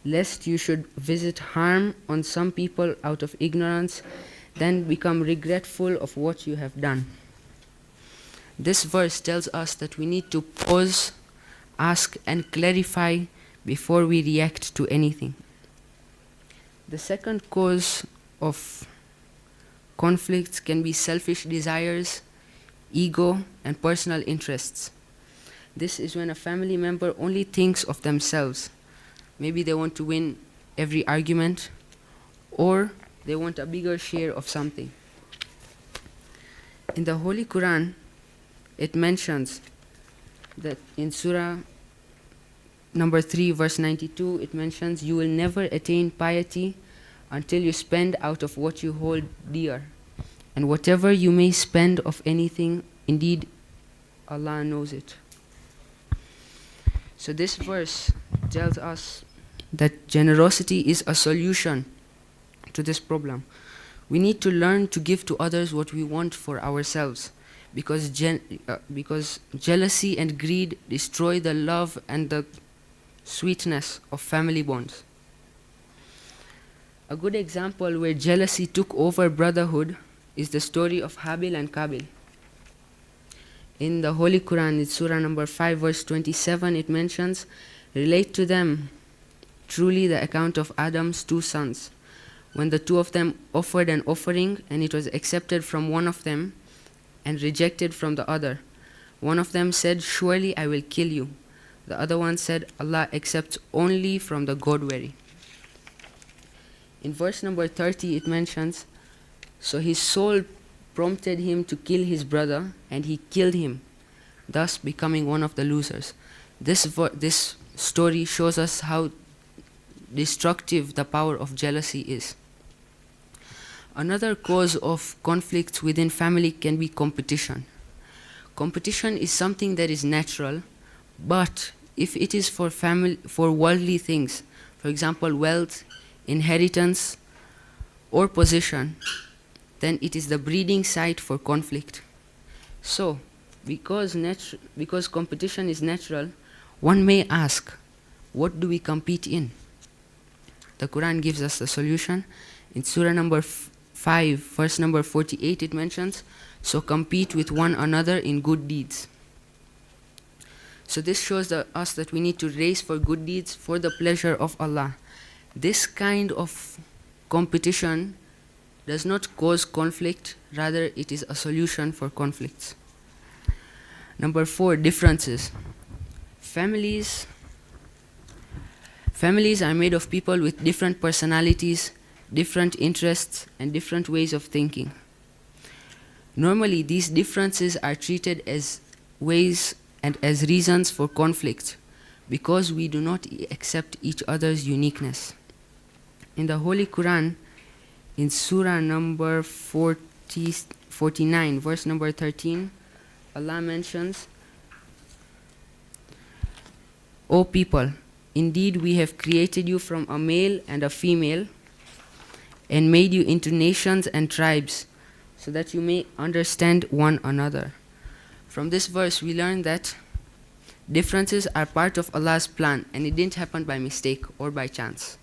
lest you should visit harm on some people out of ignorance, then become regretful of what you have done." This verse tells us that we need to pause, ask, and clarify before we react to anything. The second cause of conflicts can be selfish desires, ego, and personal interests. This is when a family member only thinks of themselves. Maybe they want to win every argument, or they want a bigger share of something. In the Holy Quran, it mentions that in Surah number 3, verse 92, it mentions, "You will never attain piety until you spend out of what you hold dear. And whatever you may spend of anything, indeed, Allah knows it." So this verse tells us that generosity is a solution to this problem. We need to learn to give to others what we want for ourselves, because jealousy and greed destroy the love and the sweetness of family bonds. A good example where jealousy took over brotherhood is the story of Habil and Qabil. In the Holy Quran, in Surah number 5, verse 27, it mentions, "Relate to them truly the account of Adam's two sons, when the two of them offered an offering, and it was accepted from one of them and rejected from the other. One of them said, 'Surely I will kill you.' The other one said, 'Allah accepts only from the God-wary.'" In verse number 30, it mentions, "So his soul prompted him to kill his brother, and he killed him, thus becoming one of the losers." This story shows us how destructive the power of jealousy is. Another cause of conflicts within family can be competition. Competition is something that is natural, but if it is for worldly things, for example, wealth, inheritance, or position, then it is the breeding site for conflict. So, because competition is natural, one may ask, what do we compete in? The Quran gives us the solution. In Surah number 5, verse number 48, it mentions, "So compete with one another in good deeds." So this shows us that we need to race for good deeds for the pleasure of Allah. This kind of competition does not cause conflict, rather it is a solution for conflicts. Number 4, differences. Families are made of people with different personalities, different interests, and different ways of thinking. Normally, these differences are treated as ways and as reasons for conflict because we do not accept each other's uniqueness. In the Holy Quran, in Surah number 49, verse number 13, Allah mentions, O people, indeed we have created you from a male and a female and made you into nations and tribes so that you may understand one another. From this verse, we learn that differences are part of Allah's plan and it didn't happen by mistake or by chance.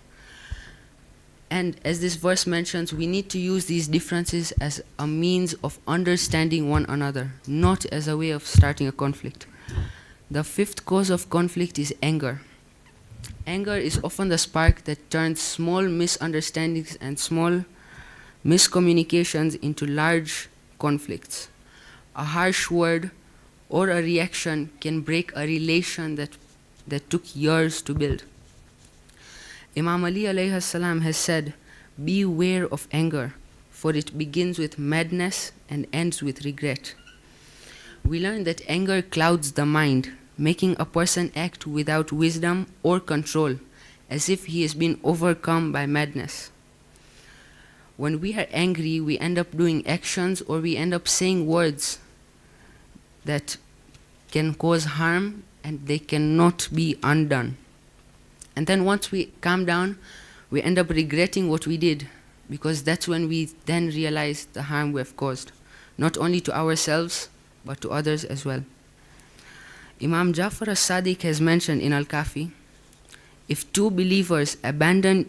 And as this verse mentions, we need to use these differences as a means of understanding one another, not as a way of starting a conflict. The 5th cause of conflict is anger. Anger is often the spark that turns small misunderstandings and small miscommunications into large conflicts. A harsh word or a reaction can break a relation that took years to build. Imam Ali alayhi salam has said, beware of anger, for it begins with madness and ends with regret. We learn that anger clouds the mind, making a person act without wisdom or control, as if he has been overcome by madness. When we are angry, we end up doing actions or we end up saying words that can cause harm and they cannot be undone. And then once we calm down, we end up regretting what we did, because that's when we then realize the harm we have caused, not only to ourselves, but to others as well. Imam Jafar as-Sadiq has mentioned in Al-Kafi, if 2 believers abandon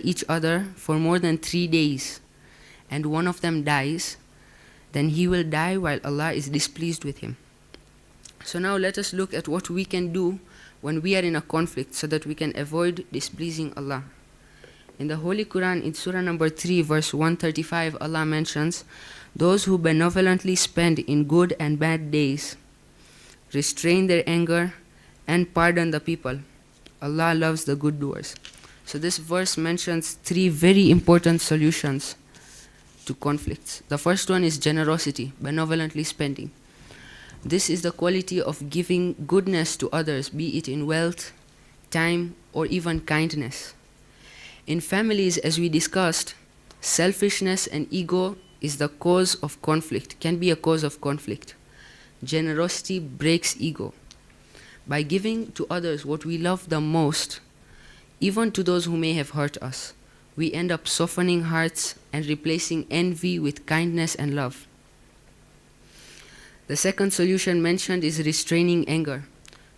each other for more than 3 days, and one of them dies, then he will die while Allah is displeased with him. So now let us look at what we can do when we are in a conflict so that we can avoid displeasing Allah. In the Holy Quran, in Surah number 3, verse 135, Allah mentions, those who benevolently spend in good and bad days, restrain their anger, and pardon the people. Allah loves the good doers. So this verse mentions 3 very important solutions to conflicts. The first one is generosity, benevolently spending. This is the quality of giving goodness to others, be it in wealth, time, or even kindness. In families, as we discussed, selfishness and ego is the cause of conflict, can be a cause of conflict. Generosity breaks ego. By giving to others what we love the most, even to those who may have hurt us, we end up softening hearts and replacing envy with kindness and love. The second solution mentioned is restraining anger.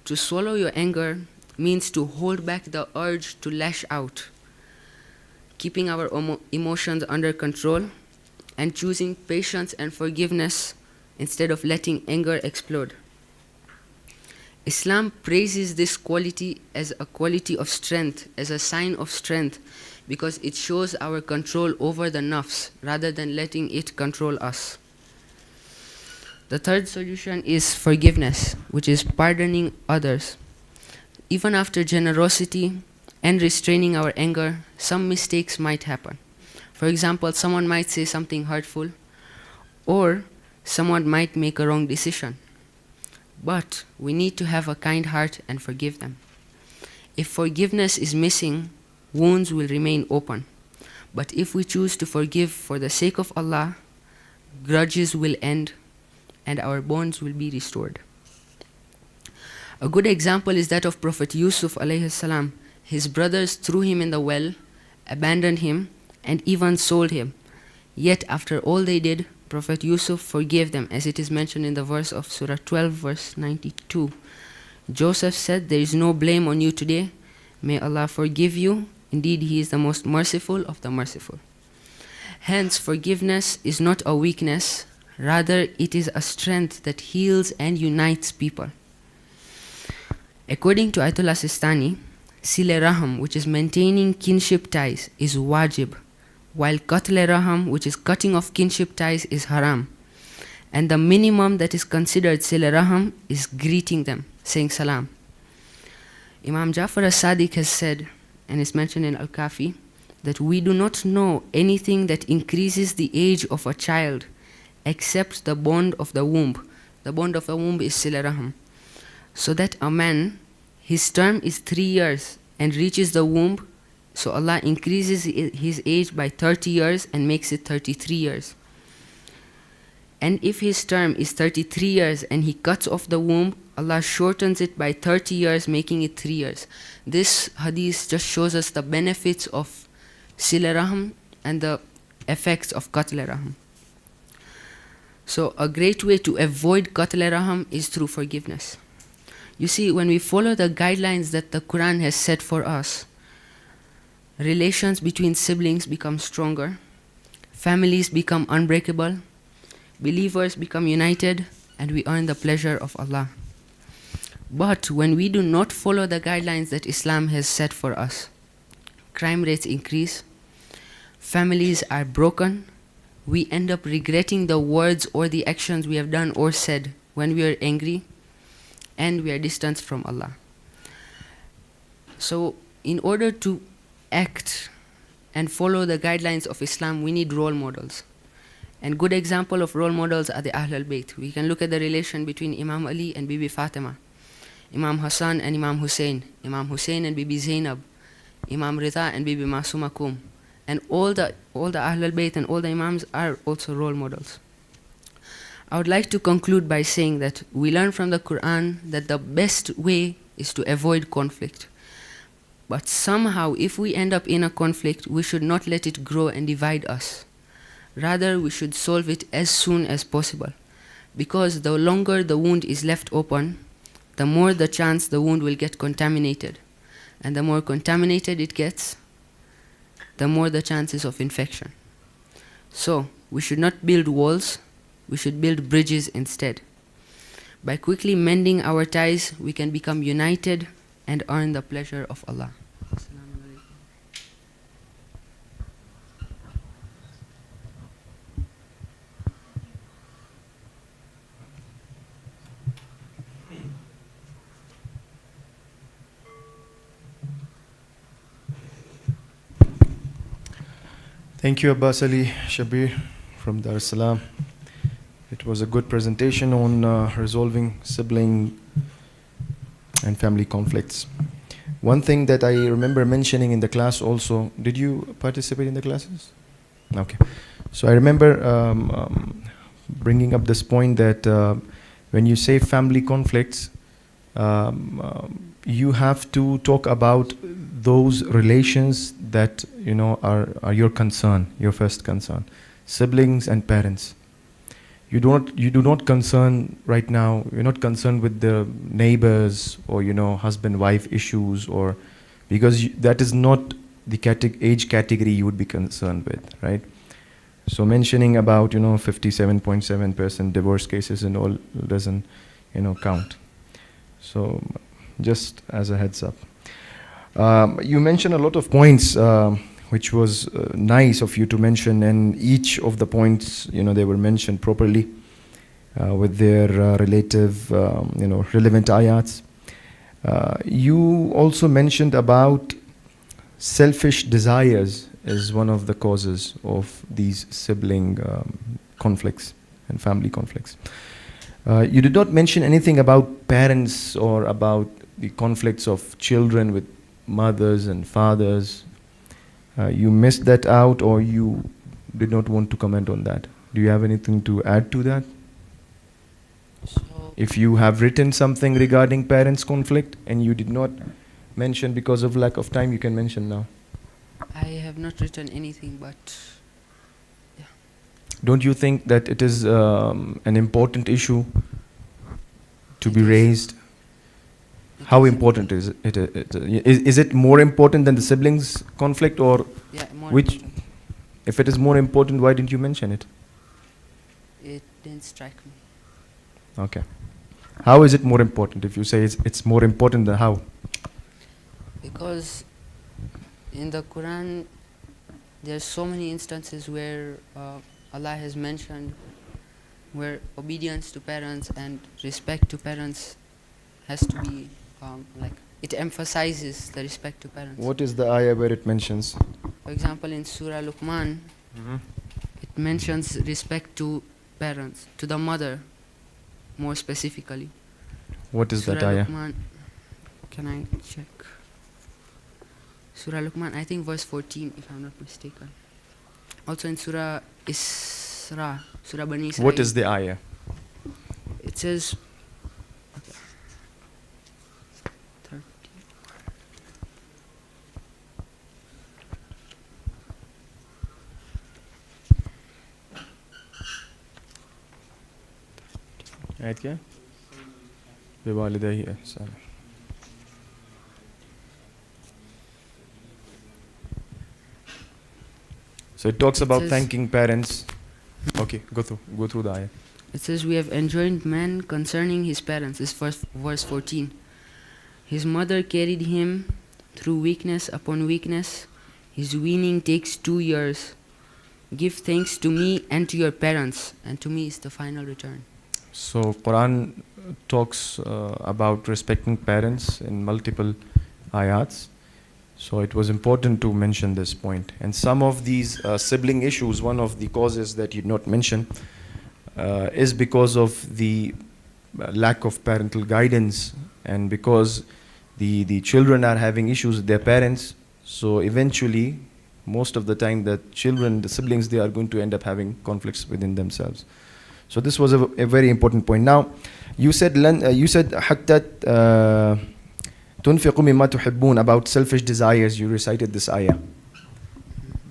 To swallow your anger means to hold back the urge to lash out, keeping our emotions under control, and choosing patience and forgiveness instead of letting anger explode. Islam praises this quality as a quality of strength, as a sign of strength, because it shows our control over the nafs rather than letting it control us. The third solution is forgiveness, which is pardoning others. Even after generosity and restraining our anger, some mistakes might happen. For example, someone might say something hurtful, or someone might make a wrong decision. But we need to have a kind heart and forgive them. If forgiveness is missing, wounds will remain open. But if we choose to forgive for the sake of Allah, grudges will end and our bonds will be restored. A good example is that of Prophet Yusuf alayhi salam. His brothers threw him in the well, abandoned him, and even sold him. Yet after all they did, Prophet Yusuf forgave them, as it is mentioned in the verse of Surah 12, verse 92. Joseph said, there is no blame on you today. May Allah forgive you. Indeed, He is the most merciful of the merciful. Hence, forgiveness is not a weakness. Rather, it is a strength that heals and unites people. According to Ayatollah Sistani, Sile Raham, which is maintaining kinship ties, is wajib, while Qatle Raham, which is cutting off kinship ties, is haram. And the minimum that is considered Sile Raham is greeting them, saying salam. Imam Jafar as-Sadiq has said, and it's mentioned in Al-Kafi, that we do not know anything that increases the age of a child except the bond of the womb. The bond of the womb is Sile Raham. So that a man, his term is 3 years and reaches the womb, so Allah increases his age by 30 years and makes it 33 years. And if his term is 33 years and he cuts off the womb, Allah shortens it by 30 years, making it 3 years. This hadith just shows us the benefits of Sile Raham and the effects of Qatle Raham. So a great way to avoid Qatle Raham is through forgiveness. You see, when we follow the guidelines that the Quran has set for us, relations between siblings become stronger, families become unbreakable, believers become united, and we earn the pleasure of Allah. But when we do not follow the guidelines that Islam has set for us, crime rates increase, families are broken, we end up regretting the words or the actions we have done or said when we are angry, and we are distanced from Allah. So in order to act and follow the guidelines of Islam, we need role models. And good example of role models are the Ahlul Bayt. We can look at the relation between Imam Ali and Bibi Fatima, Imam Hassan and Imam Hussein and Bibi Zainab, Imam Rida and Bibi Masuma Kum. And all the Ahlul Bayt and all the Imams are also role models. I would like to conclude by saying that we learn from the Quran that the best way is to avoid conflict. But somehow, if we end up in a conflict, we should not let it grow and divide us. Rather, we should solve it as soon as possible. Because the longer the wound is left open, the more the chance the wound will get contaminated. And the more contaminated it gets, the more the chances of infection. So, we should not build walls, we should build bridges instead. By quickly mending our ties, we can become united and earn the pleasure of Allah. Thank you, Abbas Ali Shabir from Dar es Salaam. It was a good presentation on resolving sibling and family conflicts. One thing that I remember mentioning in the class also, did you participate in the classes? Okay. So I remember bringing up this point that when you say family conflicts, you have to talk about those relations that are your concern, your first concern, siblings and parents. You do not concern right now. You're not concerned with the neighbors or husband-wife issues, or because that is not the age category you would be concerned with, right? So mentioning about 57.7% divorce cases and all doesn't count. So just as a heads up. You mentioned a lot of points, which was nice of you to mention, and each of the points, they were mentioned properly with their relative, relevant ayats. You also mentioned about selfish desires as one of the causes of these sibling conflicts and family conflicts. You did not mention anything about parents or about the conflicts of children with mothers and fathers. You missed that out, or you did not want to comment on that. Do you have anything to add to that? If you have written something regarding parents' conflict and you did not mention because of lack of time, you can mention now. I have not written anything, but yeah. Don't you think that it is an important issue to be raised? How important is it? Is it more important than the siblings conflict, or which? Important. If it is more important, why didn't you mention it? It didn't strike me. Okay. How is it more important? If you say it's more important, than how? Because in the Quran, there's so many instances where Allah has mentioned where obedience to parents and respect to parents has to be like it emphasizes the respect to parents. What is the ayah where it mentions? For example, in Surah Luqman, it mentions respect to parents, to the mother, more specifically. What is that Surah ayah? Luqman, can I check? Surah Luqman, I think verse 14, if I'm not mistaken. Also in Surah Isra, Surah Bani Israel. What is the ayah? It says, okay, 30. आयत क्या? बिवालिदैहि ihsana. So it talks about says- thanking parents. Okay, go through the ayah. It says, we have enjoined man concerning his parents. This is verse 14. His mother carried him through weakness upon weakness. His weaning takes 2 years. Give thanks to me and to your parents, and to me is the final return. So Quran talks about respecting parents in multiple ayats. So it was important to mention this point. And some of these sibling issues, one of the causes that you did not mention is because of the lack of parental guidance, and because the children are having issues with their parents. So eventually, most of the time, the children, the siblings, they are going to end up having conflicts within themselves. So this was a very important point. Now, you said حتى تنفقوا مما تحبون, about selfish desires. You recited this ayah.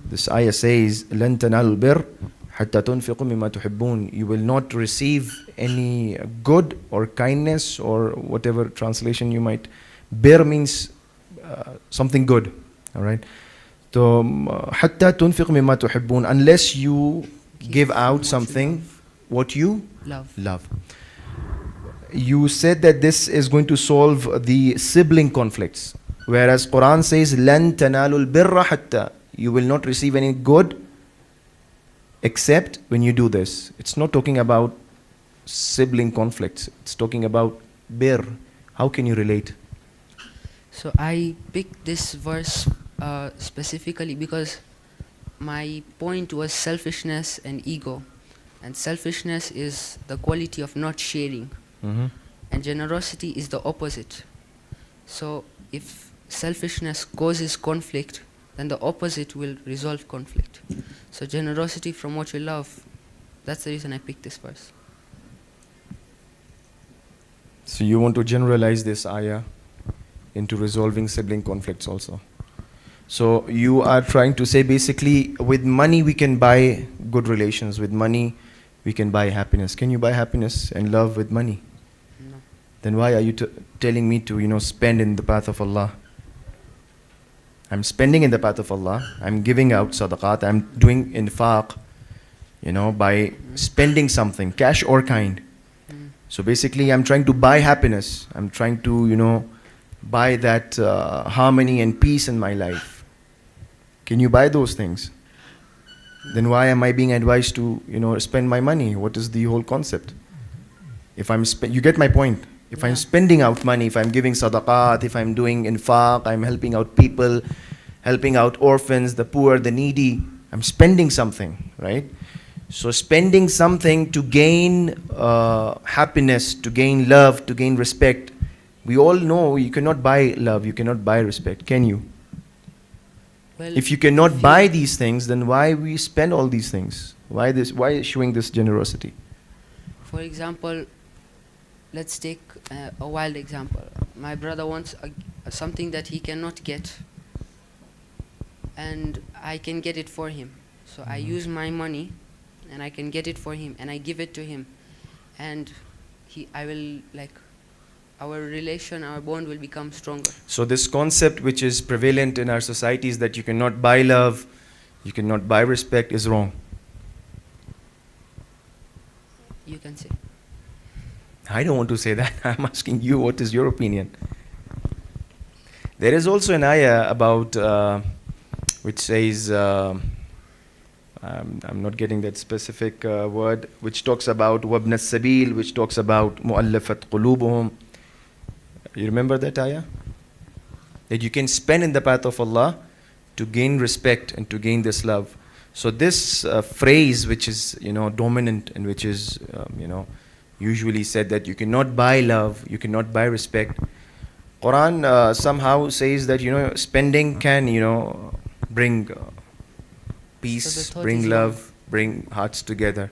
This ayah says لن تنالوا البر حتى تنفقوا مما تحبون. You will not receive any good or kindness or whatever translation you might. Bir means something good. All right. So حتى تنفقوا مما تحبون, unless you give out something what you love. You said that this is going to solve the sibling conflicts, whereas Quran says لن تنالوا البر حتى, you will not receive any good except when you do this. It's not talking about sibling conflicts, it's talking about bir. How can you relate? So I picked this verse specifically because my point was selfishness and ego. And selfishness is the quality of not sharing. And generosity is the opposite. So if selfishness causes conflict, then the opposite will resolve conflict. So generosity from what you love, that's the reason I picked this verse. So you want to generalize this ayah into resolving sibling conflicts also. So you are trying to say basically with money we can buy good relations, with money we can buy happiness. Can you buy happiness and love with money? No. Then why are you telling me to spend in the path of Allah? I'm spending in the path of Allah. I'm giving out sadaqat. I'm doing infaq, by spending something, cash or kind. So basically I'm trying to buy happiness. I'm trying to, buy that harmony and peace in my life. Can you buy those things? Then why am I being advised to, spend my money? What is the whole concept? If I'm you get my point. If I'm spending out money, if I'm giving sadaqat, if I'm doing infaq, I'm helping out people, helping out orphans, the poor, the needy, I'm spending something, right? So spending something to gain happiness, to gain love, to gain respect. We all know you cannot buy love, you cannot buy respect, can you? Well, If you cannot buy these things, then why we spend all these things? Why showing this generosity? for example, let's take a wild example. My brother wants something that he cannot get, and I can get it for him. So I use my money, and I can get it for him, and I give it to him, and I will our relation, our bond will become stronger. So this concept which is prevalent in our society is that you cannot buy love, you cannot buy respect is wrong. You can say. I don't want to say that. I'm asking you, what is your opinion? There is also an ayah about, which says, I'm not getting that specific word, which talks about وَابْنَ السَّبِيلِ, which talks about مُؤَلَّفَتْ قُلُوبُهُم. You remember that ayah? That you can spend in the path of Allah to gain respect and to gain this love. So this phrase, which is dominant and which is usually said, that you cannot buy love, you cannot buy respect. Quran somehow says that spending can bring peace, So the thought bring is love, bring hearts together.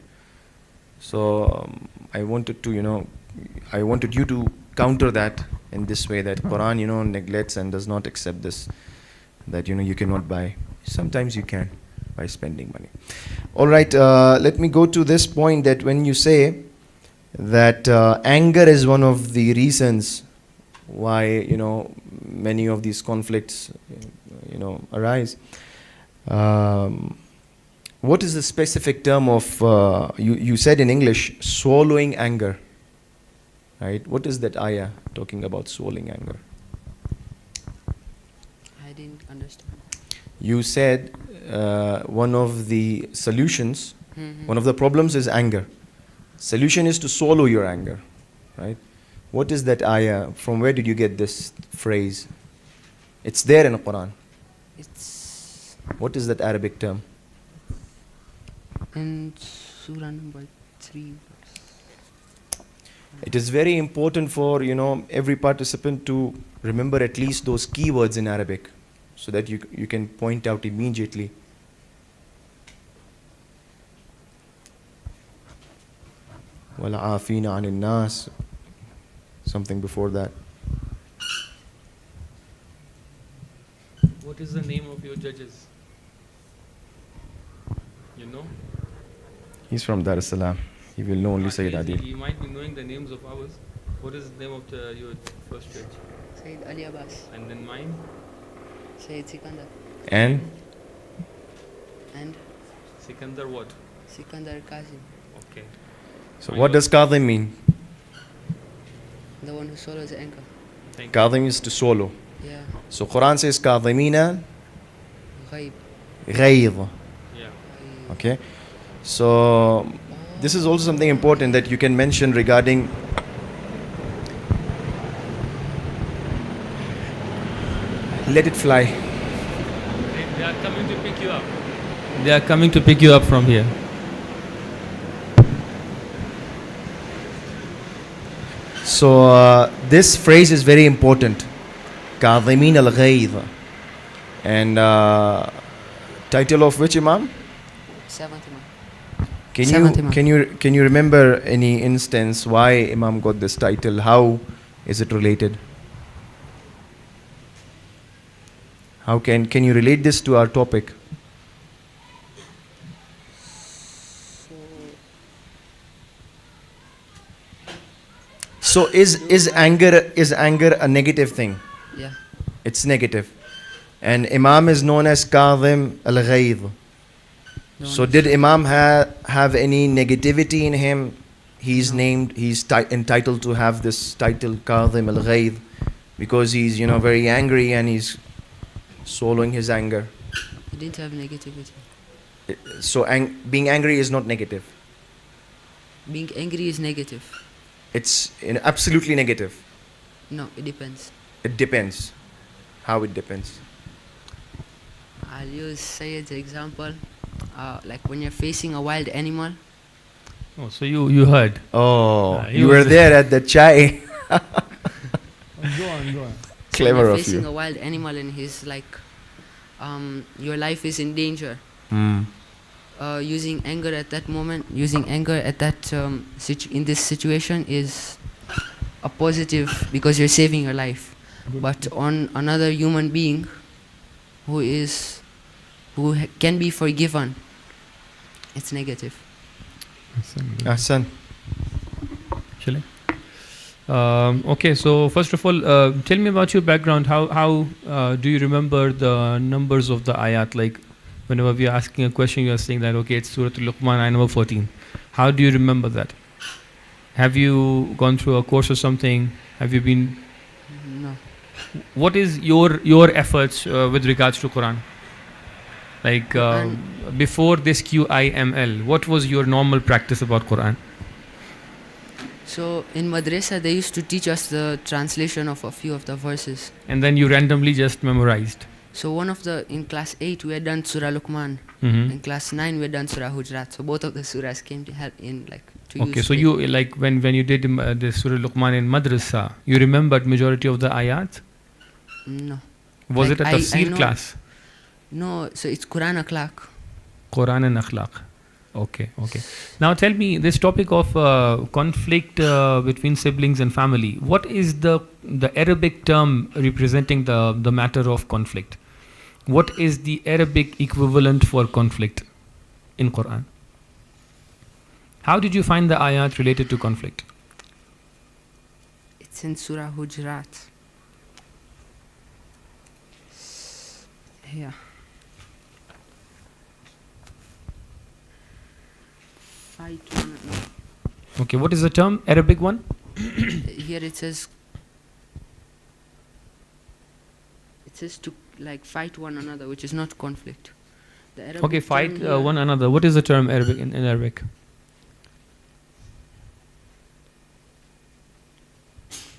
So I wanted you to counter that in this way, that Quran neglects and does not accept this, that you cannot buy. Sometimes you can by spending money. All right, let me go to this point, that when you say that anger is one of the reasons why many of these conflicts arise. What is the specific term of you said in English swallowing anger, right? What is that ayah talking about, swallowing anger? I didn't understand. You said one of the solutions, Mhm. one of the problems is anger. Solution is to swallow your anger, right? What is that ayah? From where did you get this phrase? It's there in the Quran. It's What is that Arabic term? in Surah number 3. It is very important for every participant to remember at least those keywords in Arabic, so that you can point out immediately. وَالْعَافِينَ عَنِ النَّاسِ, something before that. What is the name of your judges? You know? He's from Dar es Salaam. He will know only Sayyid Adil. You might be knowing the names of ours. What is the name of your first judge? Sayyid Ali Abbas, And then mine? Sayyid Sikandar, And and Sikandar what? Sikandar Qasim, Okay. so what does Kadhim mean? the one who swallows the anger. Thank you. Kadhim is to swallow. Yeah, So Quran says Kadhimina Ghaib. Ghayz. Yeah. Okay. So this is also something important that you can mention regarding let it fly. They are coming to pick you up. They are coming to pick you up from here. So this phrase is very important. Kadhimin al-ghayz. And title of which Imam? 7th Imam. Can you remember any instance why Imam got this title? How is it related? How can you relate this to our topic? So is anger a negative thing? Yeah, It's negative. And Imam is known as Kadhim al-Ghayz. So did Imam have any negativity in him? He's named, he's entitled to have this title Kadhim al-Ghayz because he's very angry and he's swallowing his anger. he didn't have negativity. So being angry is not negative. Being angry is negative. It's absolutely negative. No, it depends. It depends. How it depends? I'll use Sayyid's example. Like when you're facing a wild animal. Oh, so you heard. Oh, he you were was- there at the chai. Go on. So Clever when you're of facing you. a wild animal and he's like, your life is in danger. Hmm. Using anger at that moment, using anger at that in this situation is a positive because you're saving your life. But on another human being who can be forgiven, it's negative. Ahsan. Shall I? Okay, so first of all, tell me about your background. How do you remember the numbers of the ayat? Like, whenever we are asking a question, you are saying that, okay, it's Surah Al-Luqman, ayah number 14. How do you remember that? Have you gone through a course or something? Have you been? No. What is your efforts with regards to Quran? Like before this QIML, what was your normal practice about Quran? So in madrasa they used to teach us the translation of a few of the verses. And then you randomly just memorized. So in class 8 we had done Surah Luqman. Mm-hmm. In class 9 we had done Surah Hujurat. So both of the surahs came to help in to Okay, use so it. you like when you did the Surah Luqman in madrasa, you remembered majority of the ayat? No. Was Like it a I tafsir know- class? No, so it's Quran akhlaq. Quran and akhlaq. Okay. Now tell me this topic of conflict between siblings and family. What is the Arabic term representing the matter of conflict? What is the Arabic equivalent for conflict in Quran? How did you find the ayat related to conflict? It's in Surah Hujurat. Yeah. Fight one another. Okay, what is the term? Arabic one? Here it says to like fight one another, which is not conflict. The Arabic Okay, term fight here- one another. What is the term Arabic in Arabic?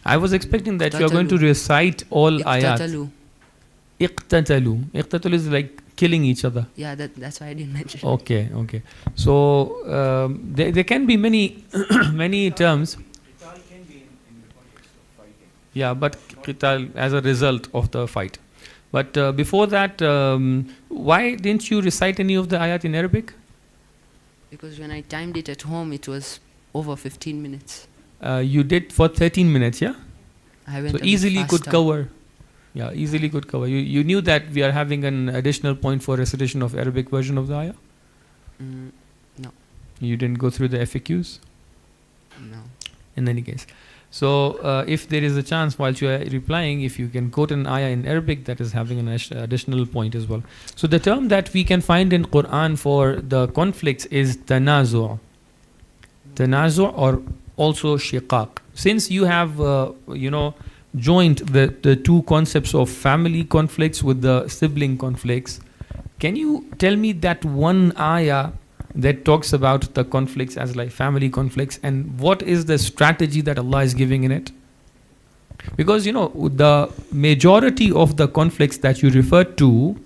I was expecting that you are going to recite all ayat. Iqtatalu. Iqtatalu. Iqtatalu is like killing each other. Yeah, that's why I didn't mention. Okay. So there can be many many terms. Yeah, but qital as a result of the fight. But before that, why didn't you recite any of the ayat in Arabic? Because when I timed it at home, it was over 15 minutes. You did for 13 minutes, yeah? I went So a bit easily could faster. cover. Yeah, easily could cover. You knew that we are having an additional point for recitation of Arabic version of the ayah? No. You didn't go through the FAQs? No. In any case. So if there is a chance whilst you are replying, if you can quote an ayah in Arabic, that is having an additional point as well. So the term that we can find in Quran for the conflicts is tanazu'. Tanazu' or also shiqaq. Since you have joined the two concepts of family conflicts with the sibling conflicts, can you tell me that one ayah that talks about the conflicts as like family conflicts, and what is the strategy that Allah is giving in it? Because the majority of the conflicts that you referred to,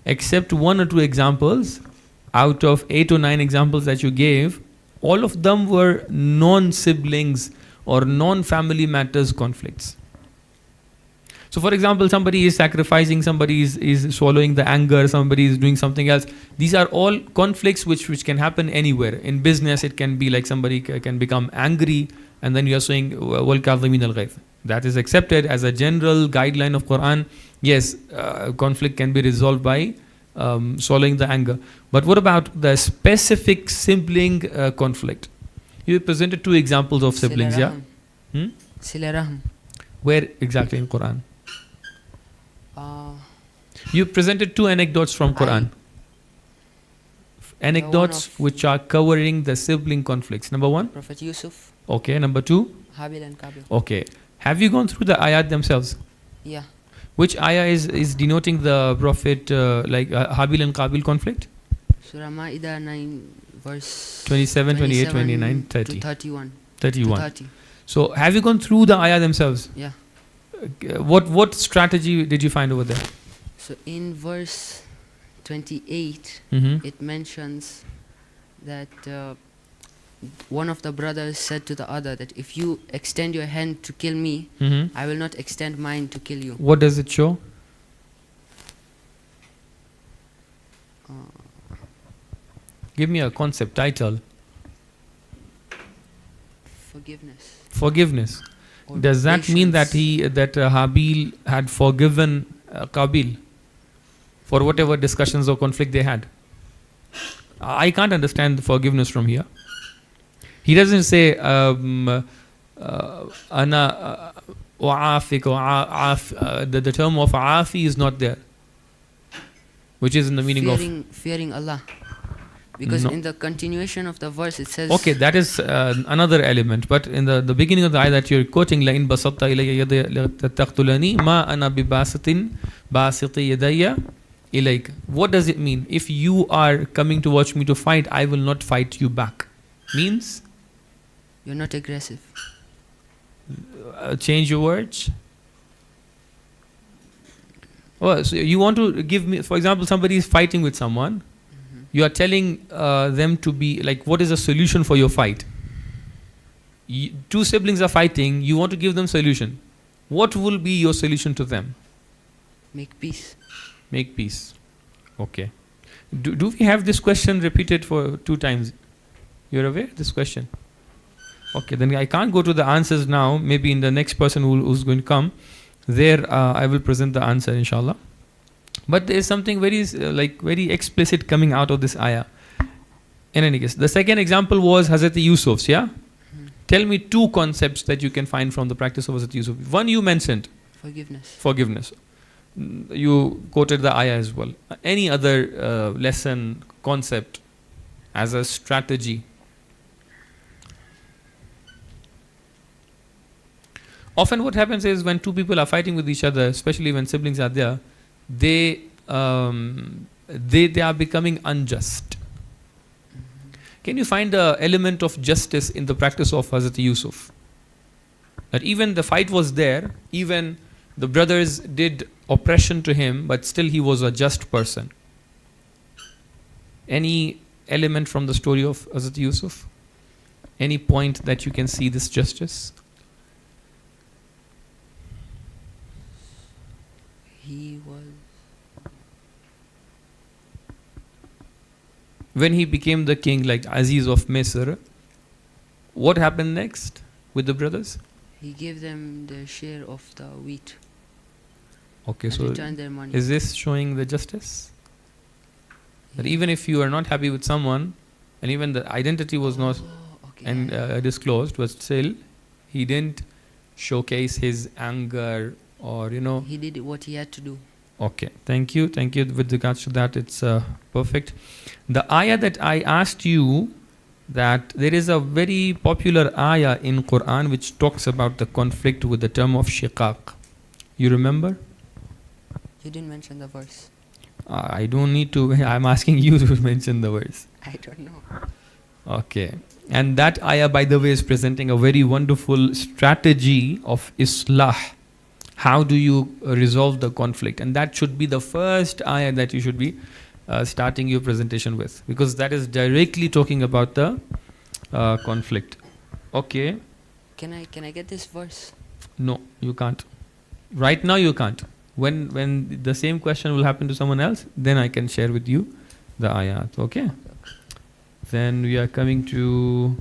except one or two examples out of 8 or 9 examples that you gave, all of them were non-siblings or non-family matters conflicts. So for example, somebody is sacrificing, somebody is swallowing the anger, somebody is doing something else. These are all conflicts which can happen anywhere. In business, it can be like somebody can become angry, and then you are saying, وَالْكَاظِمِينَ الْغَيْظَ. That is accepted as a general guideline of Quran. Yes, conflict can be resolved by swallowing the anger. But what about the specific sibling conflict? You presented 2 examples of siblings, yeah? Sila Rahm. Where exactly in Quran? You presented 2 anecdotes from Quran. Anecdotes which are covering the sibling conflicts. Number 1? Prophet Yusuf, Okay. Number 2? Habil and Qabil. Okay. Have you gone through the ayat themselves? Yeah. Which ayah is denoting the Prophet Habil and Qabil conflict? Surah Ma'idah 9 verse 27, 28, 29, to 30. 31. 31. To 30. So have you gone through the ayah themselves? Yeah. What strategy did you find over there? So in verse 28, Mm-hmm. it mentions that one of the brothers said to the other that if you extend your hand to kill me, Mm-hmm. I will not extend mine to kill you. What does it show? Give me a concept title. Forgiveness. Forgiveness. Or Does that mean that patience. Habil had forgiven Qabil for whatever discussions or conflict they had? I can't understand the forgiveness from here. He doesn't say ana wa'afik or the term of afi is not there, which is in the meaning of fearing Allah. Because No. in the continuation of the verse it says. Okay, that is another element. But in the beginning of the ayah that you're quoting, لَإِن بَسَطْتَ إِلَيَّ يَدَيَّ لَتَقْتُلَنِي مَا أَنَا بِبَاسِطِ يَدَيَّ إِلَيْكَ. What does it mean? If you are coming to watch me to fight, I will not fight you back. Means? You're not aggressive. Change your words. Oh, so you want to give me, for example, somebody is fighting with someone. You are telling them to be like, what is the solution for your fight? Two siblings are fighting. You want to give them solution. What will be your solution to them? Make peace. Make peace. Okay. Do we have this question repeated for 2 times? You're aware of this question? Okay, then I can't go to the answers now. Maybe in the next person who's going to come, there I will present the answer, inshallah. But there is something very very explicit coming out of this ayah. In any case, the second example was Hazrat Yusuf's, yeah? Tell me 2 concepts that you can find from the practice of Hazrat Yusuf. One you mentioned. Forgiveness. You quoted the ayah as well. Any other lesson, concept as a strategy? Often what happens is when 2 people are fighting with each other, especially when siblings are there, they are becoming unjust. Can you find the element of justice in the practice of Hazrat Yusuf? That even the fight was there, even the brothers did oppression to him, but still he was a just person. Any element from the story of Hazrat Yusuf? Any point that you can see this justice? He was. When he became the king, like Aziz of Misr, what happened next with the brothers? He gave them their share of the wheat. Okay, and so returned their money. is this showing the justice? That even if you are not happy with someone, and even the identity was not disclosed, but still he didn't showcase his anger or He did what he had to do. Okay, thank you. With regards to that, it's perfect. The ayah that I asked you, that there is a very popular ayah in Quran which talks about the conflict with the term of shiqaq. You remember? You didn't mention the verse. I don't need to. I'm asking you to mention the verse. I don't know. Okay. And that ayah, by the way, is presenting a very wonderful strategy of islah. How do you resolve the conflict? And that should be the first ayah that you should be starting your presentation with, because that is directly talking about the conflict. Okay. Can I get this verse? No, you can't. Right now you can't. When the same question will happen to someone else, then I can share with you the ayat. Okay. Then we are coming to.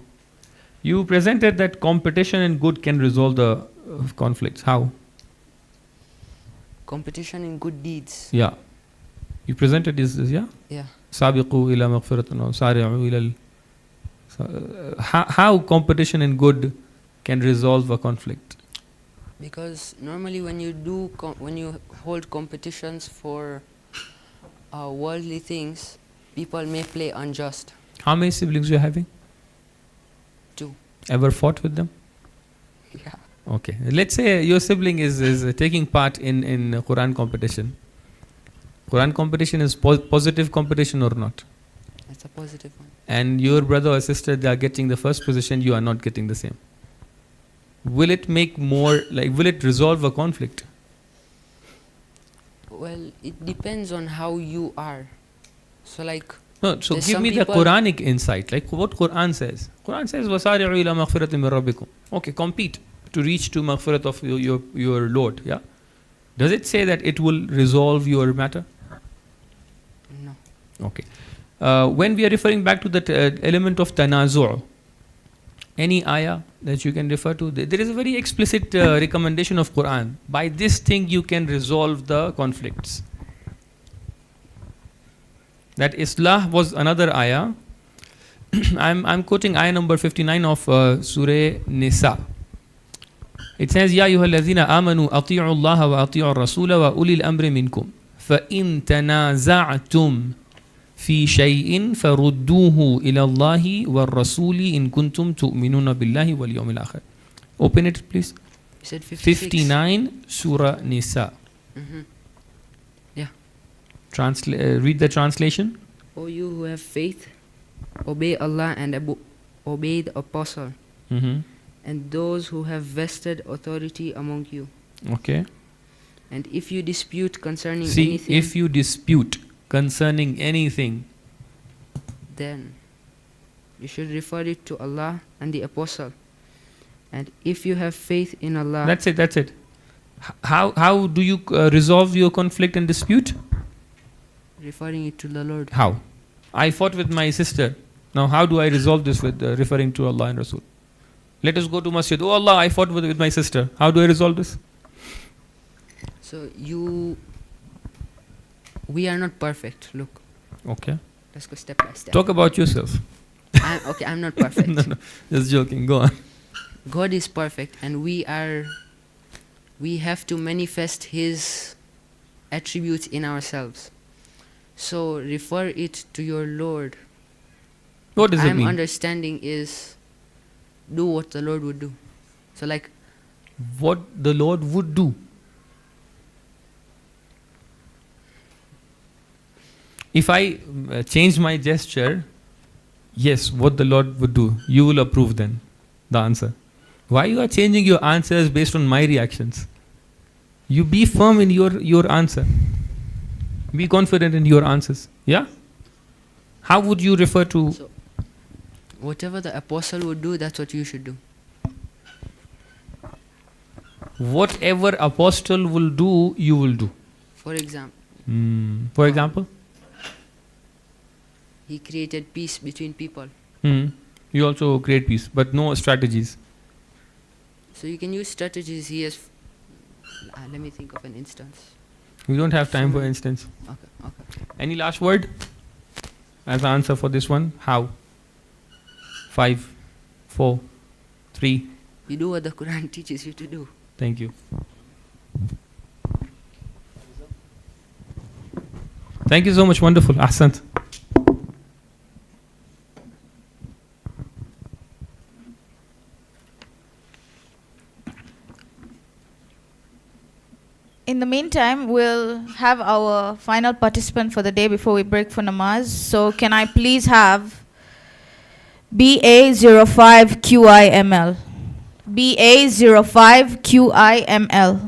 You presented that competition in good can resolve the conflicts. How? Competition in good deeds. Yeah. You presented this, yeah? Yeah. Sabiqu ila maghfiratin wa sari'u ila how competition in good can resolve a conflict? Because normally when you hold competitions for worldly things, people may play unjust. How many siblings you having? 2. Ever fought with them? Yeah. Okay. Let's say your sibling is taking part in Quran competition. Quran competition is positive competition or not? It's a positive one. And your brother or sister, they are getting the first position, you are not getting the same. Will it make more, will it resolve a conflict? Well, it depends on how you are. So no, so give me the Quranic insight, like what Quran says. Quran says, وَسَارِعُوا إِلَى مَغْفِرَةٍ مِّن رَبِّكُمْ. Okay, compete to reach to maghfirat of your Lord, yeah? Does it say that it will resolve your matter? No. Okay. When we are referring back to that element of tanazu', any ayah that you can refer to, there is a very explicit recommendation of Quran. By this thing you can resolve the conflicts. That islah was another ayah. I'm quoting ayah number 59 of Surah Nisa. It says, يَا أَيُّهَا الَّذِينَ آمَنُوا أَطِيعُوا اللَّهَ وَأَطِيعُوا الرَّسُولَ وَأُولِي الْأَمْرِ مِنْكُمْ فَإِن تَنَازَعْتُمْ في شيء فردوه إلى الله والرسول إن كنتم تؤمنون بالله واليوم الآخر. Open it please. You said 56. 59 Surah Nisa. Mhm. Yeah. Read the translation. O you who have faith, obey Allah and obey the apostle and those who have vested authority among you. Okay. And if you dispute concerning See, anything, if you dispute concerning anything, then you should refer it to Allah and the apostle. And if you have faith in Allah, that's it. How do you resolve your conflict and dispute? referring it to the Lord. How? I fought with my sister. Now how do I resolve this with referring to Allah and Rasul? Let us go to masjid. Oh Allah, I fought with my sister. How do I resolve this? So we are not perfect. Look, Okay. let's go step by step. Talk about yourself. I'm not perfect. No, just joking. Go on. God is perfect, and we have to manifest His attributes in ourselves. So refer it to your Lord. What does it I'm mean? understanding is do what the Lord would do. So like What the Lord would do. If I change my gesture, yes, what the Lord would do, you will approve then the answer. Why you are changing your answers based on my reactions? You be firm in your answer. Be confident in your answers. Yeah? How would you refer to? So, whatever the apostle would do, that's what you should do. Whatever apostle will do, you will do. For example, For example? he created peace between people. You also create peace, but no strategies. So you can use strategies. He has. Let me think of an instance. We don't have time for instance. Okay. Any last word as the answer for this one? How? 5, 4, 3. You do what the Quran teaches you to do. Thank you. Thank you so much. Wonderful. Ahsant. In the meantime, we'll have our final participant for the day before we break for namaz. So can I please have BA05QIML? BA05QIML.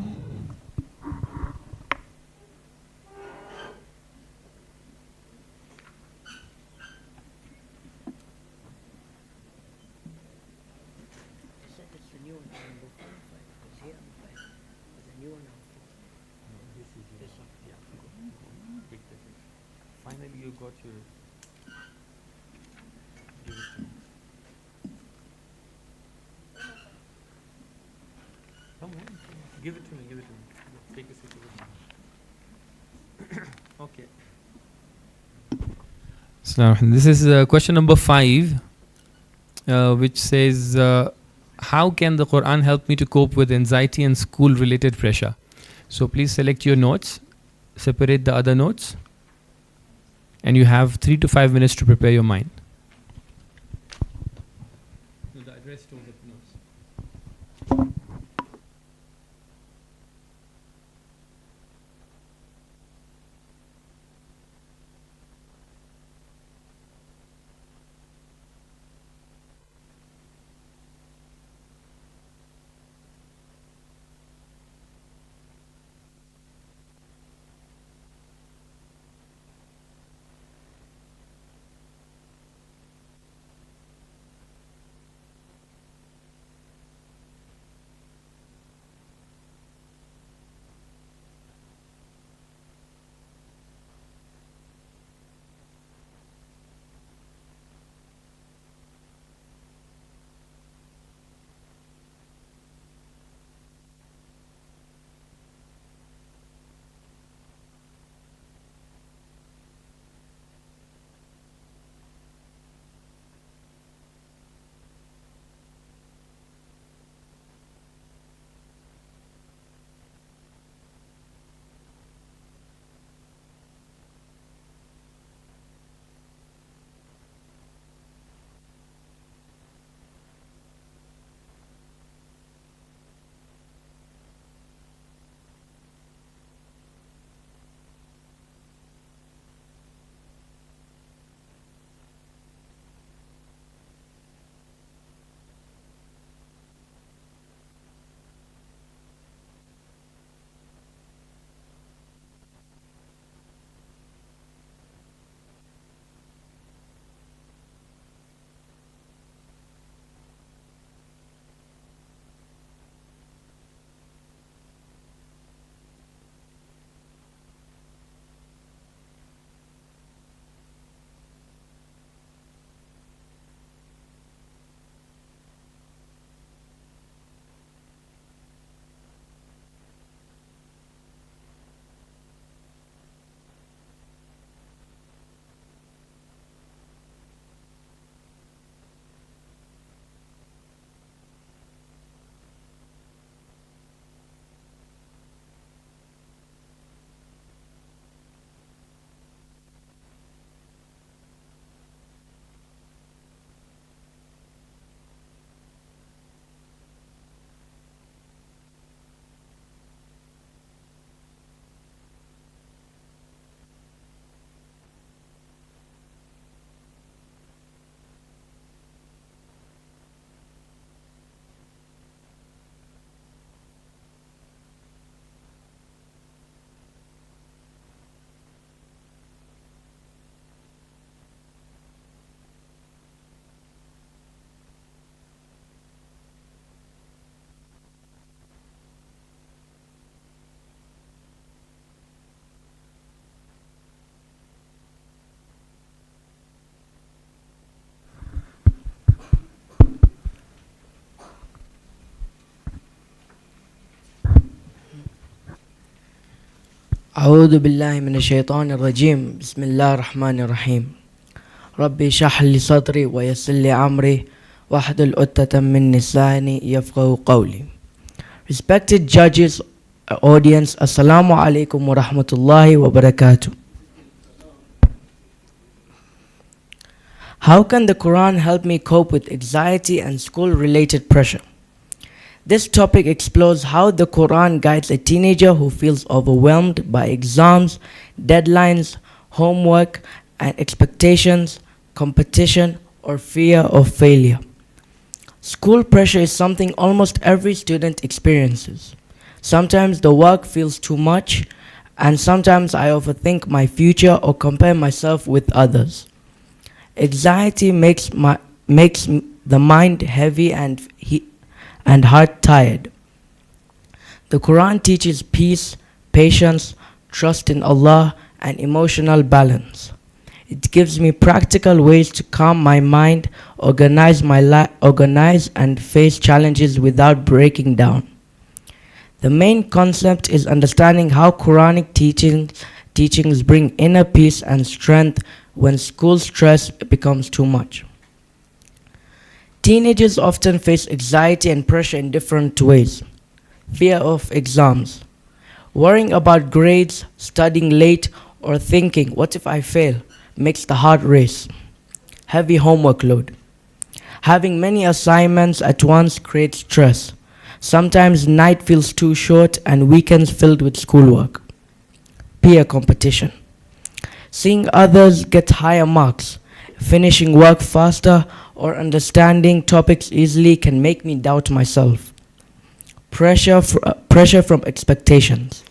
Finally, you got your. Come on, give it to me. Take a seat. Okay. So this is question number 5, which says, how can the Quran help me to cope with anxiety and school-related pressure? So please select your notes, separate the other notes, and you have 3 to 5 minutes to prepare your mind. The address to the notes. أعوذ بالله من الشيطان الرجيم بسم الله الرحمن الرحيم ربي اشرح لي صدري ويسر لي أمري واحلل عقدة من لساني يفقهوا قولي. Respected judges, audience, Assalamu alaikum wa rahmatullahi wa barakatuh. How can the Quran help me cope with anxiety and school-related pressure? This topic explores how the Quran guides a teenager who feels overwhelmed by exams, deadlines, homework, and expectations, competition, or fear of failure. School pressure is something almost every student experiences. Sometimes the work feels too much, and sometimes I overthink my future or compare myself with others. Anxiety makes the mind heavy and heart tired. The Quran teaches peace, patience, trust in Allah, and emotional balance. It gives me practical ways to calm my mind, organize and face challenges without breaking down. The main concept is understanding how Quranic teachings bring inner peace and strength when school stress becomes too much. Teenagers often face anxiety and pressure in different ways. Fear of exams, worrying about grades, studying late, or thinking, what if I fail, makes the heart race. Heavy homework load. Having many assignments at once creates stress. Sometimes night feels too short and weekends filled with schoolwork. Peer competition. Seeing others get higher marks, finishing work faster, or understanding topics easily can make me doubt myself. Pressure from expectations.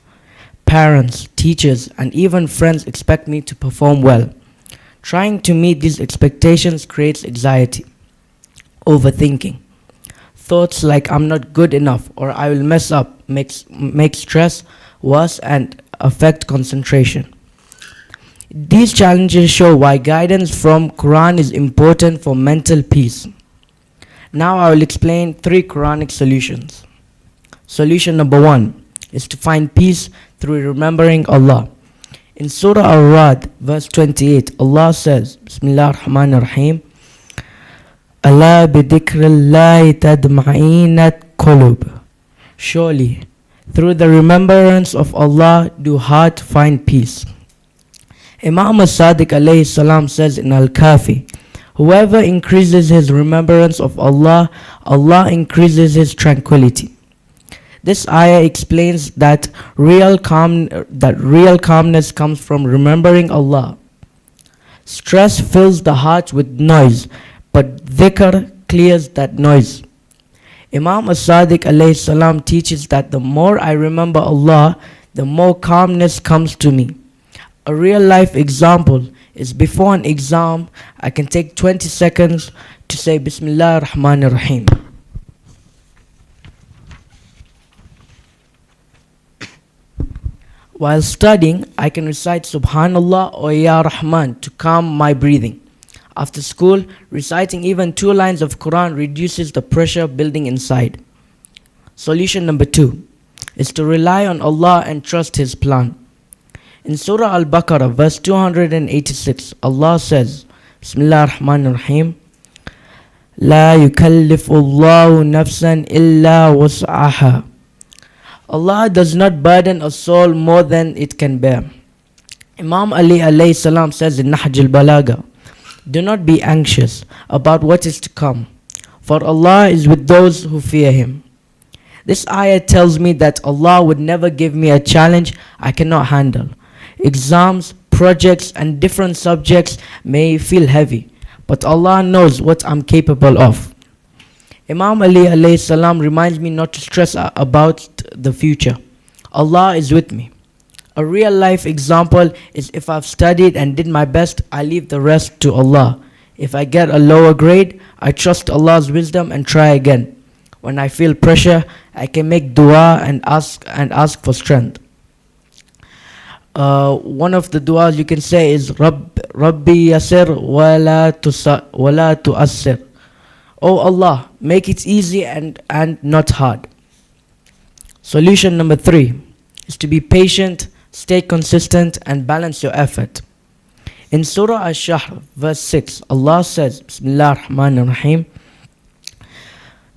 Parents, teachers, and even friends expect me to perform well. Trying to meet these expectations creates anxiety. Overthinking. Thoughts like I'm not good enough or I will mess up make stress worse and affect concentration. These challenges show why guidance from Quran is important for mental peace. Now I will explain 3 Quranic solutions. Solution number 1 is to find peace through remembering Allah. In Surah Ar-Ra'd, verse 28, Allah says, Bismillah ar-Rahman ar-Rahim, Allah bidhikrillahi tadma'inat qulub. Surely, through the remembrance of Allah do heart find peace. Imam as-Sadiq alayhi salam says in Al-Kafi, whoever increases his remembrance of Allah, Allah increases his tranquility. This ayah explains that real calmness comes from remembering Allah. Stress fills the heart with noise, but dhikr clears that noise. Imam as-Sadiq alayhi salam teaches that the more I remember Allah, the more calmness comes to me. A real life example is before an exam, I can take 20 seconds to say Bismillah ar-Rahman ar-Rahim. While studying, I can recite Subhanallah or Ya Rahman to calm my breathing. After school, reciting even 2 lines of Quran reduces the pressure building inside. Solution number 2 is to rely on Allah and trust His plan. In Surah Al-Baqarah, verse 286, Allah says, Bismillah ar-Rahman ar-Rahim, La yukallifu Allahu nafsan illa was'aha. Allah does not burden a soul more than it can bear. Imam Ali alayhi salam says in Nahj al-Balagha, do not be anxious about what is to come, for Allah is with those who fear Him. This ayah tells me that Allah would never give me a challenge I cannot handle. Exams, projects, and different subjects may feel heavy, but Allah knows what I'm capable of. Imam Ali alayhi salam reminds me not to stress about the future. Allah is with me. A real life example is if I've studied and did my best, I leave the rest to Allah. If I get a lower grade, I trust Allah's wisdom and try again. When I feel pressure, I can make dua and ask for strength. One of the du'as you can say is Rabbi yasir wala tu'assir. Oh Allah, make it easy and not hard. Solution number 3 is to be patient, Stay consistent and balance your effort. In Surah Ash-Shahr, verse 6, Allah says, Bismillah ar-Rahman ar-Rahim,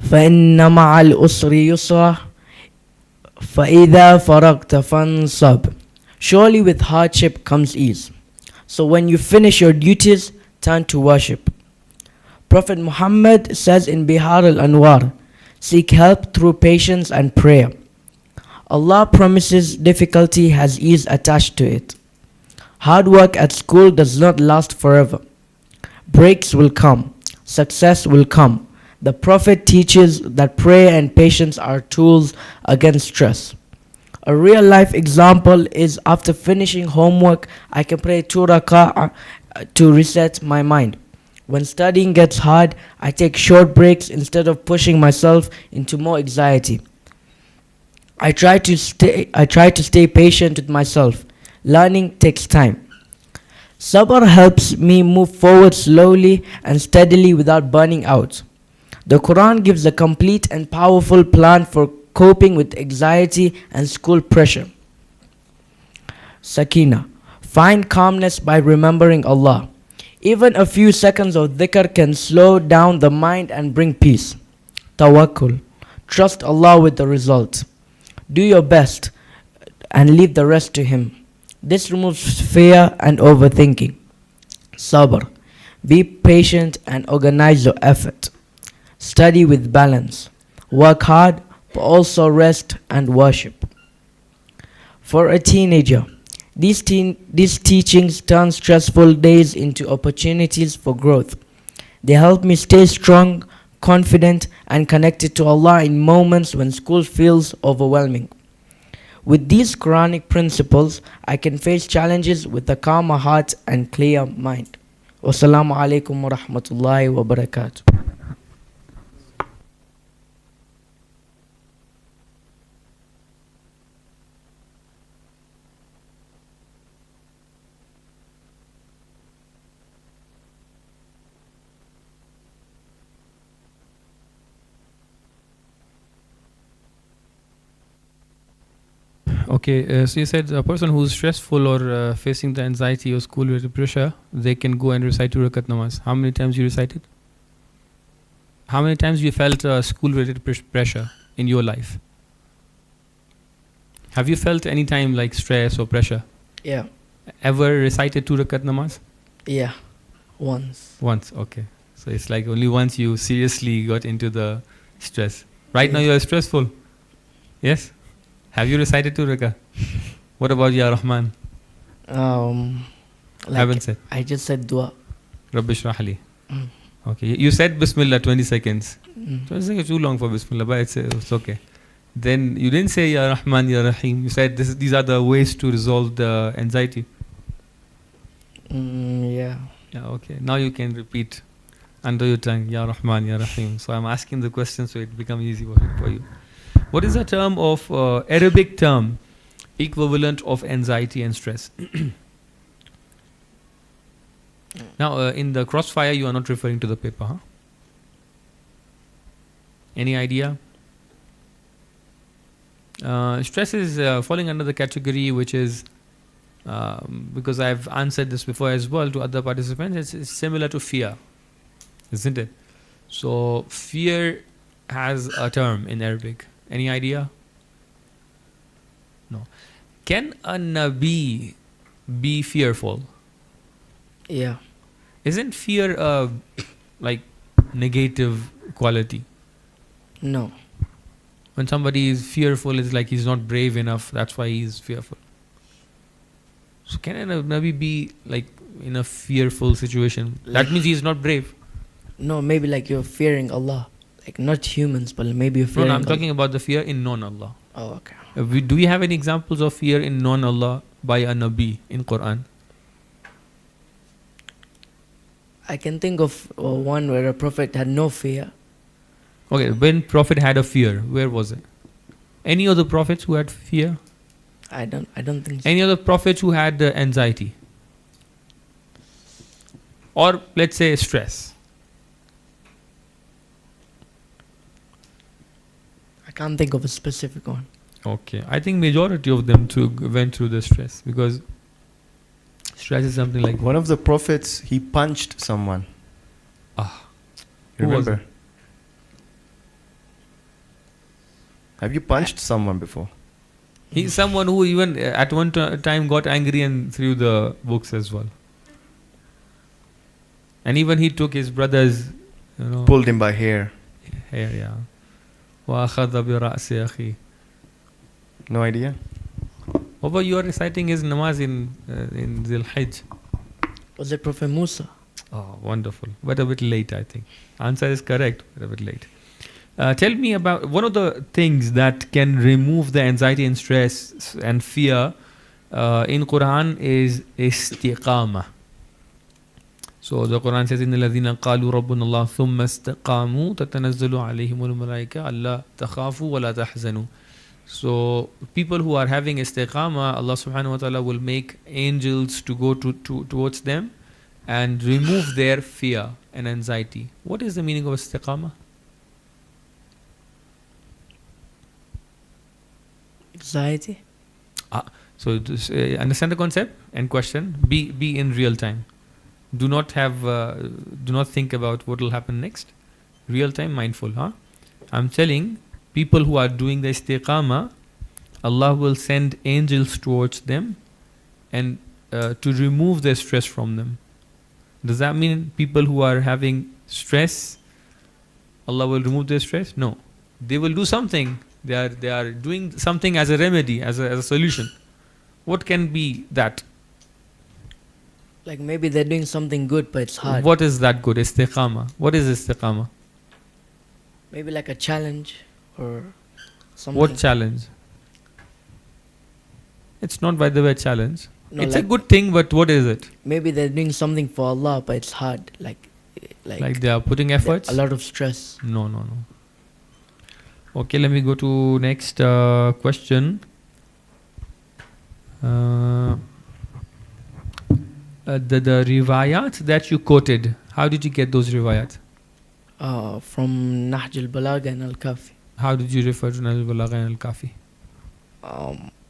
فَإِنَّ مَعَ الْأُسْرِ يُسْرًا فَإِذَا فَرَغْتَ فَانْصَبْ. Surely with hardship comes ease. So when you finish your duties, turn to worship. Prophet Muhammad says in Bihar al-Anwar, seek help through patience and prayer. Allah promises difficulty has ease attached to it. Hard work at school does not last forever. Breaks will come. Success will come. The Prophet teaches that prayer and patience are tools against stress. A real life example is after finishing homework, I can pray 2 rak'ah to reset my mind. When studying gets hard, I take short breaks instead of pushing myself into more anxiety. I try to stay patient with myself. Learning takes time. Sabr helps me move forward slowly and steadily without burning out. The Quran gives a complete and powerful plan for coping with anxiety and school pressure. Sakina. Find calmness by remembering Allah. Even a few seconds of dhikr can slow down the mind and bring peace. Tawakkul. Trust Allah with the result. Do your best and leave the rest to Him. This removes fear and overthinking. Sabr. Be patient and organize your effort. Study with balance. Work hard, but also rest and worship. For a teenager, these teachings turn stressful days into opportunities for growth. They help me stay strong, confident, and connected to Allah in moments when school feels overwhelming. With these Quranic principles, I can face challenges with a calmer heart and clear mind. Wassalamu alaikum wa rahmatullahi wa barakatuh. Okay, so you said a person who's stressful or facing the anxiety or school-related pressure, they can go and recite 2 rakat namaz. How many times you recited? How many times you felt school-related pressure in your life? Have you felt any time like stress or pressure? Yeah. Ever recited 2 rakat namaz? Yeah. Once. Once, okay. So it's like only once you seriously got into the stress. Right now you are stressful. Yes? Have you recited 2 rakah? What about Ya Rahman? Haven't said. I just said dua. Rabbi Shrah li. Okay, you said Bismillah 20 seconds. 20 seconds is too long for Bismillah, but it's okay. Then you didn't say Ya Rahman, Ya Rahim. You said these are the ways to resolve the anxiety. Yeah. Yeah, okay. Now you can repeat under your tongue, Ya Rahman, Ya Rahim. So I'm asking the question so it becomes easy for you. What is the term of Arabic term equivalent of anxiety and stress? Now, in the crossfire, you are not referring to the paper, huh? Any idea? Stress is falling under the category which is, because I've answered this before as well to other participants, it's similar to fear, isn't it? So, fear has a term in Arabic. Any idea? No. Can a Nabi be fearful? Yeah. Isn't fear a like negative quality? No. When somebody is fearful, it's like he's not brave enough. That's why he's fearful. So can a Nabi be like in a fearful situation? That means he's not brave. No, maybe like you're fearing Allah. Like not humans, but maybe you're fearing No, I'm Allah. talking about the fear in non-Allah. Oh, okay. Do we have any examples of fear in non-Allah by a Nabi in Quran? I can think of one where a prophet had no fear. Okay, when Prophet had a fear, where was it? Any other prophets who had fear? I don't think so. Any other prophets who had anxiety? Or let's say stress? I can't think of a specific one. Okay, I think majority of them went through the stress, because stress is something like One of the prophets, he punched someone. Who was Remember? Have you punched someone before? he's someone who even at one time got angry and threw the books as well. And even he took his brother's, Pulled him by hair. hair. Yeah. وَأَخَذَ بِرَأْسِ أَخِيهِ. No idea? Over you are reciting his namaz in Dhul Hijj. Was it Prophet Musa? Oh, wonderful. But a bit late, I think. Answer is correct, but a bit late. Tell me about one of the things that can remove the anxiety and stress and fear in Quran is istiqamah. So the Quran says, إِنَّ الَّذِينَ قَالُوا رَبُّنَا اللَّهُ ثُمَّ اسْتَقَامُوا تَتَنَزَّلُ عَلَيْهِمُ الْمَلَائِكَةُ أَلَّا تَخَافُوا وَلَا تَحْزَنُوا. So people who are having istiqamah, Allah subhanahu wa ta'ala will make angels to go towards them and remove their fear and anxiety. What is the meaning of istiqamah? Anxiety? So understand the concept and question. Be in real time. Do not think about what will happen next. Real time, mindful. I'm telling people who are doing the istiqamah, Allah will send angels towards them and to remove their stress from them. Does that mean people who are having stress, Allah will remove their stress? No. They will do something. They are doing something as a remedy, as a solution. What can be that? Like maybe they're doing something good, but it's hard. What is that good? Istiqamah. What is istiqamah? Maybe like a challenge or something. What challenge? It's not, by the way, challenge. No, It's like a good thing, but what is it? maybe they're doing something for Allah, but it's hard. Like Like they are putting efforts? a lot of stress. No. Okay, let me go to next question. The riwayat that you quoted, how did you get those riwayat? From Nahj al-Balagha and al-Kafi. How did you refer to Nahj al-Balagha and al-Kafi?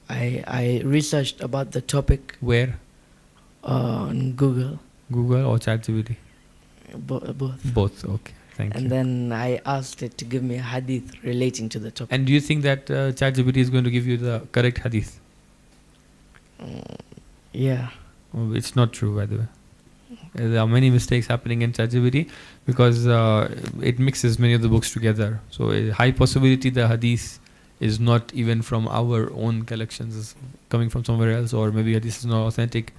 I researched about the topic Where? on Google. Google or ChatGPT? Both. Both, okay. Thank you. And then I asked it to give me a hadith relating to the topic. And do you think that ChatGPT is going to give you the correct hadith? Yeah. Oh, it's not true, by the way. There are many mistakes happening in ChatGPT because it mixes many of the books together. So a high possibility the hadith is not even from our own collections, is coming from somewhere else, or maybe hadith is not authentic.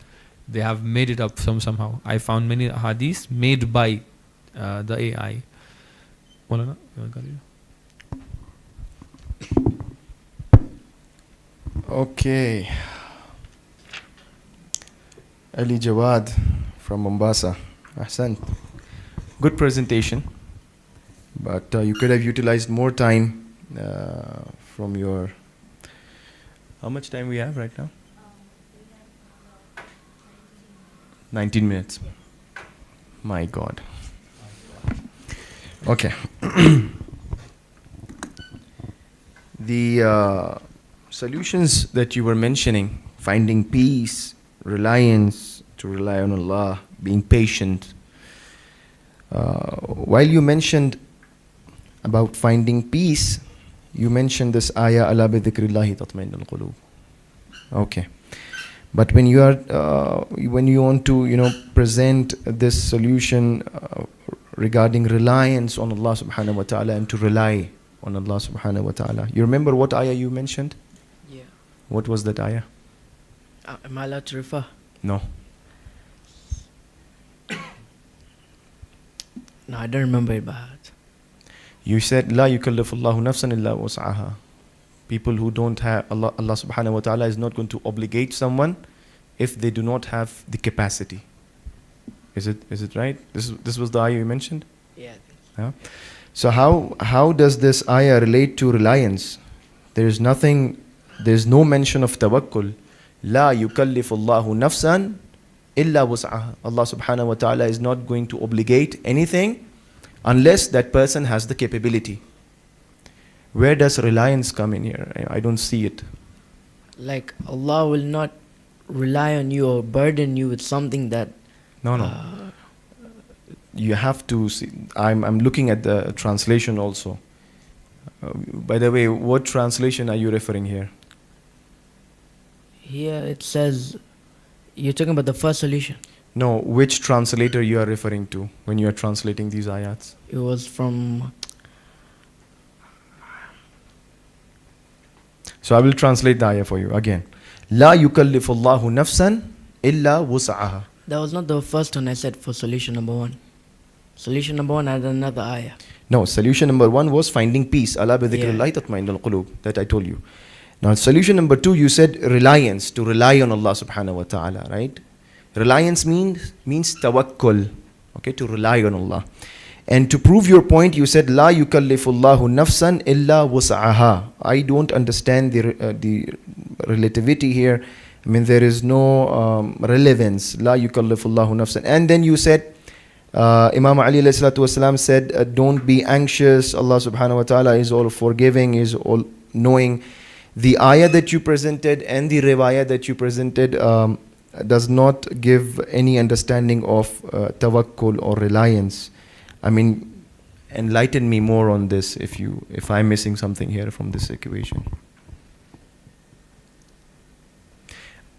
They have made it up somehow. I found many hadiths made by the AI. Maulana, you want to continue? Okay. Ali Jawad from Mombasa. Ahsan. Good presentation. But you could have utilized more time from your... How much time we have right now? 19 minutes. My God. Okay. The solutions that you were mentioning, finding peace, reliance, to rely on Allah, being patient. While you mentioned about finding peace, you mentioned this ayah, "Ala bi dhikrillahi tatma'innul qulub." Okay. But when you are, when you want to, present this solution regarding reliance on Allah subhanahu wa ta'ala and to rely on Allah subhanahu wa ta'ala, you remember what ayah you mentioned? Yeah. What was that ayah? Am I allowed to refer? No. No, I don't remember it by heart. You said, "La yukallifullahu nafsan illa wus'aha." People who don't have Allah subhanahu wa ta'ala is not going to obligate someone if they do not have the capacity. Is it right? This was the ayah you mentioned? Yeah. Yeah. So how does this ayah relate to reliance? There's no mention of tawakkul. La yukallifullahu nafsan illa wus'aha. Allah subhanahu wa ta'ala is not going to obligate anything unless that person has the capability. Where does reliance come in here? I don't see it. Like Allah will not rely on you or burden you with something that No. You have to see. I'm looking at the translation also. By the way, what translation are you referring here? here it says you're talking about the first solution. No, which translator you are referring to when you are translating these ayats? It was from So I will translate the ayah for you again. لا يكلف الله نفسا إلا وسعها. that was not the first one I said for solution number one. Solution number one had another ayah. No, solution number one was finding peace. Allah bi dhikrillahi tatma'innul qulub. That I told you. Now solution number two, you said reliance, to rely on Allah subhanahu wa ta'ala, right? Reliance means tawakkul, okay, to rely on Allah. And to prove your point, you said la yukallifullahu nafsan illa wus'aha. I don't understand the relativity here. I mean, there is no relevance. La yukallifullahu nafsan. And then you said, Imam Ali alayhi salatu wasalam said, don't be anxious. Allah subhanahu wa ta'ala is all forgiving, is all knowing. The ayah that you presented and the riwayah that you presented does not give any understanding of tawakkul or reliance. I mean, enlighten me more on this if I'm missing something here from this equation.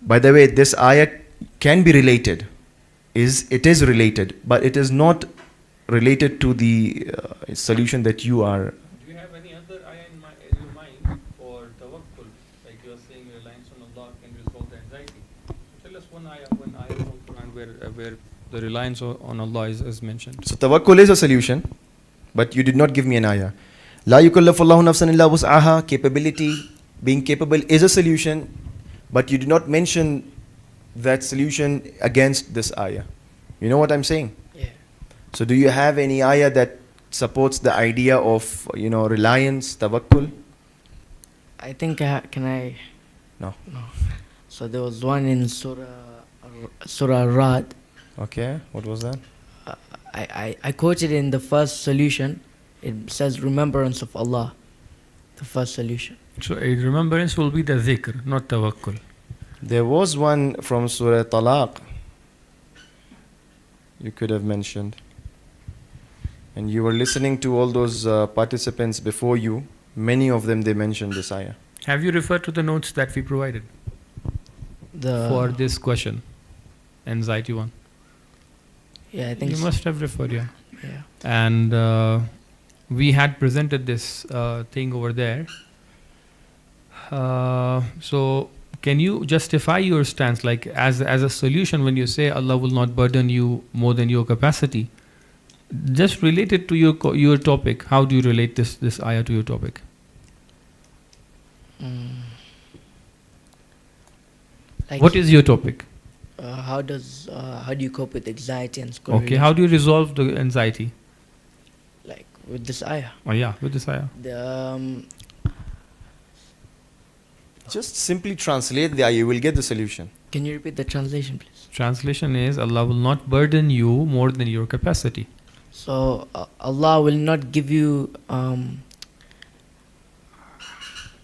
By the way, this ayah can be related. It is related, but it is not related to the solution that you are. Do you have any other ayah in your mind for tawakkul? Like you are saying, reliance on Allah can resolve the anxiety. So tell us one ayah from Quran where the reliance on Allah is mentioned. So tawakkul is a solution, but you did not give me an ayah. La yukallafullahu nafsan illa wus'aha. Capability, being capable is a solution, but you did not mention that solution against this ayah. You know what I'm saying? Yeah. So do you have any ayah that supports the idea of, reliance, tawakkul? I think can I? No. So there was one in Surah Rad. Okay, what was that? I quoted in the first solution. It says remembrance of Allah. The first solution. So a remembrance will be the dhikr, not tawakkul. There was one from Surah Talaq you could have mentioned. And you were listening to all those participants before you. Many of them, they mentioned this ayah. Have you referred to the notes that we provided for this question? Anxiety one. Yeah, I think you must have referred, yeah. Yeah. And we had presented this thing over there. So can you justify your stance, like as a solution when you say Allah will not burden you more than your capacity? Just relate it to your topic. How do you relate this ayah to your topic? Like What is your topic? how do you cope with anxiety and scoring? Okay, how do you resolve the anxiety? Like with this ayah. Oh yeah, with this ayah. Just simply translate the ayah, you will get the solution. Can you repeat the translation, please? Translation is Allah will not burden you more than your capacity. So Allah will not give you.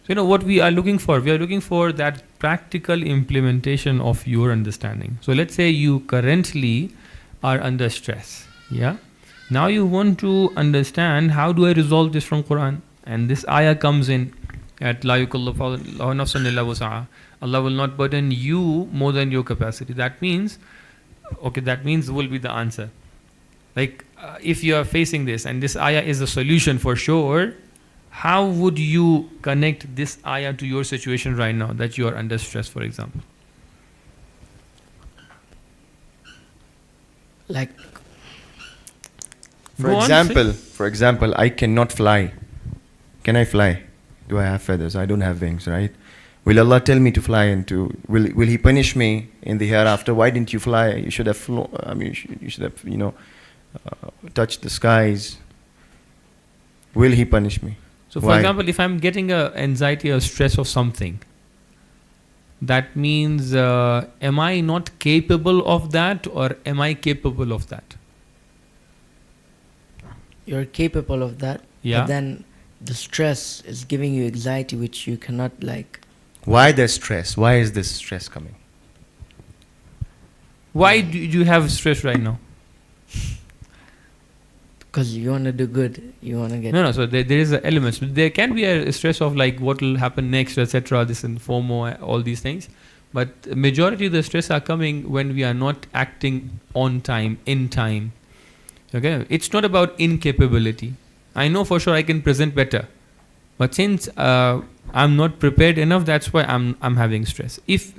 So what we are looking for? We are looking for that practical implementation of your understanding. So let's say you currently are under stress. Yeah. Now you want to understand how do I resolve this from Quran, and this ayah comes in at La yukallifullahu nafsan illa wus'aha. Allah will not burden you more than your capacity. That means will be the answer. Like if you are facing this and this ayah is a solution for sure, how would you connect this ayah to your situation right now that you are under stress, for example? Like For example, I cannot fly. Can I fly? Do I have feathers? I don't have wings, right? Will Allah tell me to fly will He punish me in the hereafter? Why didn't you fly? You should have flown. I mean, you should have, touched the skies. Will He punish me? So, for Why? example, if I'm getting anxiety or stress of something, that means am I not capable of that, or am I capable of that? you're capable of that. Yeah. But then the stress is giving you anxiety which you cannot like. Why the stress? Why is this stress coming? Why do you have stress right now? Because you want to do good, you want to get. No. So there is a element. So there can be a stress of like what will happen next, etc. This and FOMO, all these things. But majority of the stress are coming when we are not acting on time, in time. Okay, it's not about incapability. I know for sure I can present better, but since I'm not prepared enough, that's why I'm having stress. If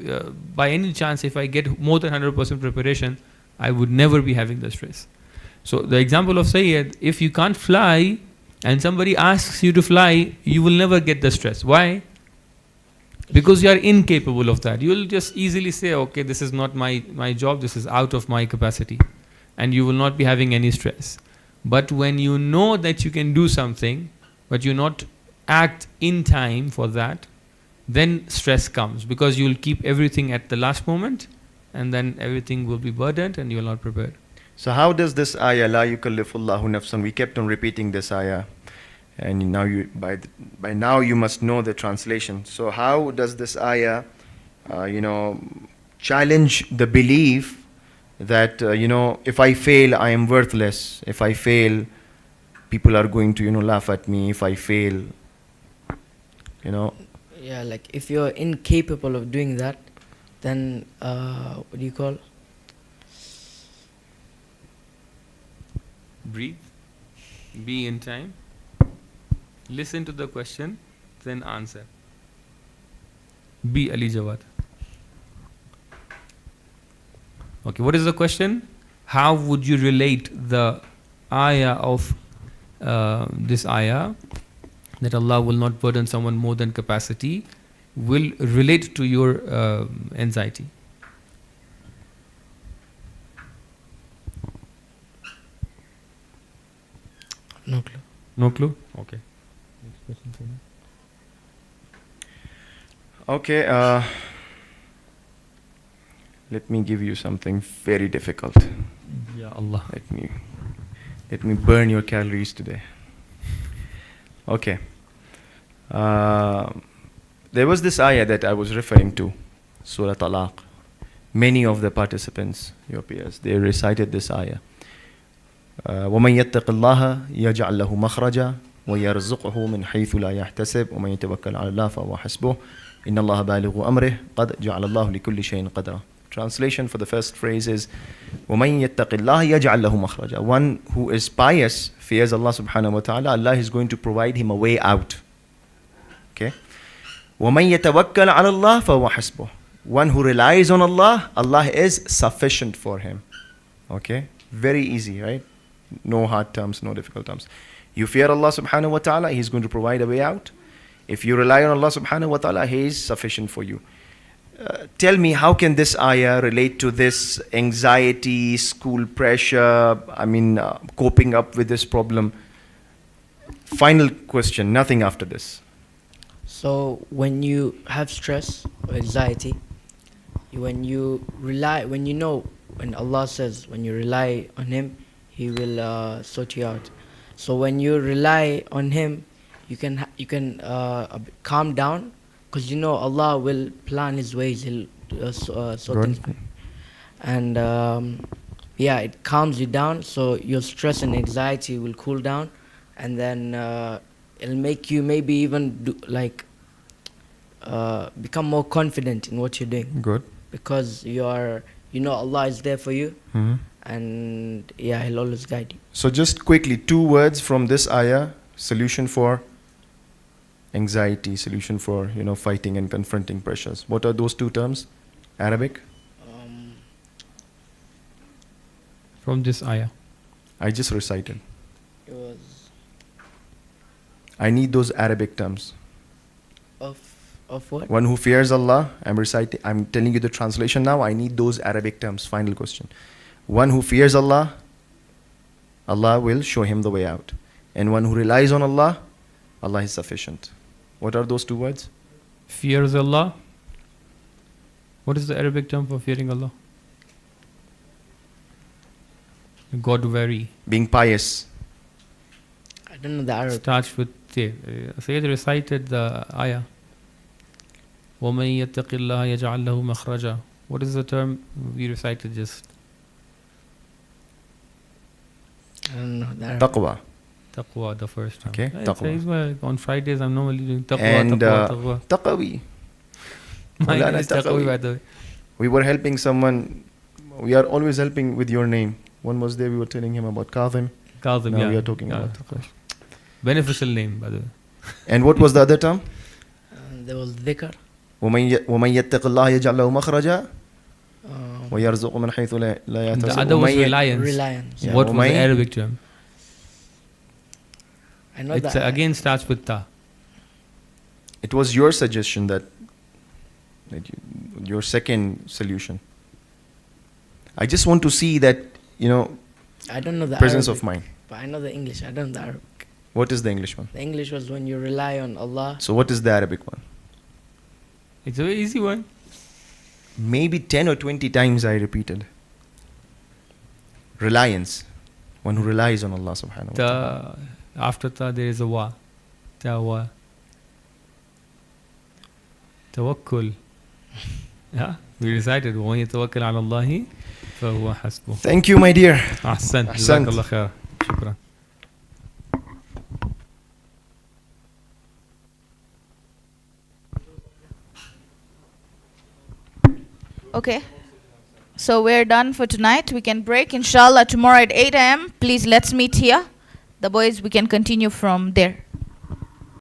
by any chance if I get more than 100% preparation, I would never be having the stress. So the example of Sayyid, if you can't fly and somebody asks you to fly, you will never get the stress. Why? Because you are incapable of that. You will just easily say, okay, this is not my job, this is out of my capacity. And you will not be having any stress. But when you know that you can do something, but you not act in time for that, then stress comes. Because you will keep everything at the last moment, and then everything will be burdened and you will not prepared. So how does this ayah, La yukallifullahu nafsan, we kept on repeating this ayah, and now by now you must know the translation. So how does this ayah, challenge the belief that, if I fail, I am worthless. If I fail, people are going to, laugh at me. If I fail, Yeah, like if you're incapable of doing that, then what do you call? Breathe, be in time, listen to the question, then answer. Be Ali Jawad. Okay, what is the question? How would you relate the ayah of this ayah, that Allah will not burden someone more than capacity, will relate to your anxiety? No clue. No clue? Okay. Next question for me. Okay, let me give you something very difficult. Ya Allah. Let me burn your calories today. Okay. There was this ayah that I was referring to, Surah Talaq. Many of the participants, your peers, they recited this ayah. وَمَنْ يَتَّقِ اللَّهَ يَجْعَلْ لَهُ مَخْرَجًا وَيَرْزُقْهُ مِنْ حَيْثُ لَا يَحْتَسِبُ وَمَنْ يَتَوَكَّلْ عَلَى اللَّهِ فَهُوَ حَسْبُهُ إِنَّ اللَّهَ بَالِغُ أَمْرِهِ قَدْ جَعَلَ اللَّهُ لِكُلِّ شَيْءٍ قَدْرًا. Translation for the first phrase is وَمَنْ يَتَّقِ اللَّهَ يَجْعَلْ لَهُ مَخْرَجًا. One who is pious, fears Allah subhanahu wa ta'ala, Allah is going to provide him a way out. Okay? وَمَنْ يَتَوَكَّلْ عَلَى اللَّهِ فَهُوَ حَسْبُهُ. One who relies on Allah, Allah is sufficient for him. Okay? Very easy, right? No hard terms, no difficult terms. You fear Allah subhanahu wa ta'ala, He is going to provide a way out. If you rely on Allah subhanahu wa ta'ala, He is sufficient for you. Tell me, how can this ayah relate to this anxiety, school pressure, coping up with this problem? Final question, nothing after this. So when you have stress or anxiety, when Allah says, when you rely on Him, He will sort you out. So when you rely on Him, you can calm down, because Allah will plan His ways. He'll sort things. And it calms you down. So your stress and anxiety will cool down, and then it'll make you maybe even become more confident in what you're doing. Good. Because Allah is there for you. Mm-hmm. And He'll always guide you. So just quickly, 2 words from this ayah: solution for anxiety, solution for fighting and confronting pressures. What are those 2 terms? Arabic? From this ayah. I just recited. It was I need those Arabic terms. of what? One who fears Allah, I'm telling you the translation now. I need those Arabic terms. Final question. One who fears Allah, Allah will show him the way out. And one who relies on Allah, Allah is sufficient. What are those 2 words? Fears Allah. What is the Arabic term for fearing Allah? God-wary. Being pious. I don't know the Arabic. Starts with Sayyid recited the ayah. وَمَن يَتَّقِ اللَّهَ يَجْعَلْ لَهُ مَخْرَجًا. What is the term we recited just? I don't know that. Taqwa. Taqwa, the first time. Okay, It taqwa. says, well, on Fridays I'm normally doing taqwa, And taqwa. Taqawi. Mine Maulana is taqwa, by the way. We were helping someone. We are always helping with your name. One was there, we were telling him about Kazim. Kazim, Now yeah. we are talking Yeah, about taqwa. Beneficial name, by the way. And what was the other term? There was dhikr. وَمَن يَتَّقِ اللَّهَ يَجْعَلْ لَهُ مَخْرَجًا Um, وَيَرْزُقْهُ مِنْ حَيْثُ لَا The يَحْتَسِبُ. other was وَمَن ي- reliance. reliance. Yeah, What was the وَمَن- Arabic term? I know It's that. again starts with ta. It was your suggestion that your second solution. I just want to see that, I don't know the presence Arabic, of mind. but I know the English. I don't know the Arabic. What is the English one? The English was when you rely on Allah. So what is the Arabic one? It's a very easy one. Maybe 10 or 20 times I repeated. Reliance. One who relies on Allah subhanahu wa ta'ala. After ta there is a wa. Tawa. Tawakkul. Yeah, we recited وَمَن يَتَوَكَّلْ عَلَى اللَّهِ فَهُوَ حَسْبُهُ. Thank you, my dear. أحسنت. أحسنت. جزاك الله خير. شكرا. Okay. So we're done for tonight. We can break, inshallah, tomorrow at 8 a.m. Please, let's meet here. The boys, we can continue from there.